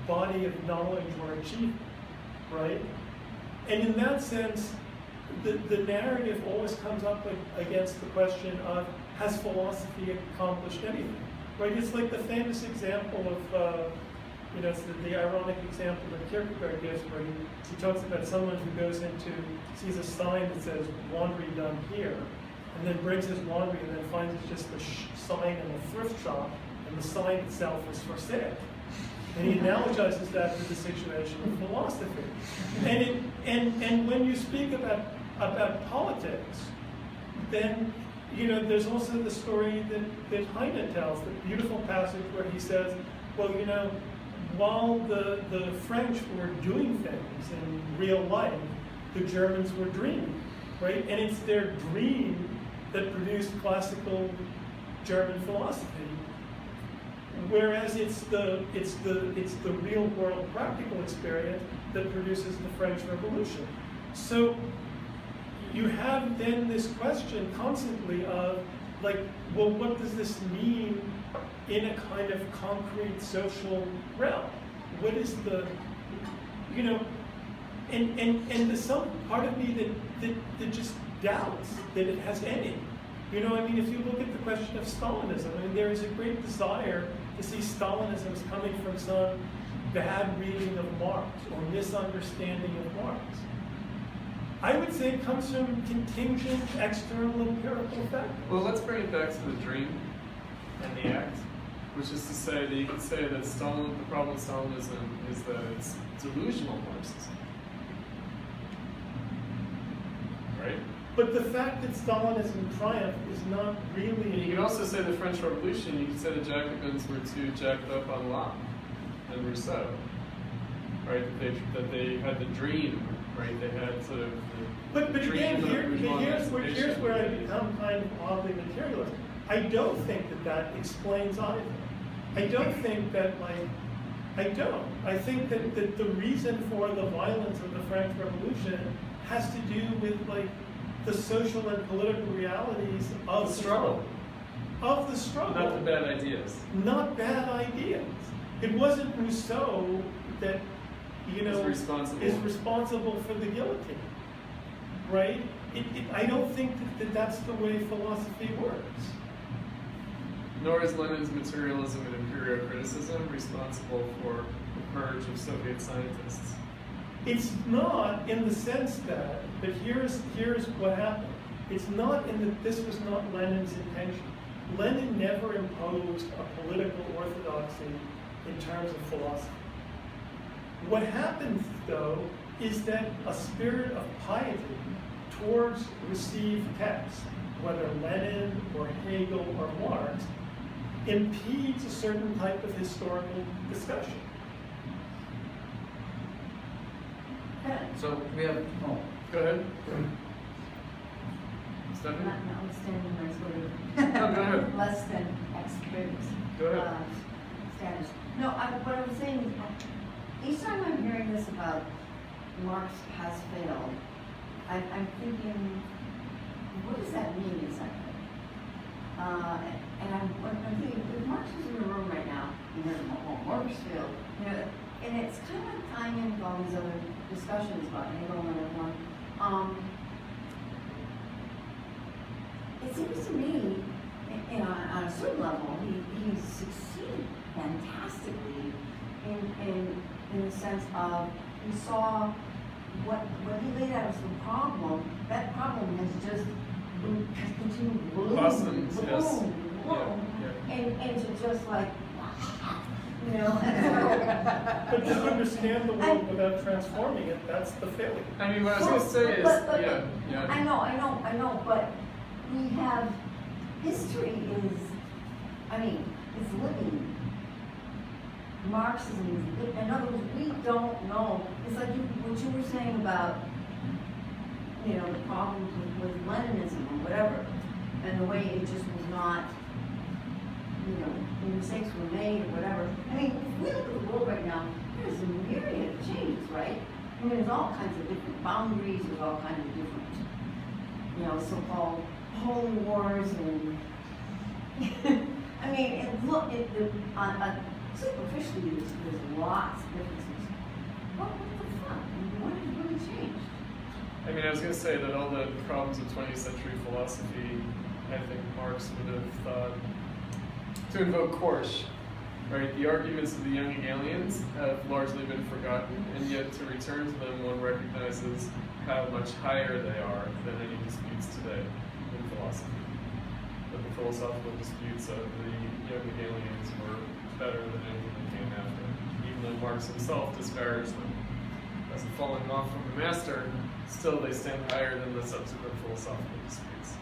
body of knowledge or achievement, right? And in that sense, the narrative always comes up against the question of, has philosophy accomplished anything, right? It's like the famous example of, it's the ironic example that Kierkegaard gives where he talks about someone who sees a sign that says laundry done here, and then brings his laundry and then finds it's just a sign in a thrift shop, and the sign itself is for sale. And he analogizes that to the situation of philosophy. And when you speak about politics, then there's also the story that Heine tells, the beautiful passage where he says, well, while the French were doing things in real life, the Germans were dreaming, right? And it's their dream that produced classical German philosophy, whereas it's the real world practical experience that produces the French Revolution. So you have then this question constantly of, like, well, what does this mean in a kind of concrete social realm? What is the, and there's some part of me that just doubts that it has any. If you look at the question of Stalinism, there is a great desire to see Stalinism as coming from some bad reading of Marx or misunderstanding of Marx. I would say it comes from contingent, external, empirical factors. Well, let's bring it back to the dream and the act, which is to say that you can say that the problem with Stalinism is that it's delusional Marxism. Right? But the fact that Stalinism triumphed is not And really... you can also say the French Revolution, you can say the Jacobins were too jacked up on Locke and Rousseau. Right? That they had the dream, right? They had sort of the But again, dream of here's emancipation. where I become kind of oddly materialist. I don't think that explains either. I don't think that, I don't. I think that the reason for the violence of the French Revolution has to do with, the social and political realities of The struggle. Of the struggle. Not the bad ideas. Not bad ideas. It wasn't Rousseau that, Is responsible. is responsible for the guillotine, right? I don't think that's the way philosophy works. Nor is Lenin's materialism and empirio-criticism responsible for the purge of Soviet scientists. It's not in the sense that, but here's what happened. It's not in that this was not Lenin's intention. Lenin never imposed a political orthodoxy in terms of philosophy. What happens, though, is that a spirit of piety towards received texts, whether Lenin or Hegel or Marx, impedes a certain type of historical discussion. So we have, Go ahead. Stephanie? Notwithstanding my sort of No, go ahead. less than expert Go ahead. status. No, what I was saying is, each time I'm hearing this about Marx has failed, I'm thinking, what does that mean exactly? and I'm thinking, if Marx was in the room right now, you know, Marxville, you know, and it's kind of like tying in with all these other discussions about Hegel and everyone. It seems to me, on a certain level, he succeeded fantastically in the sense of he saw what he laid out as the problem. That problem has continued bloom, Blossoms, bloom, yes. bloom, Yeah. and to just like, you know. And But to understand the world without transforming it, that's the failure. I mean, what I was going to say is, But- yeah. I know, but we have, history is, I mean, it's living. Marxism is living. In other words, we don't know. It's like what you were saying about, you know, the problems with Leninism or whatever, and the way it just was not, you know, the mistakes were made or whatever. I mean, if we look at the world right now, there's a myriad of changes, right? I mean, there's all kinds of different boundaries, there's all kinds of different, you know, so-called holy wars and, I mean, and look, superficially, there's lots of differences. What the fuck? I mean, what has really changed? I mean, I was going to say that all the problems of 20th century philosophy, I think Marx would have thought, to invoke Korsch, right? The arguments of the young Hegelians have largely been forgotten, and yet to return to them, one recognizes how much higher they are than any disputes today in philosophy. That the philosophical disputes of the young Hegelians were better than anything that came after, even though Marx himself disparaged them. As a falling off from the master, still they stand higher than the subsequent philosophical disputes.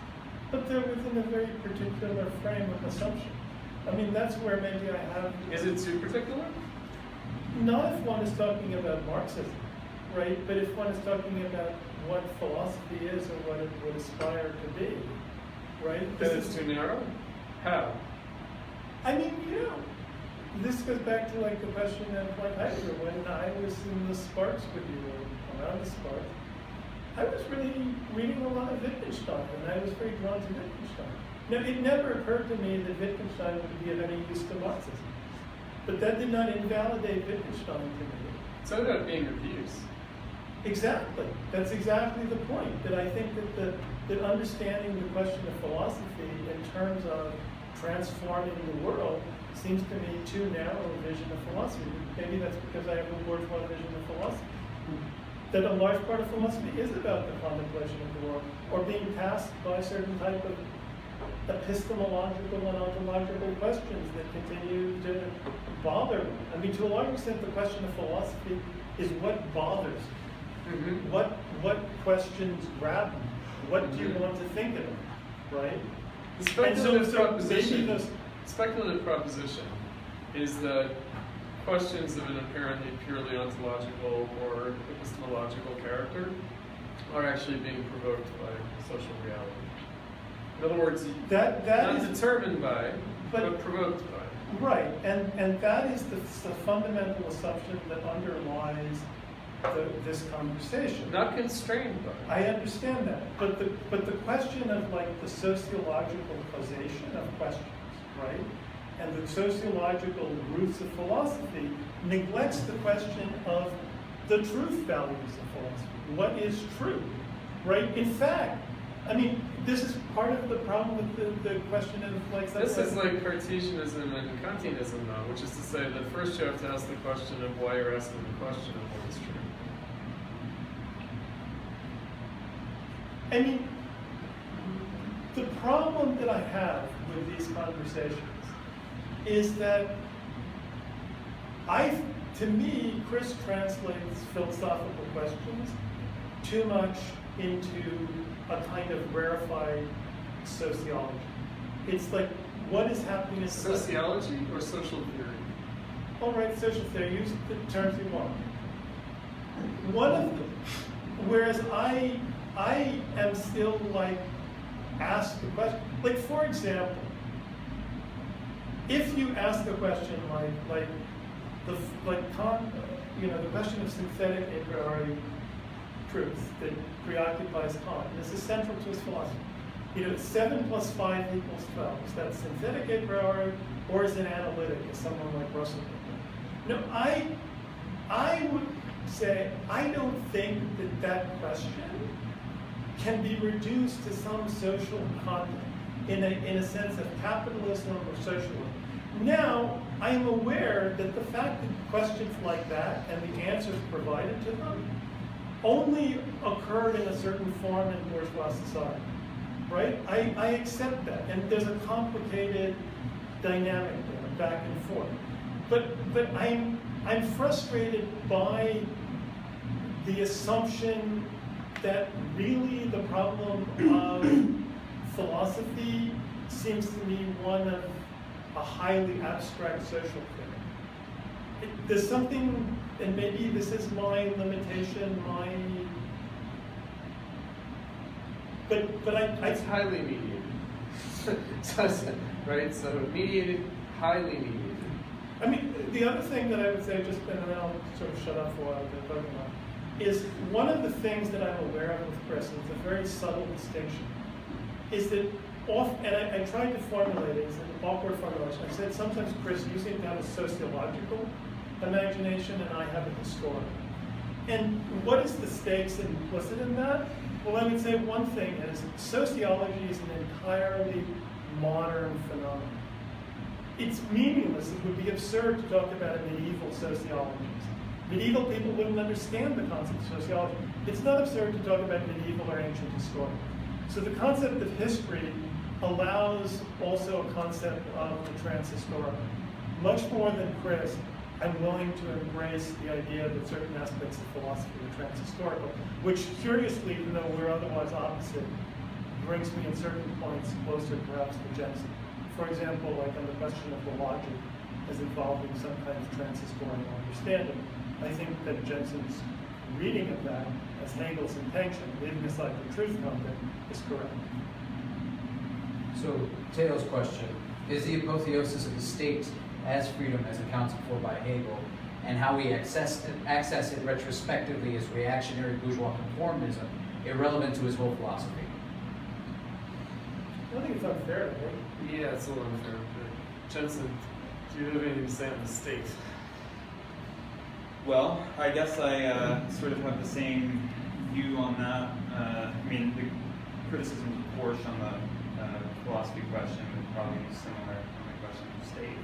But they're within a very particular frame of assumption. I mean, that's where maybe I have... Is it too particular? Not if one is talking about Marxism, right? But if one is talking about what philosophy is or what it would aspire to be, right? Then it's too narrow? How? I mean, you know, this goes back to like the question of like Heidegger, when I was in the Sparks with you, or around the Sparks, I was really reading a lot of Wittgenstein, and I was very drawn to Wittgenstein. Now, it never occurred to me that Wittgenstein would be of any use to Marxism. But that did not invalidate Wittgenstein to me. It's not about being of use. Exactly. That's exactly the point. That I think that understanding the question of philosophy in terms of transforming the world seems to me too narrow a vision of philosophy. Maybe that's because I have a bourgeois vision of philosophy. That a large part of philosophy is about the contemplation of the world, or being tasked by a certain type of epistemological and ontological questions that continue to bother me. I mean, to a large extent, the question of philosophy is what bothers you. Mm-hmm. What questions grab you? What do you want to think about, right? The speculative proposition, maybe speculative proposition is that questions of an apparently purely ontological or epistemological character are actually being provoked by social reality. In other words, that not is determined by, but but- provoked by. right, and that is the fundamental assumption that underlies this conversation. Not constrained by. I understand that, but the question of like the sociological causation of questions, right, and the sociological roots of philosophy neglects the question of the truth values of philosophy. What is true, right? In fact, I mean, this is part of the problem with the question of like. This is like Cartesianism and Kantianism, though, which is to say that first you have to ask the question of why you're asking the question of what is true. I mean, the problem that I have with these conversations is that to me, Chris translates philosophical questions too much into a kind of rarefied sociology. It's like, what is happening in Sociology or social theory? All right, social theory, use the terms you want. One of them, whereas I am still like asked the question, like for example, if you ask a question like the question of synthetic a priori truth that preoccupies Kant, and this is central to his philosophy. 7 plus 5 equals 12. Is that synthetic a priori, or is it analytic, as someone like Russell would do? No, I would say I don't think that question can be reduced to some social content in a sense of capitalism or socialism. Now, I am aware that the fact that questions like that and the answers provided to them only occurred in a certain form in bourgeois society, right? I accept that, and there's a complicated dynamic there, back and forth. But I'm frustrated by the assumption that really the problem of philosophy seems to me one of a highly abstract social thing. There's something, and maybe this is my limitation, but It's highly mediated. Right? So mediated, highly mediated. I mean, the other thing that I would say, just and then I'll sort of shut up for a while to talk about, is one of the things that I'm aware of with Chris, and it's a very subtle distinction, is that and I tried to formulate it as an awkward formulation. I said sometimes, Chris, you seem to have a sociological imagination, and I have a historical. And what is the stakes implicit in that? Well, I would say one thing is sociology is an entirely modern phenomenon. It's meaningless. It would be absurd to talk about a medieval sociology. Medieval people wouldn't understand the concept of sociology. It's not absurd to talk about medieval or ancient history. So the concept of history allows also a concept of the transhistorical. Much more than Chris, I'm willing to embrace the idea that certain aspects of philosophy are transhistorical, which curiously, even though we're otherwise opposite, brings me at certain points closer perhaps to Jensen. For example, like on the question of the logic as involving some kind of transhistorical understanding, I think that Jensen's reading of that as Hegel's intention, leaving aside the truth content, is correct. So, Teo's question, is the apotheosis of the state as freedom as accounted for by Hegel, and how we access it retrospectively as reactionary bourgeois conformism, irrelevant to his whole philosophy? I don't think it's unfair, right? Yeah, it's a little unfair. But Jensen, do you have anything to say on the state? Well, I guess I sort of have the same view on that. I mean, the criticism of Korsch on the philosophy question would probably be similar on the question of state.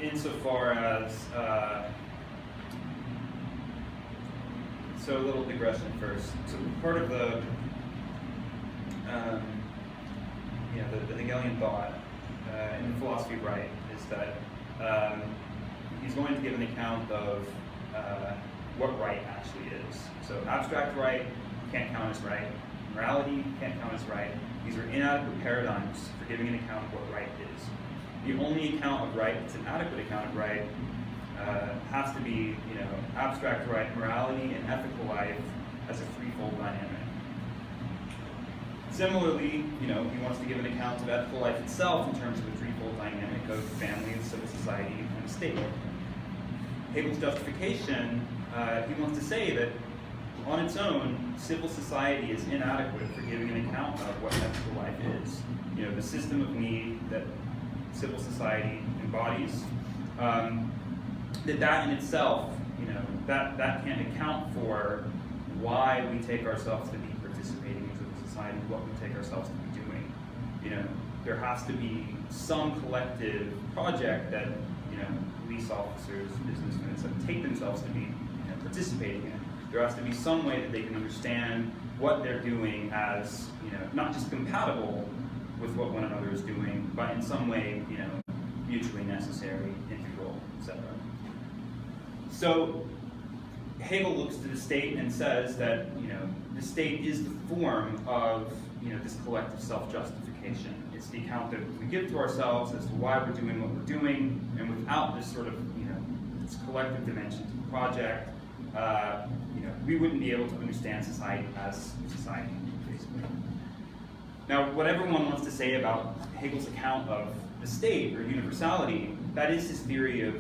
Insofar as, so a little digression first. So part of the Hegelian thought in the philosophy of right is that he's going to give an account of what right actually is. So abstract right can't count as right. Morality can't count as right. These are inadequate paradigms for giving an account of what right is. The only account of right that's an adequate account of right has to be, abstract right, morality, and ethical life as a threefold dynamic. Similarly, he wants to give an account of ethical life itself in terms of the threefold dynamic of family, civil society, and the state. Hegel's justification, he wants to say that on its own, civil society is inadequate for giving an account of what ethical life is. The system of need that civil society embodies, that in itself, that can't account for why we take ourselves to be participating in civil society, what we take ourselves to be doing. There has to be some collective project that, police officers, businessmen, etc., take themselves to be participating in. There has to be some way that they can understand what they're doing as, not just compatible with what one another is doing, but in some way, mutually necessary, integral, etc. So Hegel looks to the state and says that, the state is the form of, this collective self-justification. It's the account that we give to ourselves as to why we're doing what we're doing, and without this sort of, this collective dimension to the project, we wouldn't be able to understand society as society, basically. Now, what everyone wants to say about Hegel's account of the state or universality, that is his theory of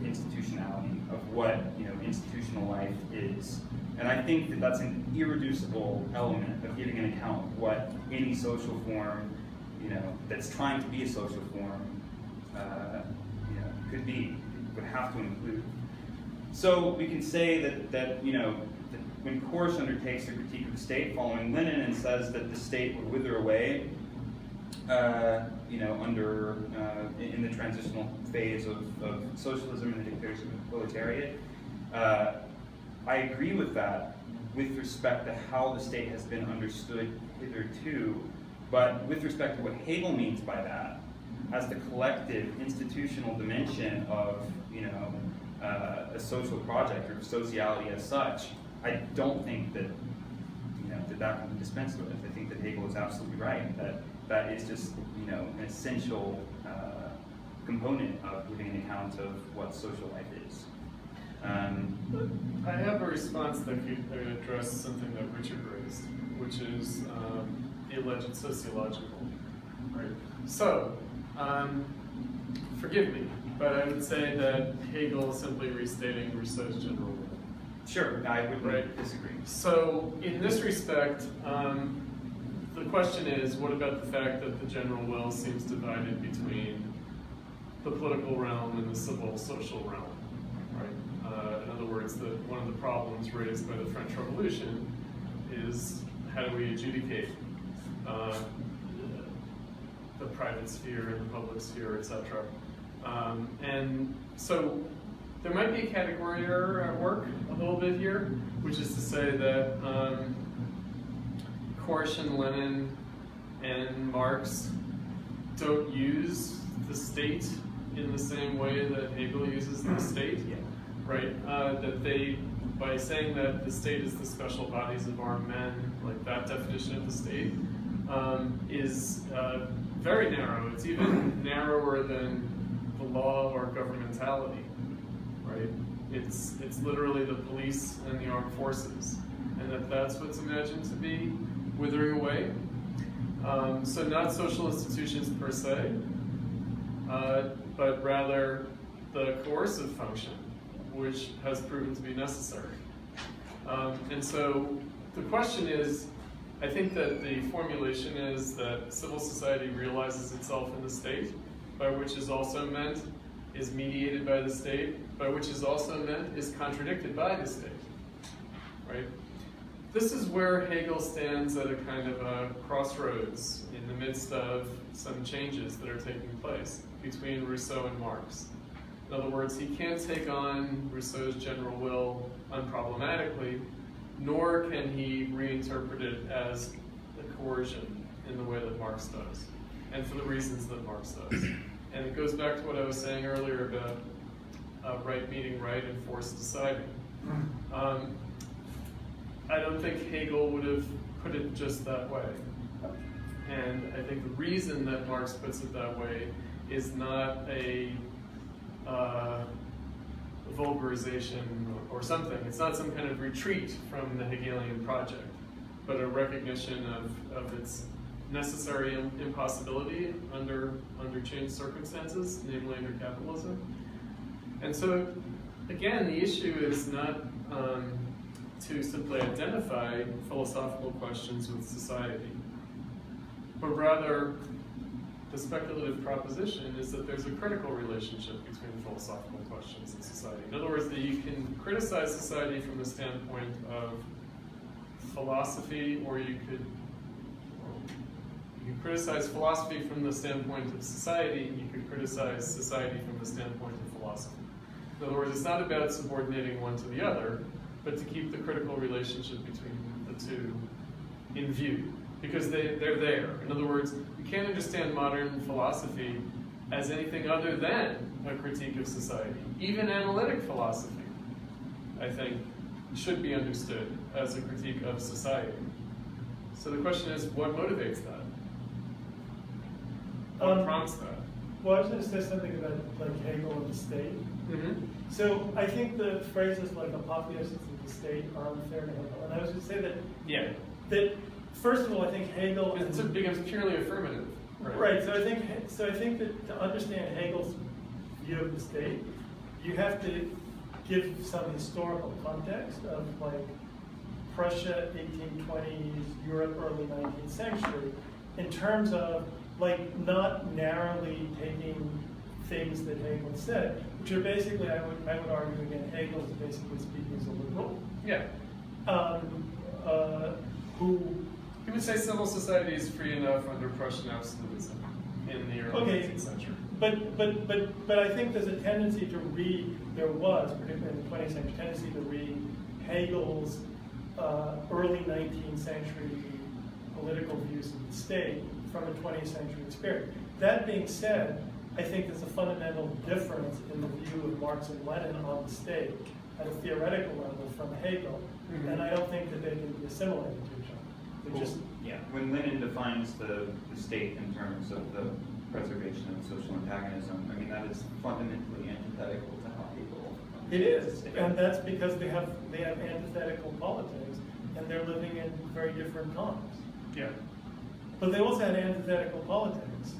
institutionality, of what institutional life is. And I think that that's an irreducible element of giving an account of what any social form, that's trying to be a social form, could be, would have to include. So we can say that when Korsch undertakes a critique of the state following Lenin and says that the state would wither away, under in the transitional phase of socialism and the dictatorship of the proletariat, I agree with that with respect to how the state has been understood hitherto, but with respect to what Hegel means by that, as the collective institutional dimension of a social project or sociality as such, I don't think that that can be dispensed with. I think that Hegel is absolutely right that is just an essential component of giving an account of what social life is. I have a response that could address something that Richard raised, which is the alleged sociological. Right. So, forgive me, but I would say that Hegel is simply restating Rousseau's general will. Sure, I would disagree. So, in this respect, the question is, what about the fact that the general will seems divided between the political realm and the civil social realm? Right. In other words, one of the problems raised by the French Revolution is how do we adjudicate the private sphere and the public sphere, etc. And so there might be a category error at work a little bit here, which is to say that Korsch and Lenin and Marx don't use the state in the same way that Hegel uses the state, right? That they, by saying that the state is the special bodies of armed men, like that definition of the state, is very narrow. It's even narrower than the law or governmentality, right? It's literally the police and the armed forces, and that's what's imagined to be withering away. So not social institutions per se, but rather the coercive function, which has proven to be necessary. And so the question is, I think that the formulation is that civil society realizes itself in the state, by which is also meant is mediated by the state, by which is also meant is contradicted by the state, right? This is where Hegel stands at a kind of a crossroads in the midst of some changes that are taking place between Rousseau and Marx. In other words, he can't take on Rousseau's general will unproblematically, nor can he reinterpret it as a coercion in the way that Marx does, and for the reasons that Marx does. And it goes back to what I was saying earlier about right meeting right and forced deciding. I don't think Hegel would have put it just that way. And I think the reason that Marx puts it that way is not a vulgarization or something. It's not some kind of retreat from the Hegelian project, but a recognition of its necessary impossibility under changed circumstances, namely under capitalism. And so, again, the issue is not to simply identify philosophical questions with society, but rather the speculative proposition is that there's a critical relationship between philosophical questions and society. In other words, that you can criticize society from the standpoint of philosophy, or you can criticize philosophy from the standpoint of society, and you could criticize society from the standpoint of philosophy. In other words, it's not about subordinating one to the other, but to keep the critical relationship between the two in view, because they're there. In other words, you can't understand modern philosophy as anything other than a critique of society. Even analytic philosophy, I think, should be understood as a critique of society. So the question is, what motivates that? What prompts that? Well, I was going to say something about like Hegel and the state. Mm-hmm. So I think the phrases like apotheosis of the state are unfair to Hegel. And I was going to say that first of all, I think Hegel it becomes purely affirmative. Right. So I think that to understand Hegel's view of the state, you have to give some historical context of like Prussia, 1820s, Europe, early 19th century, in terms of like not narrowly taking things that Hegel said, which are basically, I would argue again, Hegel is basically speaking as a liberal. Yeah. Who He would say civil society is free enough under Prussian absolutism in the early 19th century. But I think there's a tendency to read, there was, particularly in the 20th century, tendency to read Hegel's early 19th century political views of the state from a 20th century experience. That being said, I think there's a fundamental difference in the view of Marx and Lenin on the state at a theoretical level from Hegel, and I don't think that they can be assimilated to each other. They're just, Yeah, when Lenin defines the state in terms of the preservation of social antagonism, I mean, that is fundamentally antithetical to how Hegel. it is, and that's because they have antithetical politics, and they're living in very different times. Yeah. But they also had antithetical politics.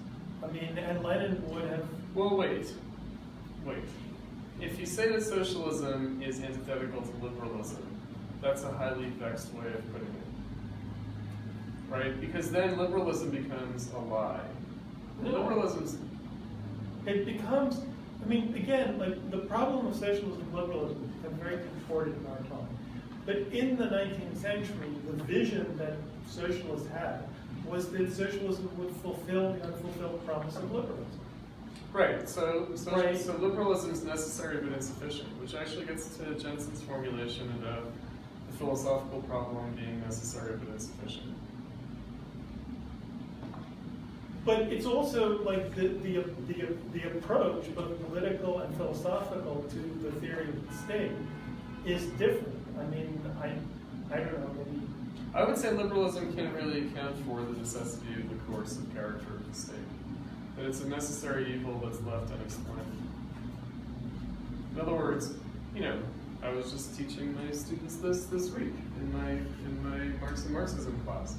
I mean, and Lenin would have. Well, wait. If you say that socialism is antithetical to liberalism, that's a highly vexed way of putting it. Right? Because then liberalism becomes a lie. No. Liberalism's. It becomes, I mean, again, like the problem of socialism and liberalism has become very contorted in our time. But in the 19th century, the vision that socialists had was that socialism would fulfill the unfulfilled promise of liberalism. Right, so Right. liberalism is necessary but insufficient, which actually gets to Jensen's formulation about the philosophical problem being necessary but insufficient. But it's also like the approach, both political and philosophical, to the theory of the state is different. I mean, I don't know, maybe. I would say liberalism can't really account for the necessity of the coercive character of the state. That it's a necessary evil that's left unexplained. In other words, I was just teaching my students this week in my Marxism class,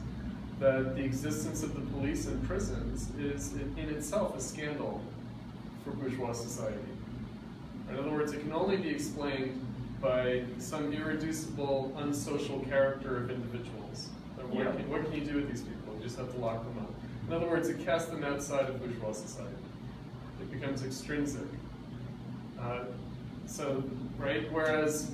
that the existence of the police and prisons is in itself a scandal for bourgeois society. In other words, it can only be explained by some irreducible, unsocial character of individuals. What can you do with these people? You just have to lock them up. In other words, it casts them outside of bourgeois society. It becomes extrinsic. Right? Whereas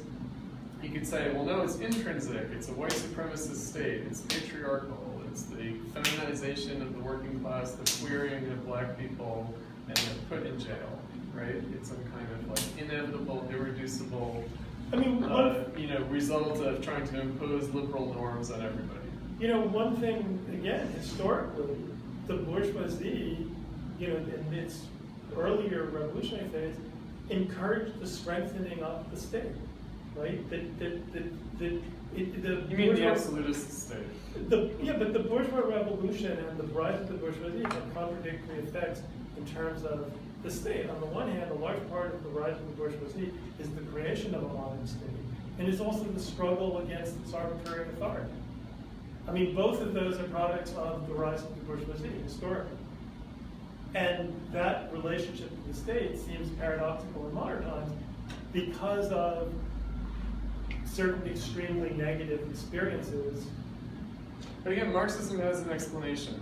you could say, well, no, it's intrinsic. It's a white supremacist state. It's patriarchal. It's the feminization of the working class, the queering of black people, and they're put in jail. Right? It's some kind of like inevitable, irreducible, result of trying to impose liberal norms on everybody. One thing, again, historically, the bourgeoisie, in its earlier revolutionary phase, encouraged the strengthening of the state, right? You mean the absolutist state? But the bourgeois revolution and the rise of the bourgeoisie have contradictory effects in terms of the state. On the one hand, a large part of the rise of the bourgeoisie is the creation of a modern state, and it's also the struggle against its arbitrary authority. I mean, both of those are products of the rise of the bourgeoisie historically. And that relationship to the state seems paradoxical in modern times because of certain extremely negative experiences. But again, Marxism has an explanation.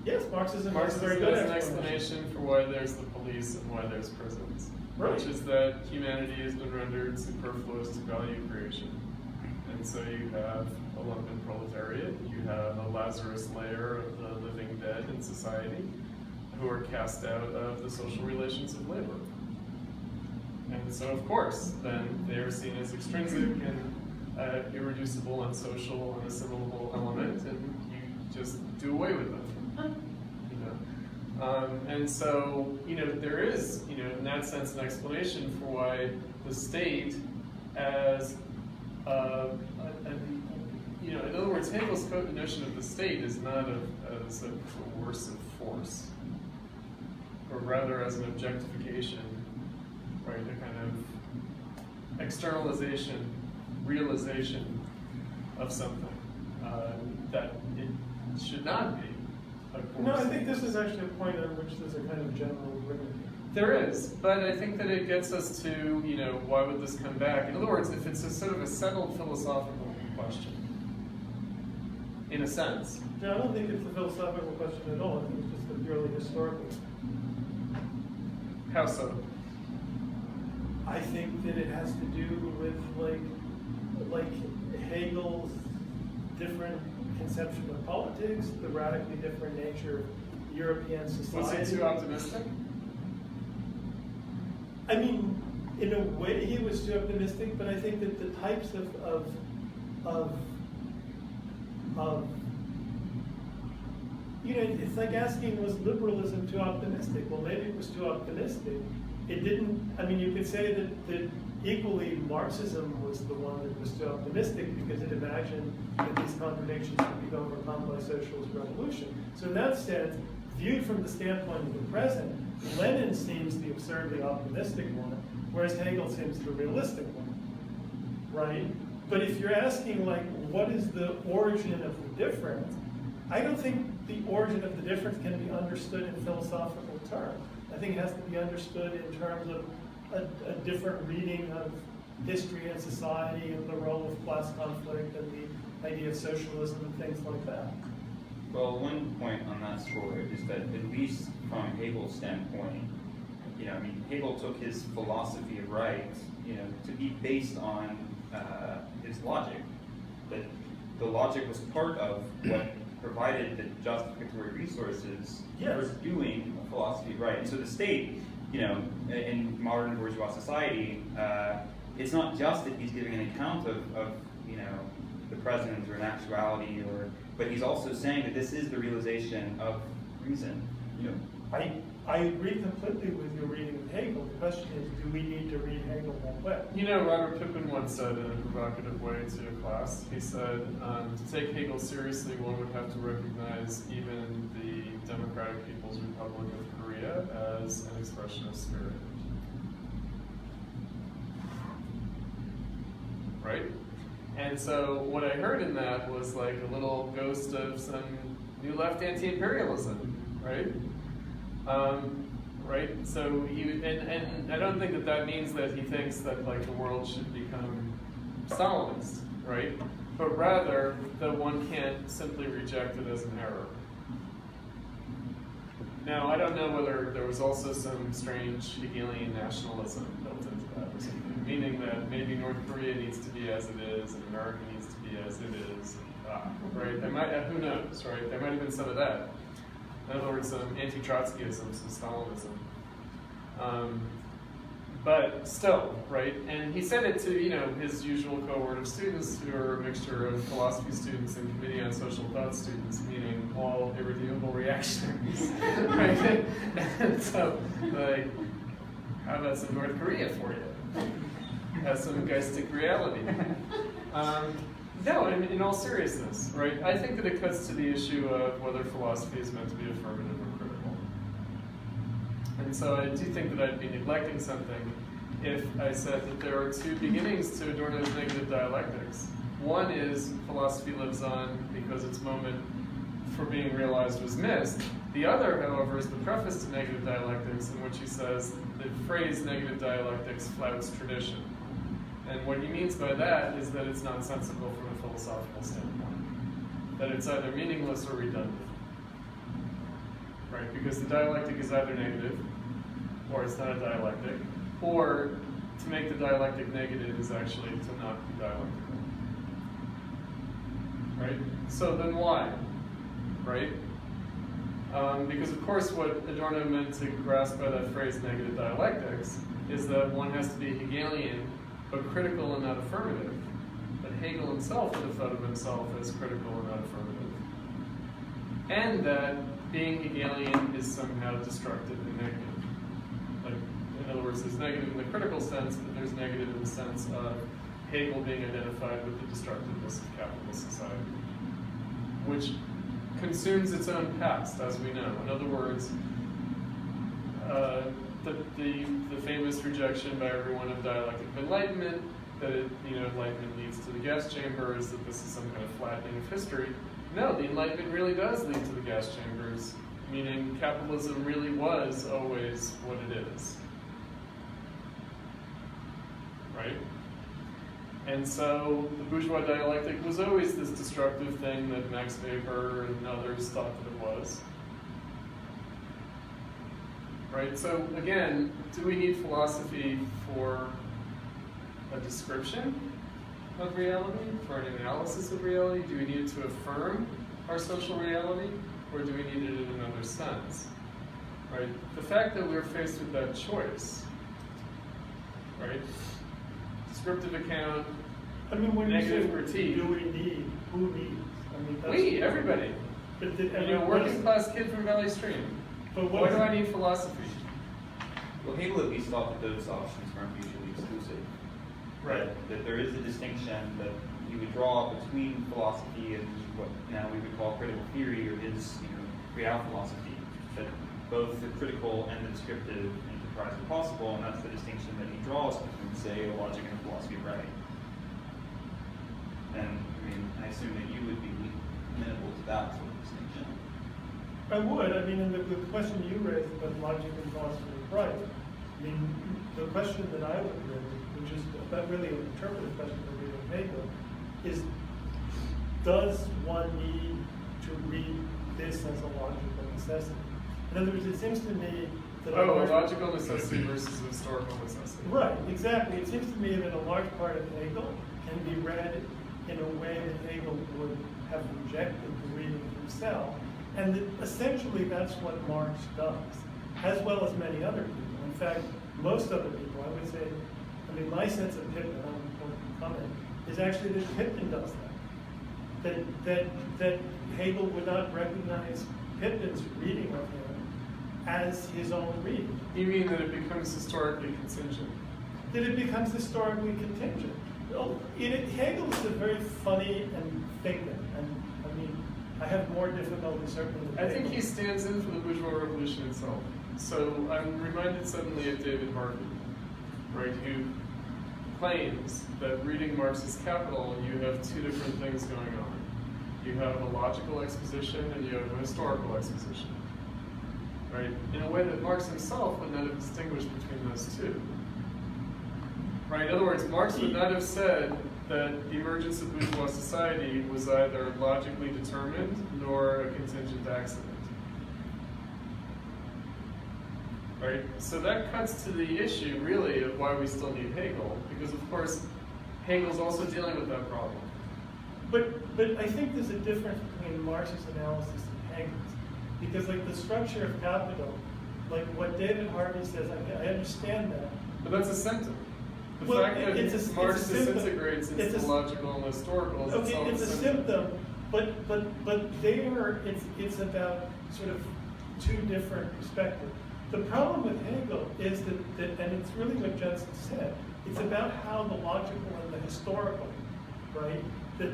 Yes, Marxism has a Marxism very good has an explanation. explanation for why there's the police and why there's prisons. Right. Which is that humanity has been rendered superfluous to value creation. And so you have a lumpen proletariat, you have a Lazarus layer of the living dead in society who are cast out of the social relations of labor. And so, of course, then they are seen as extrinsic and irreducible, unsocial, unassimilable element, and you just do away with them. And so, there is, in that sense, an explanation for why the state as in other words, Hegel's notion of the state is not as a coercive force, or rather as an objectification, right? A kind of externalization, realization of something that it should not be a coercive. No, I think this is actually a point on which there's a kind of general agreement. There is, but I think that it gets us to, why would this come back? In other words, if it's a sort of a settled philosophical question, in a sense. No, I don't think it's a philosophical question at all. I think it's just a purely historical. How so? I think that it has to do with like Hegel's different conception of politics, the radically different nature of European society. Was he too optimistic? I mean, in a way he was too optimistic, but I think that the types of it's like asking, was liberalism too optimistic? Well, maybe it was too optimistic. It didn't, you could say that equally Marxism was the one that was too optimistic because it imagined that these contradictions could be overcome by socialist revolution. So in that sense, viewed from the standpoint of the present, Lenin seems the absurdly optimistic one, whereas Hegel seems the realistic one, right? But if you're asking, what is the origin of the difference, I don't think the origin of the difference can be understood in philosophical terms. I think it has to be understood in terms of a different reading of history and society and the role of class conflict and the idea of socialism and things like that. Well, one point on that score is that at least from Hegel's standpoint, Hegel took his philosophy of right, to be based on his logic. That the logic was part of what provided the justificatory resources for doing a philosophy of right. And so the state, in modern bourgeois society, it's not just that he's giving an account of the present or an actuality, but he's also saying that this is the realization of reason. I agree completely with your reading of Hegel. The question is, do we need to read Hegel that way? Robert Pippin once said in a provocative way to a class, he said, to take Hegel seriously, one would have to recognize even the Democratic People's Republic of Korea as an expression of spirit. Right? And so what I heard in that was like a little ghost of some new left anti-imperialism, right? Right? So and I don't think that means that he thinks that the world should become Stalinist, right? But rather that one can't simply reject it as an error. Now, I don't know whether there was also some strange Hegelian nationalism built into that or something, meaning that maybe North Korea needs to be as it is and America needs to be as it is, right? Who knows, right? There might have been some of that. In other words, some anti-Trotskyism, some Stalinism. But still, right? And he said it to, his usual cohort of students who are a mixture of philosophy students and committee on social thought students, meaning all irredeemable reactionaries, right? And so, how about some North Korea for you? Has some geistic reality. No, in all seriousness, right? I think that it cuts to the issue of whether philosophy is meant to be affirmative or critical. And so I do think that I'd be neglecting something if I said that there are two beginnings to Adorno's negative dialectics. One is philosophy lives on because its moment for being realized was missed. The other, however, is the preface to negative dialectics, in which he says the phrase negative dialectics flouts tradition. And what he means by that is that it's nonsensical from a philosophical standpoint. That it's either meaningless or redundant. Right? Because the dialectic is either negative, or it's not a dialectic, or to make the dialectic negative is actually to not be dialectical. Right? So then why? Right? Because of course what Adorno meant to grasp by that phrase negative dialectics is that one has to be Hegelian but critical and not affirmative. But Hegel himself would have thought of himself as critical and not affirmative. And that being Hegelian is somehow destructive and negative. In other words, there's negative in the critical sense, but there's negative in the sense of Hegel being identified with the destructiveness of capitalist society, which consumes its own past, as we know. In other words, the famous rejection by everyone of dialectic of enlightenment, that enlightenment leads to the gas chambers, that this is some kind of flattening of history. No, the Enlightenment really does lead to the gas chambers, meaning capitalism really was always what it is. Right? And so the bourgeois dialectic was always this destructive thing that Max Weber and others thought that it was. Right? So again, do we need philosophy for a description of reality, for an analysis of reality? Do we need it to affirm our social reality, or do we need it in another sense? Right? The fact that we're faced with that choice, right? Descriptive account, I mean, when you say, negative critique. do we need, who needs? I mean, that's. We, everybody. But did You know, working class kid from Valley Stream. But Why do I need philosophy? Well, Hegel at least thought that those options weren't mutually exclusive. Right. That there is a distinction that he would draw between philosophy and what now we would call critical theory, or his, real philosophy. That both the critical and the descriptive enterprise are possible, and that's the distinction that he draws between, say, a logic and a philosophy of right. And I assume that you would be amenable to that sort of distinction. I would. I mean, and the question you raised about logic and philosophy of right. I mean, the question that I would raise, which is about really an interpretive question for reading Hegel, is does one need to read this as a logical necessity? In other words, it seems to me that Oh, a logical necessity versus a historical necessity. Right, exactly. It seems to me that a large part of Hegel can be read in a way that Hegel would have rejected the reading himself, and that essentially that's what Marx does, as well as many other people. In fact, most other people, I would say, my sense of Pippin, I don't comment, is actually that Pippin does that. That Hegel would not recognize Pippin's reading of him as his own reading. You mean that it becomes historically contingent? That it becomes historically contingent. Well, Hegel is a very funny figure, and I have more difficulty certainly with I think Hegel. he stands in for the bourgeois revolution itself. So I'm reminded suddenly of David Harvey, right, who claims that reading Marx's Capital, you have two different things going on. You have a logical exposition and you have a historical exposition, right? In a way that Marx himself would not have distinguished between those two. Right? In other words, Marx would not have said that the emergence of bourgeois society was either logically determined nor a contingent accident. Right? So that cuts to the issue, really, of why we still need Hegel, because of course, Hegel's also dealing with that problem. But I think there's a difference between Marx's analysis and Hegel's, because like the structure of Capital, like what David Harvey says, I understand that. But that's a symptom. The Well, fact that it's a Marx symptom. disintegrates into It's the a- logical and historical is Okay, itself it's a symptom, but there it's about sort of two different perspectives. The problem with Hegel is that and it's really what Jensen said, it's about how the logical and the historical, right? The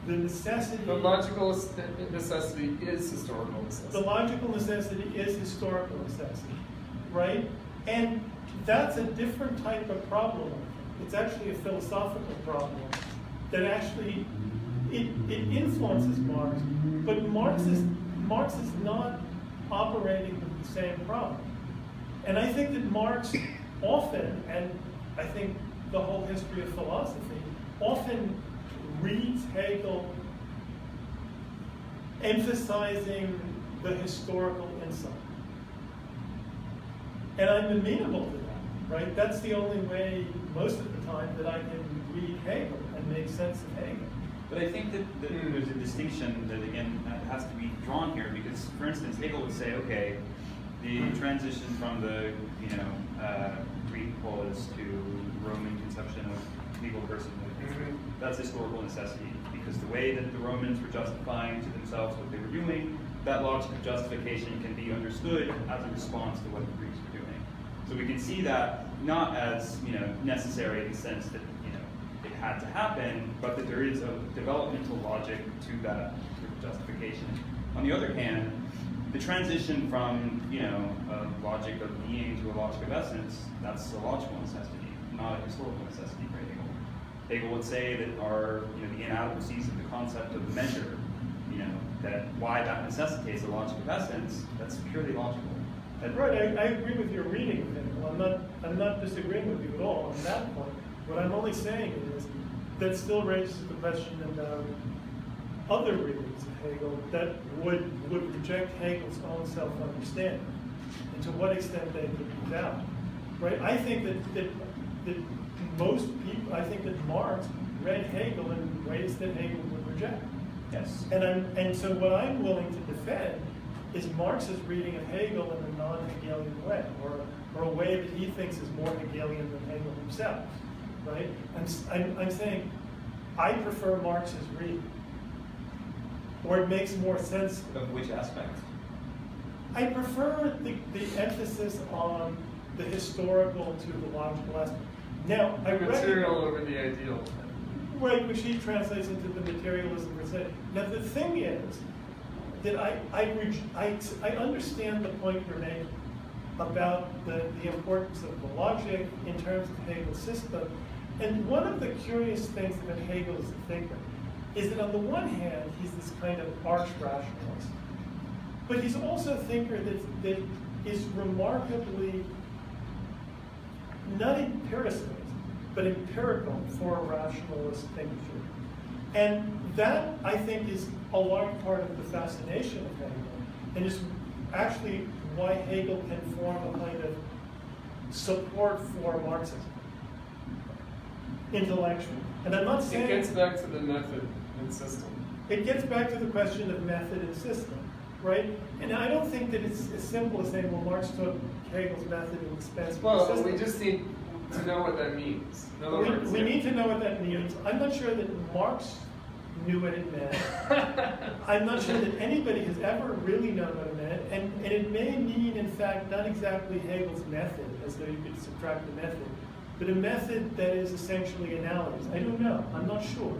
necessity. The logical necessity is historical The necessity. logical necessity is historical necessity, right? And that's a different type of problem. It's actually a philosophical problem that actually it influences Marx, but Marx is not operating with the same problem. And I think that Marx often, and I think the whole history of philosophy, often reads Hegel emphasizing the historical insight. And I'm amenable to that, right? That's the only way, most of the time, that I can read Hegel and make sense of Hegel. But I think that there's a distinction that, again, has to be drawn here, because, for instance, Hegel would say, okay, the transition from the, Greek polis to Roman conception of legal personhood, that's historical necessity, because the way that the Romans were justifying to themselves what they were doing, that logic of justification can be understood as a response to what the Greeks were doing. So we can see that not as, necessary in the sense that, it had to happen, but that there is a developmental logic to that sort of justification. On the other hand, the transition from, a logic of being to a logic of essence, that's a logical necessity, not a historical necessity for Hegel. Hegel would say that the inadequacies of the concept of measure, that why that necessitates a logic of essence, that's purely logical. Right, I agree with your reading of Hegel. I'm not disagreeing with you at all on that point. What I'm only saying is that still raises the question about other readings of Hegel that would reject Hegel's own self-understanding, and to what extent they could be valid. Right? I think that most people, I think that Marx read Hegel in ways that Hegel would reject. Yes. And so what I'm willing to defend is Marx's reading of Hegel in a non-Hegelian way, or a way that he thinks is more Hegelian than Hegel himself, right? I'm saying I prefer Marx's reading, or it makes more sense. Of which aspect? I prefer the emphasis on the historical to the logical aspect. Now, I Material over the ideal. right, which he translates into the materialism per se. Now, the thing is that I understand the point you're making about the importance of the logic in terms of Hegel's system. And one of the curious things about Hegel as a thinker is that on the one hand, he's this kind of arch rationalist, but he's also a thinker that is remarkably not empiricist, but empirical for a rationalist thinker. And that, I think, is a large part of the fascination of Hegel, and is actually why Hegel can form a kind of support for Marxism, intellectually. And I'm not saying... It gets back to the method and system. It gets back to the question of method and system, right? And I don't think that it's as simple as saying, well, Marx took Hegel's method and dispensed with the Well, system. we just need to know what that means. In other words, We need to know what that means. I'm not sure that Marx knew what it meant. I'm not sure that anybody has ever really known what it meant. And it may mean, in fact, not exactly Hegel's method, as though you could subtract the method, but a method that is essentially analogous. I don't know. I'm not sure.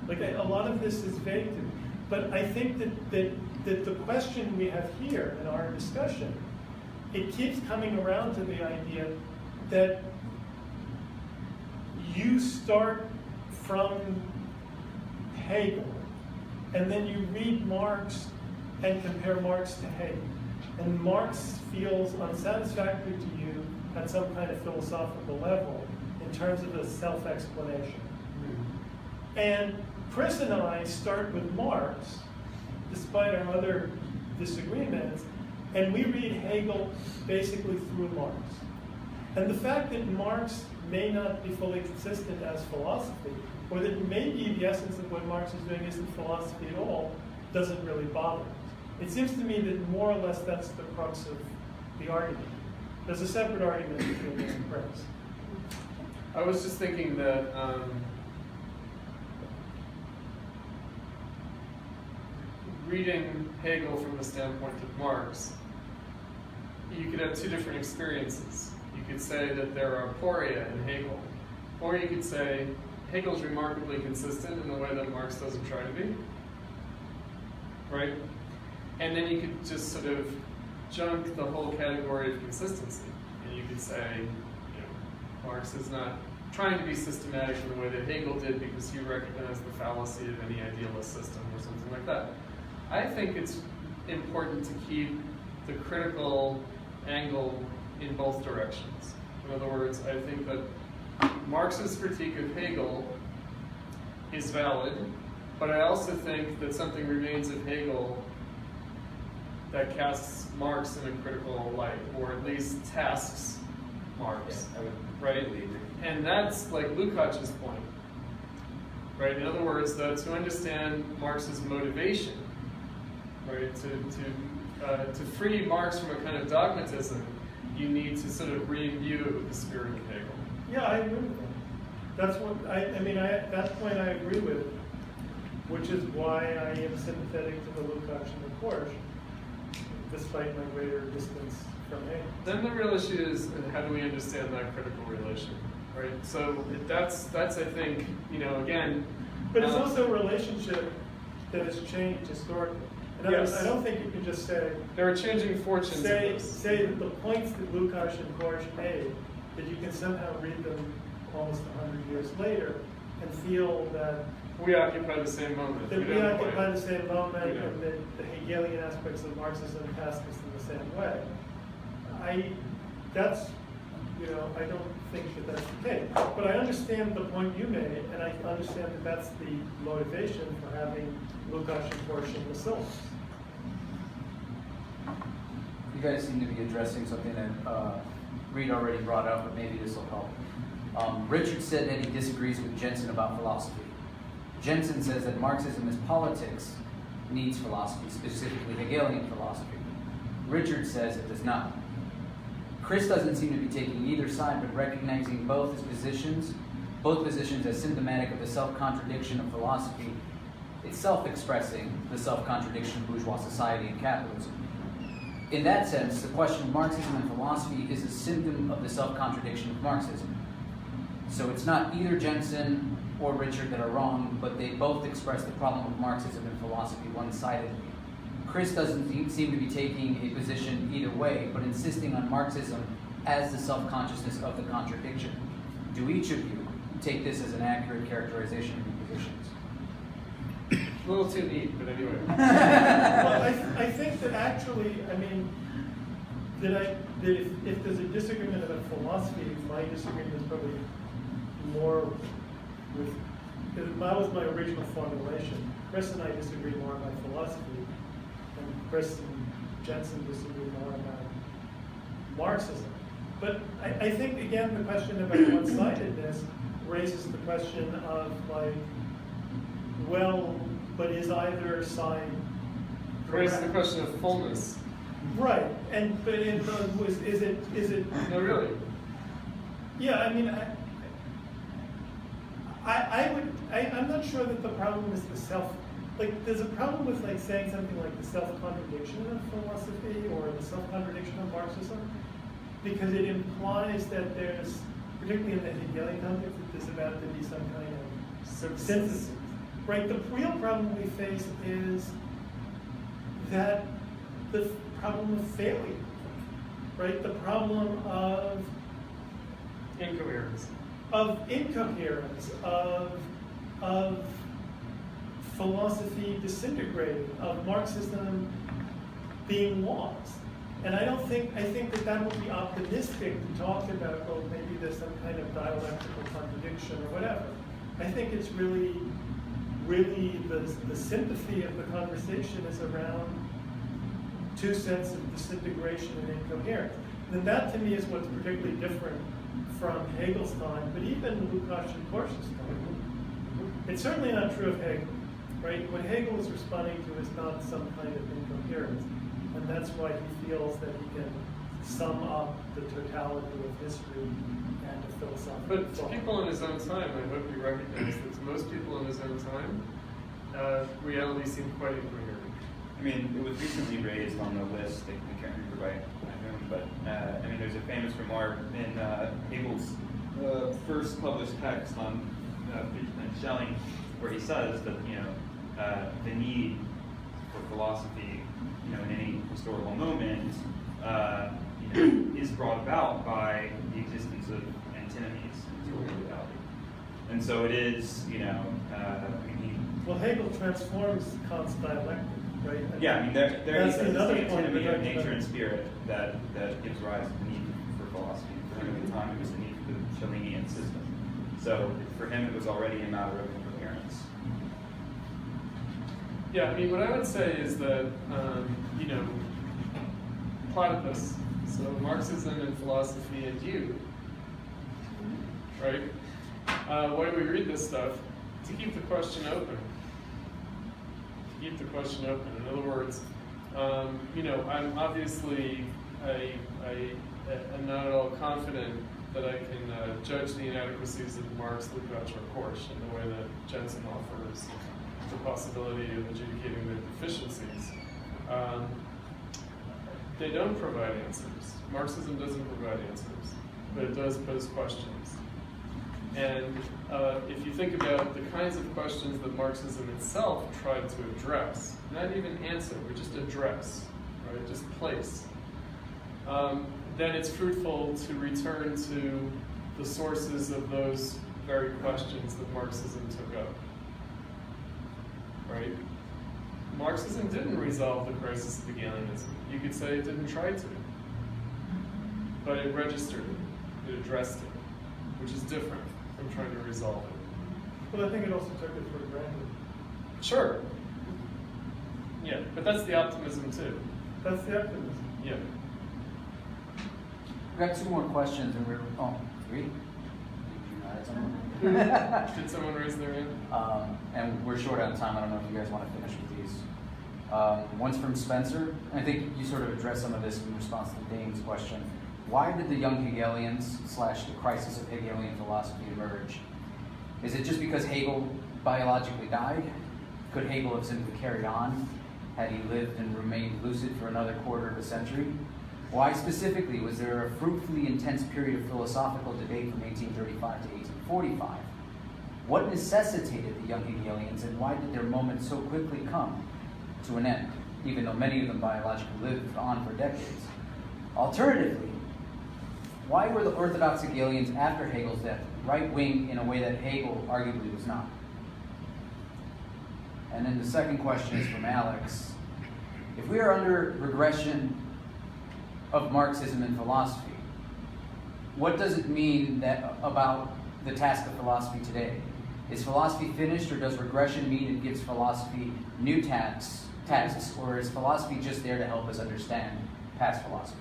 Like, a lot of this is vague to me. But I think that the question we have here in our discussion, it keeps coming around to the idea that you start from Hegel, and then you read Marx and compare Marx to Hegel. And Marx feels unsatisfactory to you at some kind of philosophical level in terms of a self-explanation. And Chris and I start with Marx, despite our other disagreements, and we read Hegel basically through Marx. And the fact that Marx may not be fully consistent as philosophy, or that maybe the essence of what Marx is doing isn't philosophy at all, doesn't really bother us. It seems to me that more or less that's the crux of the argument. There's a separate argument between me and Chris. I was just thinking that reading Hegel from the standpoint of Marx, you could have two different experiences. You could say that there are aporia in Hegel, or you could say Hegel's remarkably consistent in the way that Marx doesn't try to be, right? And then you could just sort of junk the whole category of consistency, and you could say, Marx is not trying to be systematic in the way that Hegel did because he recognized the fallacy of any idealist system or something like that. I think it's important to keep the critical angle in both directions. In other words, I think that Marx's critique of Hegel is valid, but I also think that something remains of Hegel that casts Marx in a critical light, or at least tasks Marx, I would right? agree. And that's like Lukacs' point, right? In other words, that to understand Marx's motivation, right, to free Marx from a kind of dogmatism, you need to sort of re-imbue it with the spirit of Hegel. Yeah, I agree with that. That's what that point I agree with, which is why I am sympathetic to the Lukacs and the Korsch, despite my greater distance from Hegel. Then the real issue is, how do we understand that critical relation, right? So that's I think, again. But it's also a relationship that has changed historically. In other words, Yes. I don't think you can just say There are changing fortunes of this. say that the points that Lukacs and Korsch made, that you can somehow read them almost 100 years later, and feel that We occupy the same moment. we don't occupy quite. the same moment We don't. and that the Hegelian aspects of Marxism pass us in the same way. I don't think that that's the case. But I understand the point you made, and I understand that that's the motivation for having Lukacs and Korsch in the syllabus. You guys seem to be addressing something that Reid already brought up, but maybe this will help. Richard said that he disagrees with Jensen about philosophy. Jensen says that Marxism as politics needs philosophy, specifically Hegelian philosophy. Richard says it does not. Chris doesn't seem to be taking either side, but recognizing both positions as symptomatic of the self-contradiction of philosophy, itself expressing the self-contradiction of bourgeois society and capitalism. In that sense, the question of Marxism and philosophy is a symptom of the self-contradiction of Marxism. So it's not either Jensen or Richard that are wrong, but they both express the problem of Marxism and philosophy one-sidedly. Chris doesn't seem to be taking a position either way, but insisting on Marxism as the self-consciousness of the contradiction. Do each of you take this as an accurate characterization of your positions? A little too neat, but anyway. Well, I think that actually, that if there's a disagreement about philosophy, my disagreement is probably more with, because that was my original formulation. Chris and I disagree more about philosophy, and Chris and Jensen disagree more about Marxism. But I think, again, the question about one-sidedness raises the question of, like, well, but is either side Raises correct? the question of fullness. Right, but is it? No, really. Yeah, I'm not sure that the problem is there's a problem with saying something like the self-contradiction of philosophy or the self-contradiction of Marxism, because it implies that there's, particularly in the Hegelian context, that there's about to be some kind of synthesis. Right, the real problem we face is that the problem of failure, right? The problem of Incoherence. Incoherence, of philosophy disintegrating, of Marxism being lost. And I think that would be optimistic to talk about, well, maybe there's some kind of dialectical contradiction or whatever. I think it's really the sympathy of the conversation is around two sets of disintegration and incoherence. And that to me is what's particularly different from Hegel's time, but even Lukacs and Korsch's time. It's certainly not true of Hegel, right? What Hegel is responding to is not some kind of incoherence. And that's why he feels that he can sum up the totality of history and the philosophical But to thought. people in his own time, I hope you recognize that to most people in his own time, reality seemed quite incoherent. It was recently raised on the list, I can't remember by whom, but there's a famous remark in Hegel's first published text on Schelling, where he says that, the need for philosophy, in any historical moment, is brought about by the existence of antinomies in historical reality. And so it is, Well, Hegel transforms Kant's dialectic, right? there is That's this another point antinomy we're of talking nature about. and spirit that gives rise to the need for philosophy. For him at the time, it was the need for the Schellingian system. So for him, it was already a matter of incoherence. Yeah, what I would say is that, Platypus, so Marxism and philosophy and you, right? Why do we read this stuff? To keep the question open. To keep the question open. In other words, I'm obviously, I'm not at all confident that I can judge the inadequacies of Marx, Lukacs, or Korsch in the way that Jensen offers the possibility of adjudicating their deficiencies. They don't provide answers. Marxism doesn't provide answers, but it does pose questions. And if you think about the kinds of questions that Marxism itself tried to address, not even answer, but just address, right? Just place, then it's fruitful to return to the sources of those very questions that Marxism took up. Right? Marxism didn't resolve the crisis of egalianism. You could say it didn't try to. But it registered it. It addressed it, which is different from trying to resolve it. But I think it also took it for granted. Sure. Yeah, but that's the optimism too. That's the optimism. Yeah. We've got two more questions, and three? Did you add someone? Did someone raise their hand? And we're short on time. I don't know if you guys want to finish with these. One's from Spencer. And I think you sort of addressed some of this in response to Dane's question. Why did the young Hegelians / the crisis of Hegelian philosophy emerge? Is it just because Hegel biologically died? Could Hegel have simply carried on had he lived and remained lucid for another quarter of a century? Why specifically was there a fruitfully intense period of philosophical debate from 1835 to 1845? What necessitated the young Hegelians, and why did their moment so quickly come to an end, even though many of them biologically lived on for decades? Alternatively, why were the orthodox Hegelians after Hegel's death right-wing in a way that Hegel arguably was not? And then the second question is from Alex. If we are under regression of Marxism in philosophy, what does it mean about the task of philosophy today? Is philosophy finished, or does regression mean it gives philosophy new tasks, or is philosophy just there to help us understand past philosophy?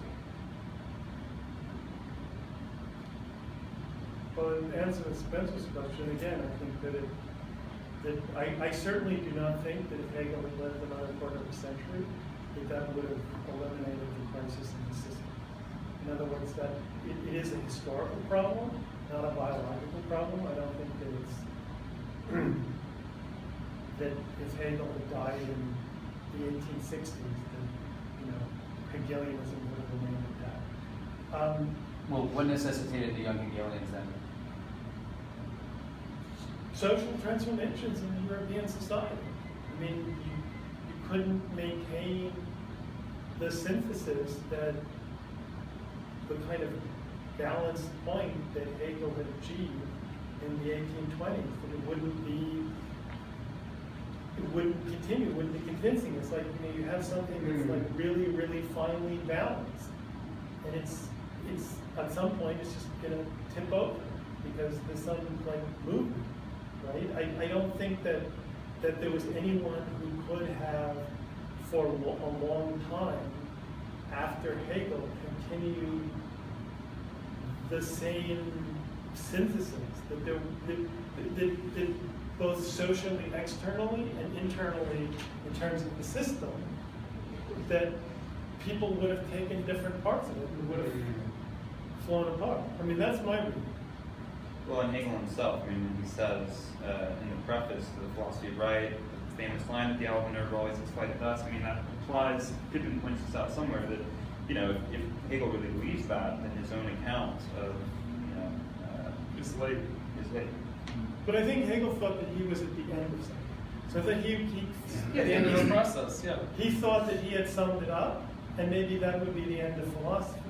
Well, in answer to Spencer's question, again, I think that I certainly do not think that if Hegel had lived another quarter of a century, that would have eliminated the crisis in the system. In other words, that it is a historical problem, not a biological problem. I don't think that it's that if Hegel had died in the 1860s, that Hegelianism would have remained intact. Well, what necessitated the young Hegelians then? Social transformations in European society. I mean, you couldn't maintain the synthesis that the kind of balanced point that Hegel had achieved in the 1820s, that it wouldn't continue, it wouldn't be convincing. It's like, you have something that's like really, really finely balanced. And it's at some point it's just gonna tip over because there's some like movement, right? I don't think that there was anyone who could have for a long time after Hegel continued the same synthesis that both socially, externally, and internally in terms of the system, that people would have taken different parts of it and would have flown apart. I mean, that's my reading. Well, and Hegel himself, I mean, he says in the preface to the Philosophy of Right, the famous line that the Alvin nerve always is fight thus. I mean, that implies, Pippin points this out somewhere, that, if Hegel really believes that, then his own account of, It's late. is late. But I think Hegel thought that he was at the end of something. So I think Yeah, the end of the process, yeah. he thought that he had summed it up, and maybe that would be the end of philosophy.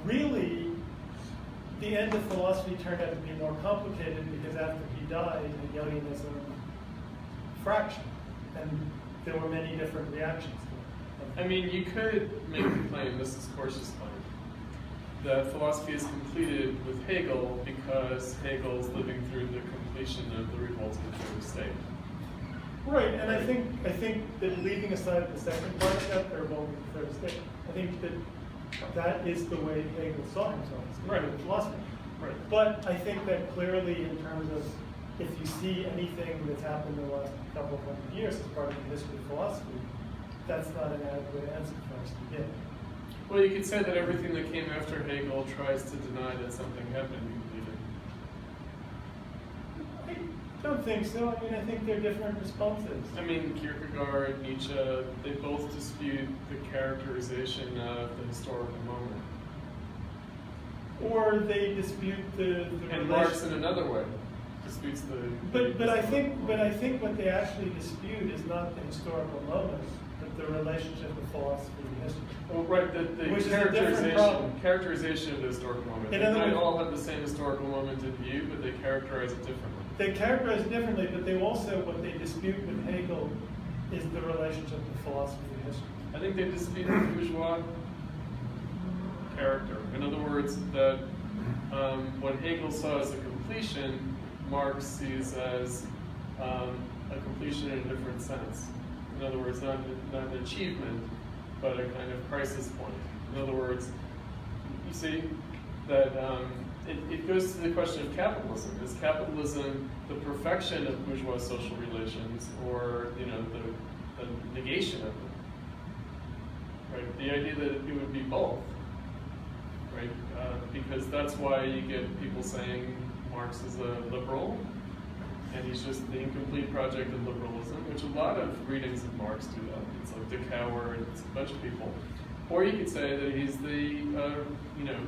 Really, the end of philosophy turned out to be more complicated because after he died, Hegelianism fractured, and there were many different reactions to it. I mean, you could make the claim, this is Korsch's claim, that philosophy is completed with Hegel because Hegel's living through the completion of the revolt of the third estate. Right, and I think that leaving aside the second part of that, the revolt of the third estate, I think that is the way Hegel saw himself as Right. a philosopher. Right. But I think that clearly in terms of if you see anything that's happened in the last couple of hundred years as part of the history of philosophy, that's not an adequate answer for us to give. Well, you could say that everything that came after Hegel tries to deny that something had been completed. I don't think so. I mean, I think they're different responses. I mean, Kierkegaard, Nietzsche, they both dispute the characterization of the historical moment. Or they dispute the And Marx, in another way, disputes the... But I think what they actually dispute is not the historical moment. the relationship of philosophy and history. Well, right, the Which is a different problem. characterization of the historical moment. In They other might words- all have the same historical moment in view, but they characterize it differently. They characterize it differently, but they also, what they dispute with Hegel is the relationship of philosophy and history. I think they dispute the bourgeois character. In other words, that what Hegel saw as a completion, Marx sees as a completion in a different sense. In other words, not an achievement, but a kind of crisis point. In other words, you see that it goes to the question of capitalism. Is capitalism the perfection of bourgeois social relations, or the negation of them? Right? The idea that it would be both, right? Because that's why you get people saying Marx is a liberal, and he's just the incomplete project of liberalism, which a lot of readings of Marx do that. It's like De Cauer and it's a bunch of people. Or you could say that he's the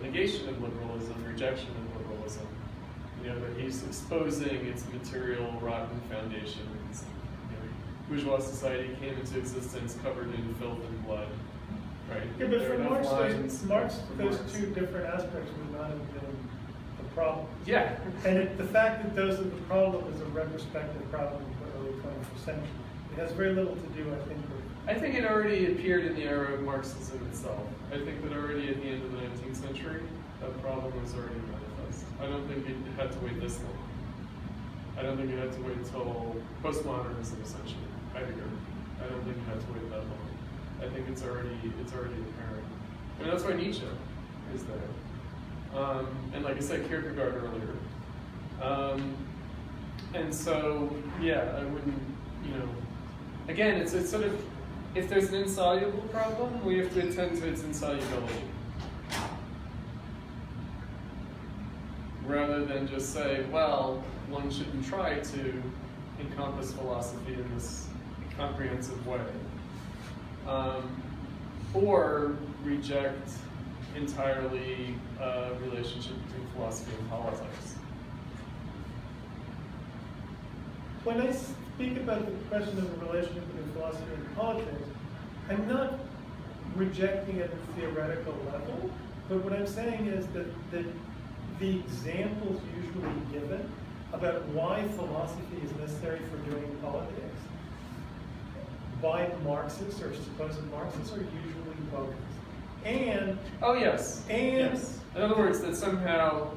negation of liberalism, rejection of liberalism. That he's exposing its material rotten foundations. Bourgeois society came into existence covered in filth and blood. Right? Yeah, but There for are Marx, enough lines for those Marx. two different aspects would not have been the problem. Yeah. And the fact that those are the problem is a retrospective problem for the early 21st century. It has very little to do, I think, with I think it already appeared in the era of Marxism itself. I think that already at the end of the 19th century, that problem was already manifest. I don't think it had to wait this long. I don't think it had to wait until postmodernism, essentially, Heidegger. I don't think it had to wait that long. I think it's already apparent. And that's why Nietzsche is there. And like I said, Kierkegaard earlier. And so, yeah, I wouldn't, again, it's sort of, if there's an insoluble problem, we have to attend to its insolubility. Rather than just say, well, one shouldn't try to encompass philosophy in this comprehensive way. Or reject entirely a relationship between philosophy and politics. When I speak about the question of the relationship between philosophy and politics, I'm not rejecting it at a theoretical level, but what I'm saying is that the examples usually given about why philosophy is necessary for doing politics by Marxists or supposed Marxists are usually bogus. And Oh yes. And- yes. In other words, that somehow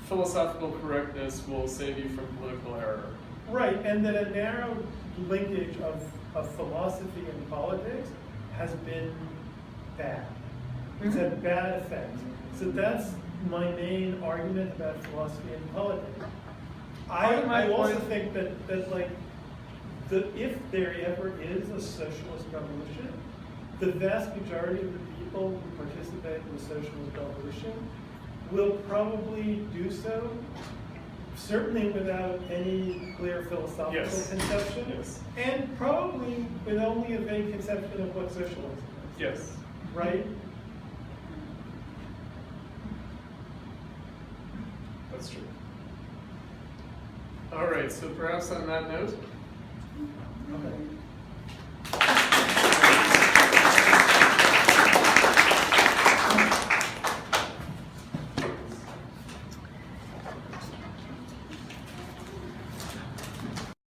philosophical correctness will save you from political error. right, and that a narrow linkage of philosophy and politics has been bad. It's had bad effects. So that's my main argument about philosophy and politics. Part of my I also point- think that if there ever is a socialist revolution, the vast majority of the people who participate in the socialist revolution will probably do so, certainly without any clear philosophical Yes. conception, Yes. and probably with only a vague conception of what socialism is. Yes. Right? That's true. All right, so perhaps on that note, Okay.